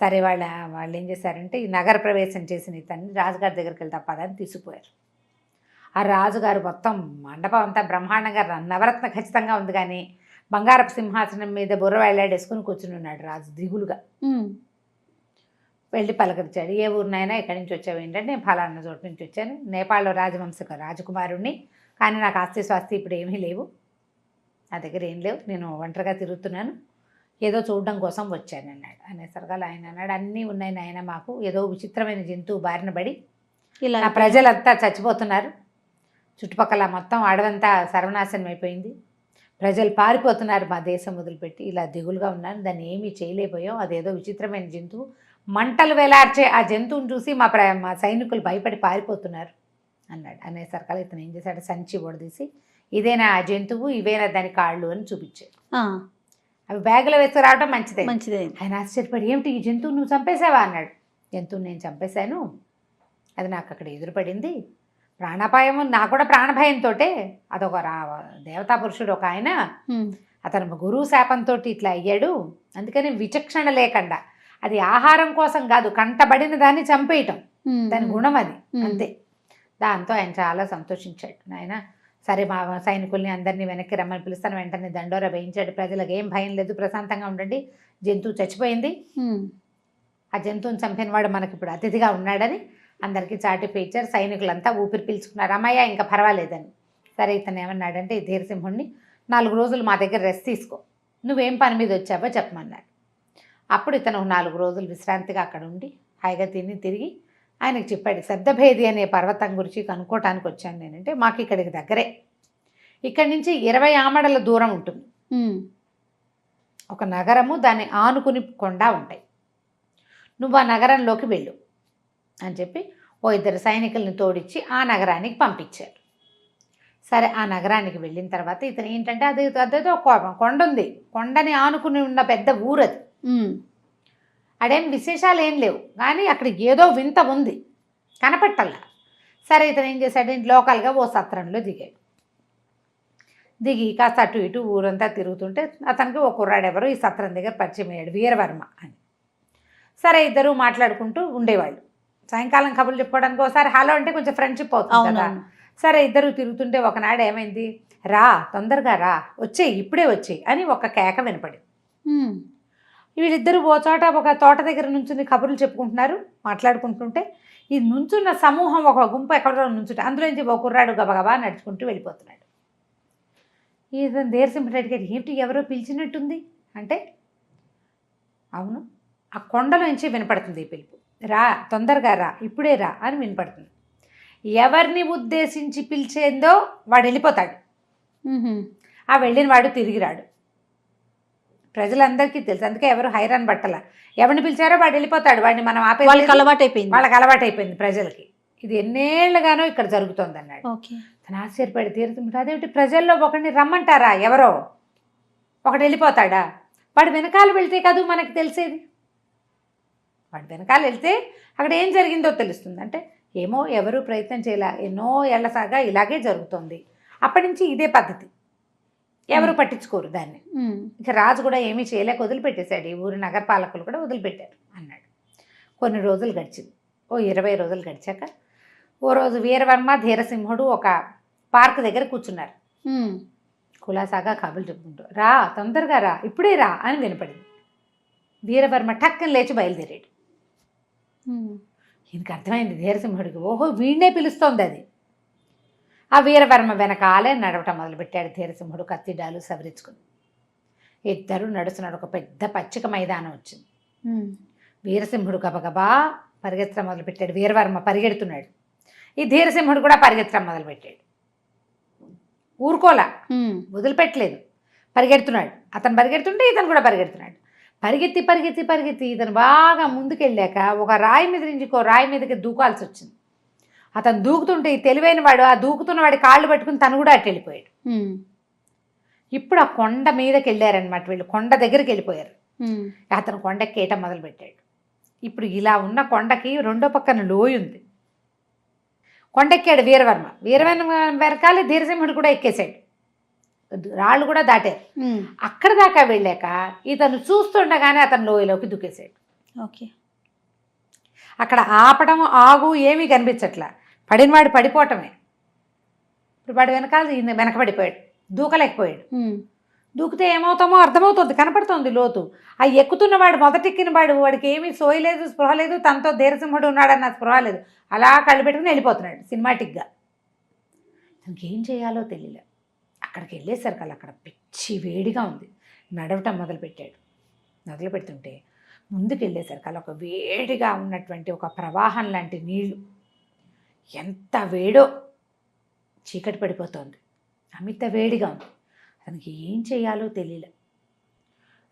సరే వాళ్ళు ఏం చేశారంటే ఈ నగర ప్రవేశం చేసిన ఇతన్ని రాజుగారి దగ్గరికి వెళ్తే పదాన్ని తీసుకుపోయారు. ఆ రాజుగారు మొత్తం మండపం అంతా బ్రహ్మాండంగా నవరత్న ఖచ్చితంగా ఉంది, కానీ బంగారపు సింహాసనం మీద బుర్ర వేళ్ళాడేసుకుని కూర్చుని ఉన్నాడు రాజు దిగులుగా. వెళ్ళి పలకరించాడు. ఏ ఊరినైనా ఎక్కడి నుంచి వచ్చావు? ఏంటంటే నేను ఫలానా చోటు నుంచి వచ్చాను, నేపాల్లో రాజవంశ రాజకుమారుణ్ణి, కానీ నాకు ఆస్తి స్వాస్తి ఇప్పుడు ఏమీ లేవు, నా దగ్గర ఏం లేవు, నేను ఒంటరిగా తిరుగుతున్నాను, ఏదో చూడడం కోసం వచ్చాను అన్నాడు. అనేసరిగా ఆయన అన్నాడు, అన్నీ ఉన్నాయి నాయన, మాకు ఏదో విచిత్రమైన జంతువు బారిన పడి ఇలా నా ప్రజలంతా చచ్చిపోతున్నారు, చుట్టుపక్కల మొత్తం అడవంతా సర్వనాశనం అయిపోయింది, ప్రజలు పారిపోతున్నారు మా దేశం వదిలిపెట్టి, ఇలా దిగులుగా ఉన్నాను, దాన్ని ఏమీ చేయలేకపోయాం, అదేదో విచిత్రమైన జంతువు, మంటలు వేలార్చే ఆ జంతువుని చూసి మా సైనికులు భయపడి పారిపోతున్నారు అన్నాడు. అనేసరికల్లా ఇతను ఏం చేశాడు, సంచి ఓడదీసి ఇదేనా ఆ జంతువు, ఇవేనా దాని కాళ్ళు అని చూపించాడు. అవి బ్యాగులో వేసుకు రావడం మంచిదే. ఆయన ఆశ్చర్యపడి, ఏమిటి ఈ జంతువు నువ్వు చంపేశావా అన్నాడు. జంతువుని నేను చంపేశాను, అది నాకు అక్కడ ఎదురుపడింది, ప్రాణాపాయం, నాకు కూడా ప్రాణభయంతో, అదొక దేవతా పురుషుడు ఒక ఆయన, అతను గురువు శాపంతో ఇట్లా అయ్యాడు, అందుకని విచక్షణ లేకుండా, అది ఆహారం కోసం కాదు, కంటబడిన దాన్ని చంపేయటం దాని గుణం అది, అంతే. దాంతో ఆయన చాలా సంతోషించాడు. ఆయన సరే మా సైనికుల్ని అందరినీ వెనక్కి రమ్మని పిలుస్తాను, వెంటనే దండోరా వేయించాడు, ప్రజలకు ఏం భయం లేదు, ప్రశాంతంగా ఉండండి, జంతువు చచ్చిపోయింది, ఆ జంతువుని చంపిన వాడు మనకి ఇప్పుడు అతిథిగా ఉన్నాడని అందరికీ చాటి పేర్చారు. సైనికులంతా ఊపిరి పీల్చుకున్నారు, అమ్మయ్య ఇంకా పర్వాలేదని. సరే ఇతను ఏమన్నాడంటే, ఈ ధీరసింహుడిని 4 రోజులు మా దగ్గర రెస్ట్ తీసుకో, నువ్వేం పని మీద వచ్చావో చెప్పమన్నాడు. అప్పుడు ఇతను 4 రోజులు విశ్రాంతిగా అక్కడ ఉండి హాయిగా తిరిగి ఆయనకు చెప్పాడు, శబ్దభేది అనే పర్వతం గురించి కనుక్కోవటానికి వచ్చాను నేనంటే, మాకు ఇక్కడికి దగ్గరే, ఇక్కడి నుంచి 20 ఆమడల దూరం ఉంటుంది ఒక నగరము, దాన్ని ఆనుకుని కొండ ఉంటాయి, నువ్వు ఆ నగరంలోకి వెళ్ళు అని చెప్పి 2 సైనికుల్ని తోడిచ్చి ఆ నగరానికి పంపించారు. సరే ఆ నగరానికి వెళ్ళిన తర్వాత ఇతను ఏంటంటే, అదేదో కొండ ఉంది, కొండని ఆనుకుని ఉన్న పెద్ద ఊరు అది, అడేం విశేషాలు ఏం లేవు, కానీ అక్కడ ఏదో వింత ఉంది, కనపట్టల్లా. సరే ఇతను ఏం చేశాడు, లోకల్గా ఓ సత్రంలో దిగాడు. దిగి కాస్త అటు ఇటు ఊరంతా తిరుగుతుంటే అతనికి ఒక కుర్రాడు ఎవరో ఈ సత్రం దగ్గర పరిచయం అయ్యాడు, వీరవర్మ అని. సరే ఇద్దరు మాట్లాడుకుంటూ ఉండేవాళ్ళు, సాయంకాలం కబుర్లు చెప్పుకోవడానికి ఒకసారి హలో అంటే కొంచెం ఫ్రెండ్షిప్ అవుతుంది కదా. సరే ఇద్దరు తిరుగుతుంటే ఒకనాడు ఏమైంది, రా తొందరగా రా, వచ్చేయి ఇప్పుడే వచ్చేయి అని ఒక కేక వినపడింది. వీళ్ళిద్దరూ ఓ చోట ఒక తోట దగ్గర నుంచుని కబుర్లు చెప్పుకుంటున్నారు, మాట్లాడుకుంటుంటే ఈ నుంచున్న సమూహం ఒక గుంపు ఎక్కడో నుంచుంటే అందులోంచి ఒక కుర్రాడు గబగబా నడుచుకుంటూ వెళ్ళిపోతున్నాడు. ఇతను ధీరసింహుడు అడిగాడు, ఏంటి ఎవరో పిలిచినట్టుంది అంటే, అవును ఆ కొండలోంచి వినపడుతుంది ఈ పిలుపు, రా తొందరగా రా ఇప్పుడే రా అని వినపడుతుంది. ఎవరిని ఉద్దేశించి పిలిచేందో వాడు వెళ్ళిపోతాడు, ఆ వెళ్ళిన వాడు తిరిగి రాడు, ప్రజలందరికీ తెలుసు, అందుకే ఎవరు హైరాన్ పట్టల, ఎవరిని పిలిచారో వాడు వెళ్ళిపోతాడు, వాడిని మనం ఆపే, వాళ్ళకి అలవాటైపోయింది ప్రజలకి, ఇది ఎన్నేళ్లుగానో ఇక్కడ జరుగుతుంది అన్నాడు. తను ఆశ్చర్యపడి తీరుతుంటే, అదేమిటి ప్రజల్లో ఒకరిని రమ్మంటారా, ఎవరో ఒకడు వెళ్ళిపోతాడా, వాడు వెనకాల వెళ్తే కాదు మనకి తెలిసేది, వాడు వెనకాల వెళ్తే అక్కడ ఏం జరిగిందో తెలుస్తుంది. అంటే ఏమో ఎవరు ప్రయత్నం చేయాల, ఎన్నో ఏళ్లసాగా ఇలాగే జరుగుతుంది, అప్పటి నుంచి ఇదే పద్ధతి, ఎవరు పట్టించుకోరు దాన్ని, ఇక రాజు కూడా ఏమీ చేయలేక వదిలిపెట్టేశాడు, ఈ ఊరి నగరపాలకులు కూడా వదిలిపెట్టారు అన్నాడు. కొన్ని రోజులు గడిచింది, 20 రోజులు గడిచాక ఓ రోజు వీరవర్మ ధీరసింహుడు ఒక పార్క్ దగ్గర కూర్చున్నారు, కులాసాగా కబుర్లు చెప్పుకుంటూ, రా తొందరగా రా ఇప్పుడే రా అని వినపడింది. వీరవర్మ టక్కని లేచి బయలుదేరాడు. ఈయనకు అర్థమైంది ధీరసింహుడికి, ఓహో వీడినే పిలుస్తోంది అది. ఆ వీరవర్మ వెనకాలే నడవటం మొదలుపెట్టాడు ధీరసింహుడు, కత్తిడాలు సవరించుకుని. ఇద్దరు నడుస్తున్నాడు, ఒక పెద్ద పచ్చిక మైదానం వచ్చింది. వీరసింహుడు గబగబా పరిగెత్తడం మొదలుపెట్టాడు, వీరవర్మ పరిగెడుతున్నాడు, ఈ ధీరసింహుడు కూడా పరిగెత్తడం మొదలుపెట్టాడు, ఊరుకోలా వదిలిపెట్టలేదు, పరిగెడుతున్నాడు. అతను పరిగెడుతుంటే ఇతను కూడా పరిగెడుతున్నాడు, పరిగెత్తి పరిగెత్తి పరిగెత్తి ఇతను బాగా ముందుకెళ్ళాక ఒక రాయి మీద నుంచి ఇంకో రాయి మీదకి దూకాల్సి వచ్చింది. అతను దూకుతుంటే ఈ తెలివైన వాడు ఆ దూకుతున్న వాడి కాళ్ళు పట్టుకుని తను కూడా అటు వెళ్ళిపోయాడు. ఇప్పుడు ఆ కొండ మీదకి వెళ్ళారనమాట వీళ్ళు, కొండ దగ్గరికి వెళ్ళిపోయారు. అతను కొండకి కేయటం మొదలుపెట్టాడు. ఇప్పుడు ఇలా ఉన్న కొండకి రెండో పక్కన లోయ ఉంది, కొండెక్కాడు వీరవర్మ. వీరవర్మ వెనకాలే ధీరసింహుడు కూడా ఎక్కేశాడు, రాళ్ళు కూడా దాటారు. అక్కడ దాకా వెళ్ళాక ఇతను చూస్తుండగానే అతను లోయలోకి దూకేశాడు. అక్కడ ఆపడం ఆగు ఏమీ కనిపించట్లా, పడినవాడు పడిపోవటమే. ఇప్పుడు వాడు వెనకబడిపోయాడు, దూకలేకపోయాడు. దూకితే ఏమవుతామో అర్థమవుతుంది, కనపడుతుంది లోతు. ఆ ఎక్కుతున్నవాడు మొదటెక్కిన వాడికి ఏమీ సోయలేదు, స్పృహ లేదు, తనతో ధీరసింహుడు ఉన్నాడన్న స్పృహ లేదు, అలా కళ్ళు పెట్టుకుని వెళ్ళిపోతున్నాడు సినిమాటిక్గా. తనకి ఏం చేయాలో తెలియలే. అక్కడికి వెళ్ళేసరికి అక్కడ పిచ్చి వేడిగా ఉంది. నడవటం మొదలుపెట్టాడు. మొదలు పెడుతుంటే ముందుకు వెళ్ళేసరికి అలా ఒక వేడిగా ఉన్నటువంటి ఒక ప్రవాహం లాంటి నీళ్లు, ఎంత వేడో, చీకటి పడిపోతుంది, అమిత వేడిగా ఉంది. అతనికి ఏం చేయాలో తెలియలే.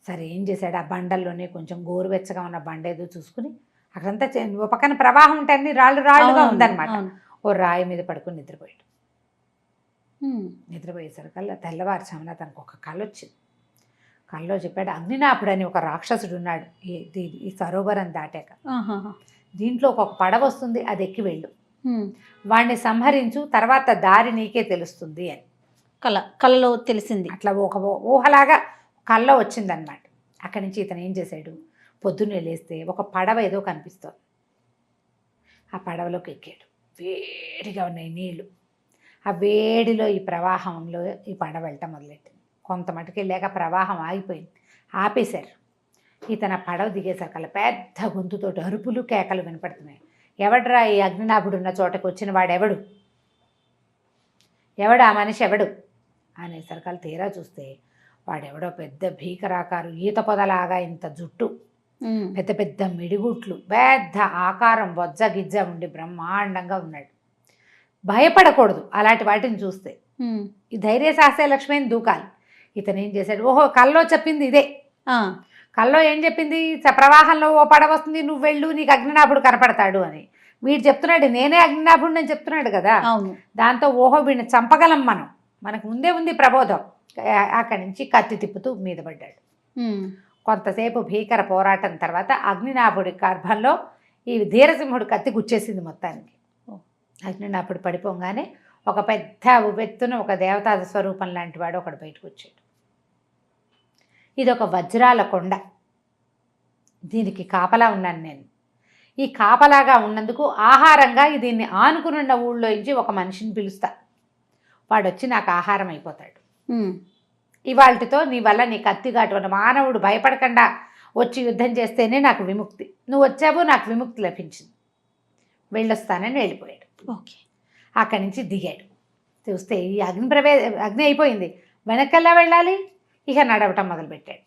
సరే ఏం చేశాడు, ఆ బండల్లోనే కొంచెం గోరువెచ్చగా ఉన్న బండ ఏదో చూసుకుని, అక్కడంతా ఓ పక్కన ప్రవాహం ఉంటే అన్ని రాళ్ళుగా ఉందన్నమాట. ఓ రాయి మీద పడుకుని నిద్రపోయాడు. నిద్రపోయేసరికల్లా తెల్లవారుజామున తనకు ఒక కళ వచ్చింది. కళ్ళలో చెప్పాడు, అగ్నినాభుడు అని ఒక రాక్షసుడు ఉన్నాడు ఈ సరోవరం దాటాక. దీంట్లో ఒక పడవ వస్తుంది, అది ఎక్కి వెళ్ళు, వాడిని సంహరించు, తర్వాత దారి నీకే తెలుస్తుంది అని కళ్ళలో తెలిసింది. అట్లా ఒక ఊహలాగా కళ్ళలో వచ్చిందనమాట. అక్కడి నుంచి ఇతను ఏం చేశాడు, పొద్దున్నే లేస్తే ఒక పడవ ఏదో కనిపిస్తుంది. ఆ పడవలోకి ఎక్కాడు. వేడిగా ఉన్నాయి నీళ్లు. ఆ వేడిలో ఈ ప్రవాహంలో ఈ పడవ వెళ్ళటం మొదలెట్టింది. కొంత మటుకు వెళ్ళాక ప్రవాహం ఆగిపోయింది, ఆపేశారు. ఇతను ఆ పడవ దిగేసరికల్లా పెద్ద గొంతుతోటి అరుపులు కేకలు వినపడుతున్నాయి. ఎవడ్రా ఈ అగ్నినాభుడు ఉన్న చోటకు వచ్చిన వాడెవడు, ఎవడు ఆ మనిషి ఎవడు అనేసరికల్లా తీరా చూస్తే వాడెవడో పెద్ద భీకరాకారు, ఈత పొదలాగా ఇంత జుట్టు, పెద్ద పెద్ద మిడిగుట్లు, పెద్ద ఆకారం, బొజ్జ గిజ్జ ఉండి బ్రహ్మాండంగా ఉన్నాడు. భయపడకూడదు అలాంటి వాటిని చూస్తే. ఈ ధైర్య సాహసే లక్ష్మి అని దూకాలి. ఇతను ఏం చేశాడు, ఓహో కల్లో చెప్పింది ఇదే. కల్లో ఏం చెప్పింది, ప్రవాహంలో ఓ పడవ వస్తుంది, నువ్వు వెళ్ళు, నీకు అగ్నినాభుడు కనపడతాడు అని. వీడు చెప్తున్నాడు, నేనే అగ్నినాభుడు అని చెప్తున్నాడు కదా. దాంతో ఓహో వీడిని చంపగలం మనకు ముందే ఉంది ప్రబోధం. అక్కడి నుంచి కత్తి తిప్పుతూ మీద పడ్డాడు. కొంతసేపు భీకర పోరాటం తర్వాత అగ్నినాభుడి గర్భంలో ఈ ధీరసింహుడు కత్తి గుచ్చేసింది మొత్తానికి. అగ్నినాభుడు పడిపోగానే ఒక పెద్ద ఉవ్వెత్తున ఒక దేవతా స్వరూపం లాంటి వాడు ఒకడు బయటకు వచ్చాడు. ఇది ఒక వజ్రాల కొండ, దీనికి కాపలా ఉన్నాను నేను. ఈ కాపలాగా ఉన్నందుకు ఆహారంగా దీన్ని ఆనుకునున్న ఊళ్ళో నుంచి ఒక మనిషిని పిలుస్తా, వాడు వచ్చి నాకు ఆహారం అయిపోతాడు. ఇవాళతో నీ వల్ల నీ కత్తిగాటు మానవుడు భయపడకుండా వచ్చి యుద్ధం చేస్తేనే నాకు విముక్తి, నువ్వు వచ్చావు, నాకు విముక్తి లభించింది, వెళ్ళొస్తానని వెళ్ళిపోయాడు. ఓకే. అక్కడి నుంచి దిగాడు. చూస్తే ఈ అగ్ని అయిపోయింది, వెనకల్లా వెళ్ళాలి. ఇక నడవటం మొదలుపెట్టాడు.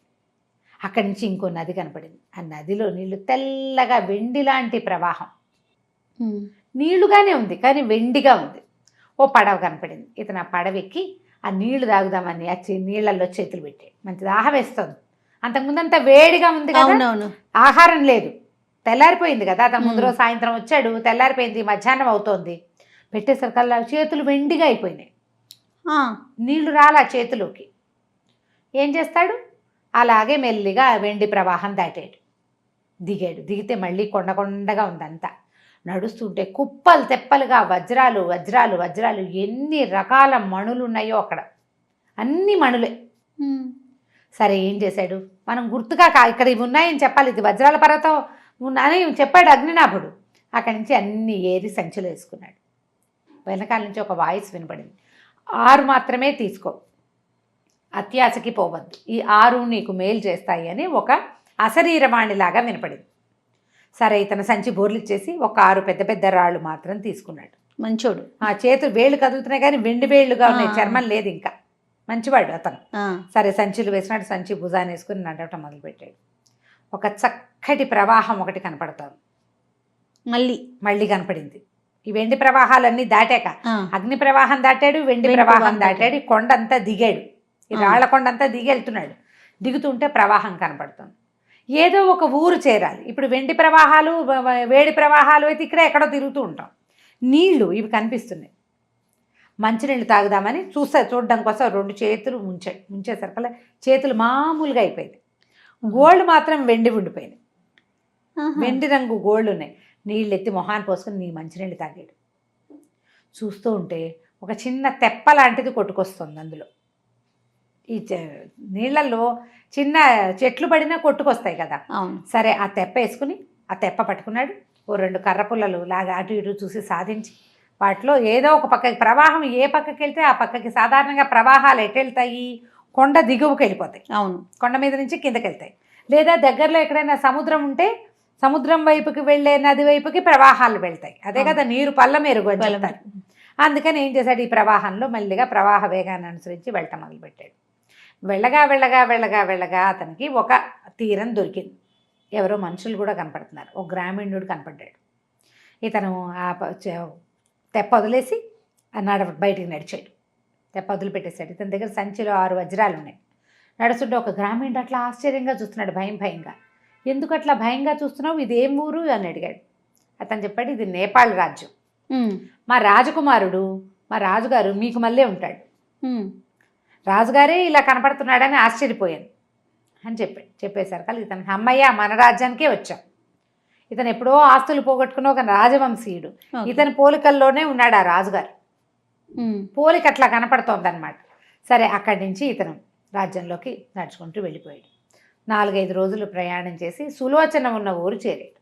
అక్కడి నుంచి ఇంకో నది కనపడింది. ఆ నదిలో నీళ్లు తెల్లగా వెండి లాంటి ప్రవాహం, నీళ్లుగానే ఉంది కానీ వెండిగా ఉంది. ఓ పడవ కనపడింది. ఇతను ఆ పడవ ఎక్కి ఆ నీళ్లు తాగుదామని వచ్చి నీళ్లలో చేతులు పెట్టాడు. మంచి దాహం వేస్తుంది. అంతకుముందంతా వేడిగా ఉంది కదా, ఆహారం లేదు, తెల్లారిపోయింది కదా. అతను ముందు రోజు సాయంత్రం వచ్చాడు, తెల్లారిపోయింది, మధ్యాహ్నం అవుతోంది. పెట్టేసరికల్లా చేతులు వెండిగా అయిపోయినాయి, నీళ్లు రాలా చేతిలోకి. ఏం చేస్తాడు, అలాగే మెల్లిగా వెండి ప్రవాహం దాటాడు. దిగాడు. దిగితే మళ్ళీ కొండగా ఉందంతా. నడుస్తుంటే కుప్పలు తెప్పలుగా వజ్రాలు వజ్రాలు వజ్రాలు, ఎన్ని రకాల మణులు ఉన్నాయో అక్కడ, అన్ని మణులే. సరే ఏం చేశాడు, మనం గుర్తుగా ఇక్కడ ఇవి ఉన్నాయని చెప్పాలి, ఇది వజ్రాల పర్వతం అని చెప్పాడు అగ్నినాభుడు. అక్కడి నుంచి అన్ని ఏరి సంచిలో వేసుకున్నాడు. వెనకాల నుంచి ఒక వాయిస్ వినపడింది, 6 మాత్రమే తీసుకో, అత్యాశకి పోవద్దు, ఈ 6 నీకు మేలు చేస్తాయి అని ఒక అశరీరవాణిలాగా వినపడింది. సరే ఇతను సంచి బోర్లిచ్చేసి ఒక 6 పెద్ద పెద్ద రాళ్ళు మాత్రం తీసుకున్నాడు. మంచోడు. ఆ చేతులు వేళ్ళు కదులుతున్నాయి కానీ వెండి వేళ్ళుగా ఉన్నాయి, చర్మం లేదు ఇంకా, మంచివాడు అతను. సరే సంచులు వేసినాడు, సంచి భుజాన్ని వేసుకుని నడవటం మొదలుపెట్టాడు. ఒక చక్కటి ప్రవాహం ఒకటి కనపడతాడు. మళ్ళీ కనపడింది. ఈ వెండి ప్రవాహాలన్నీ దాటాక అగ్ని ప్రవాహం దాటాడు, వెండి ప్రవాహం దాటాడు, ఈ కొండంతా దిగాడు, ఈ రాళ్ల కొండంతా దిగి వెళ్తున్నాడు. దిగుతుంటే ప్రవాహం కనపడుతుంది. ఏదో ఒక ఊరు చేరాలి. ఇప్పుడు వెండి ప్రవాహాలు వేడి ప్రవాహాలు అయితే ఇక్కడే ఎక్కడో తిరుగుతూ ఉంటాం. నీళ్లు ఇవి కనిపిస్తున్నాయి. మంచినీళ్ళు తాగుదామని చూడడం కోసం 2 చేతులు ముంచేసరికల్లా చేతులు మామూలుగా అయిపోయింది. గోళ్ళు మాత్రం వెండి ఉండిపోయింది, వెండి రంగు గోళ్ళు ఉన్నాయి. నీళ్ళు ఎత్తి మొహాన్ని పోసుకొని నీ మంచినీళ్ళు తాగాడు. చూస్తూ ఉంటే ఒక చిన్న తెప్ప లాంటిది కొట్టుకొస్తుంది అందులో. ఈ నీళ్ళల్లో చిన్న చెట్లు పడినా కొట్టుకొస్తాయి కదా. సరే ఆ తెప్ప వేసుకుని ఆ తెప్ప పట్టుకున్నాడు. ఓ 2 కర్ర పుల్లలు లాగా అటు ఇటు చూసి సాధించి వాటిలో ఏదో ఒక పక్కకి, ప్రవాహం ఏ పక్కకి వెళ్తే ఆ పక్కకి, సాధారణంగా ప్రవాహాలు ఎటు వెళ్తాయి, కొండ దిగువకి వెళ్ళిపోతాయి. అవును, కొండ మీద నుంచి కిందకి వెళ్తాయి. లేదా దగ్గరలో ఎక్కడైనా సముద్రం ఉంటే సముద్రం వైపుకి వెళ్ళే నది వైపుకి ప్రవాహాలు వెళ్తాయి. అదే కదా నీరు పల్ల మెరుగు అని చెప్తారు. అందుకని ఏం చేశాడు, ఈ ప్రవాహంలో మెల్లిగా ప్రవాహ వేగాన్ని అనుసరించి వెళ్ళటం మొదలుపెట్టాడు. వెళ్ళగా అతనికి ఒక తీరం దొరికింది. ఎవరో మనుషులు కూడా కనపడుతున్నారు. ఒక గ్రామీణుడు కనపడ్డాడు. ఇతను తెప్ప వదిలేసి బయటికి నడిచాడు. తెప్ప వదిలిపెట్టేశాడు. ఇతని దగ్గర సంచిలో 6 వజ్రాలు ఉన్నాయి. నడుస్తుంటే ఒక గ్రామీణుడు అట్లా ఆశ్చర్యంగా చూస్తున్నాడు, భయంగా. ఎందుకు అట్లా భయంగా చూస్తున్నావు, ఇది ఏం ఊరు అని అడిగాడు. అతను చెప్పాడు, ఇది నేపాల్ రాజ్యం. మా రాజకుమారుడు, మా రాజుగారు మీకు మళ్ళీ ఉంటాడు. రాజుగారే ఇలా కనపడుతున్నాడని ఆశ్చర్యపోయాను అని చెప్పేశారు. కానీ ఇతను అమ్మయ్య మన రాజ్యానికే వచ్చాం. ఇతను ఎప్పుడో ఆస్తులు పోగొట్టుకున్న ఒక రాజవంశీయుడు. ఇతని పోలికల్లోనే ఉన్నాడు ఆ రాజుగారు. పోలిక అట్లా కనపడుతోందన్నమాట. సరే, అక్కడి నుంచి ఇతను రాజ్యంలోకి నడుచుకుంటూ వెళ్ళిపోయాడు. 4-5 రోజులు ప్రయాణం చేసి సులోచన ఉన్న ఊరు చేరాడు.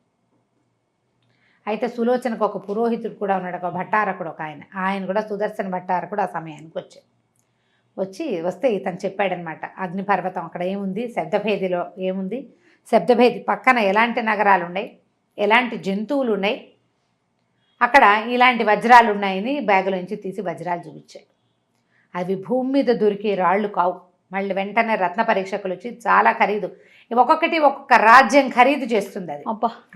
అయితే సులోచనకు ఒక పురోహితుడు కూడా ఉన్నాడు, ఒక భట్టారకుడు ఒక ఆయన కూడా సుదర్శన భట్టారకుడు ఆ సమయానికి వస్తే ఇతను చెప్పాడనమాట, అగ్నిపర్వతం అక్కడ ఏముంది, శబ్దభేదిలో ఏముంది, శబ్దభేది పక్కన ఎలాంటి నగరాలు ఉన్నాయి, ఎలాంటి జంతువులు ఉన్నాయి, అక్కడ ఇలాంటి వజ్రాలు ఉన్నాయని బ్యాగులోంచి తీసి వజ్రాలు చూపించాడు. అవి భూమి మీద దొరికే రాళ్ళు కావు. మళ్ళీ వెంటనే రత్న పరీక్షకులు వచ్చి చాలా ఖరీదు, ఒక్కొక్కటి ఒక్కొక్క రాజ్యం ఖరీదు చేస్తుంది. అది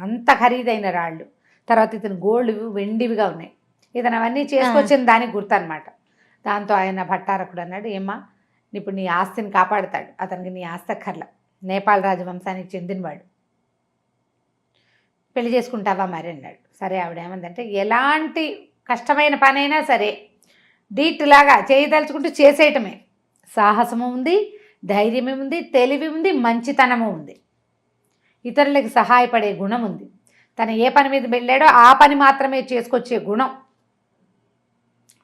అంత ఖరీదైన రాళ్ళు. తర్వాత ఇతను గోల్డ్ వెండివిగా ఉన్నాయి. ఇతను అవన్నీ చేసుకొచ్చిన దానికి గుర్తు అనమాట. దాంతో ఆయన భట్టారకుడు అన్నాడు, ఏమ్మా ఇప్పుడు నీ ఆస్తిని కాపాడుతాడు, అతనికి నీ ఆస్తి అక్కర్లా, నేపాల్ రాజవంశానికి చెందినవాడు, పెళ్లి చేసుకుంటావా మరి అన్నాడు. సరే, ఆవిడ ఏమందంటే, ఎలాంటి కష్టమైన పనైనా సరే డీట్లాగా చేయదలుచుకుంటూ చేసేయటమే. సాహసము ఉంది, ధైర్యమే ఉంది, తెలివి ఉంది, మంచితనము ఉంది, ఇతరులకు సహాయపడే గుణం ఉంది. తను ఏ పని మీద వెళ్ళాడో ఆ పని మాత్రమే చేసుకొచ్చే గుణం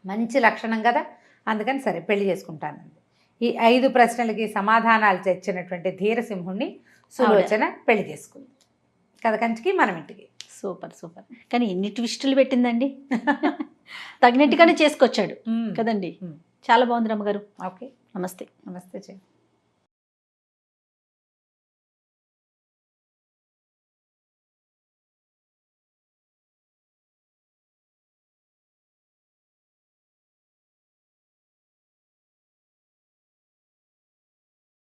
మంచి లక్షణం కదా. అందుకని సరే పెళ్లి చేసుకుంటానండి. ఈ 5 ప్రశ్నలకి సమాధానాలు తెచ్చినటువంటి ధీరసింహుణ్ణి సులోచన పెళ్లి చేసుకుంది. కథ కంచికి మనం ఇంటికి. సూపర్. కానీ ఎన్ని ట్విస్టులు పెట్టిందండి. తగినట్టుగానే చేసుకొచ్చాడు కదండి. చాలా బాగుంది రమ్మగారు. ఓకే, నమస్తే. నమస్తే.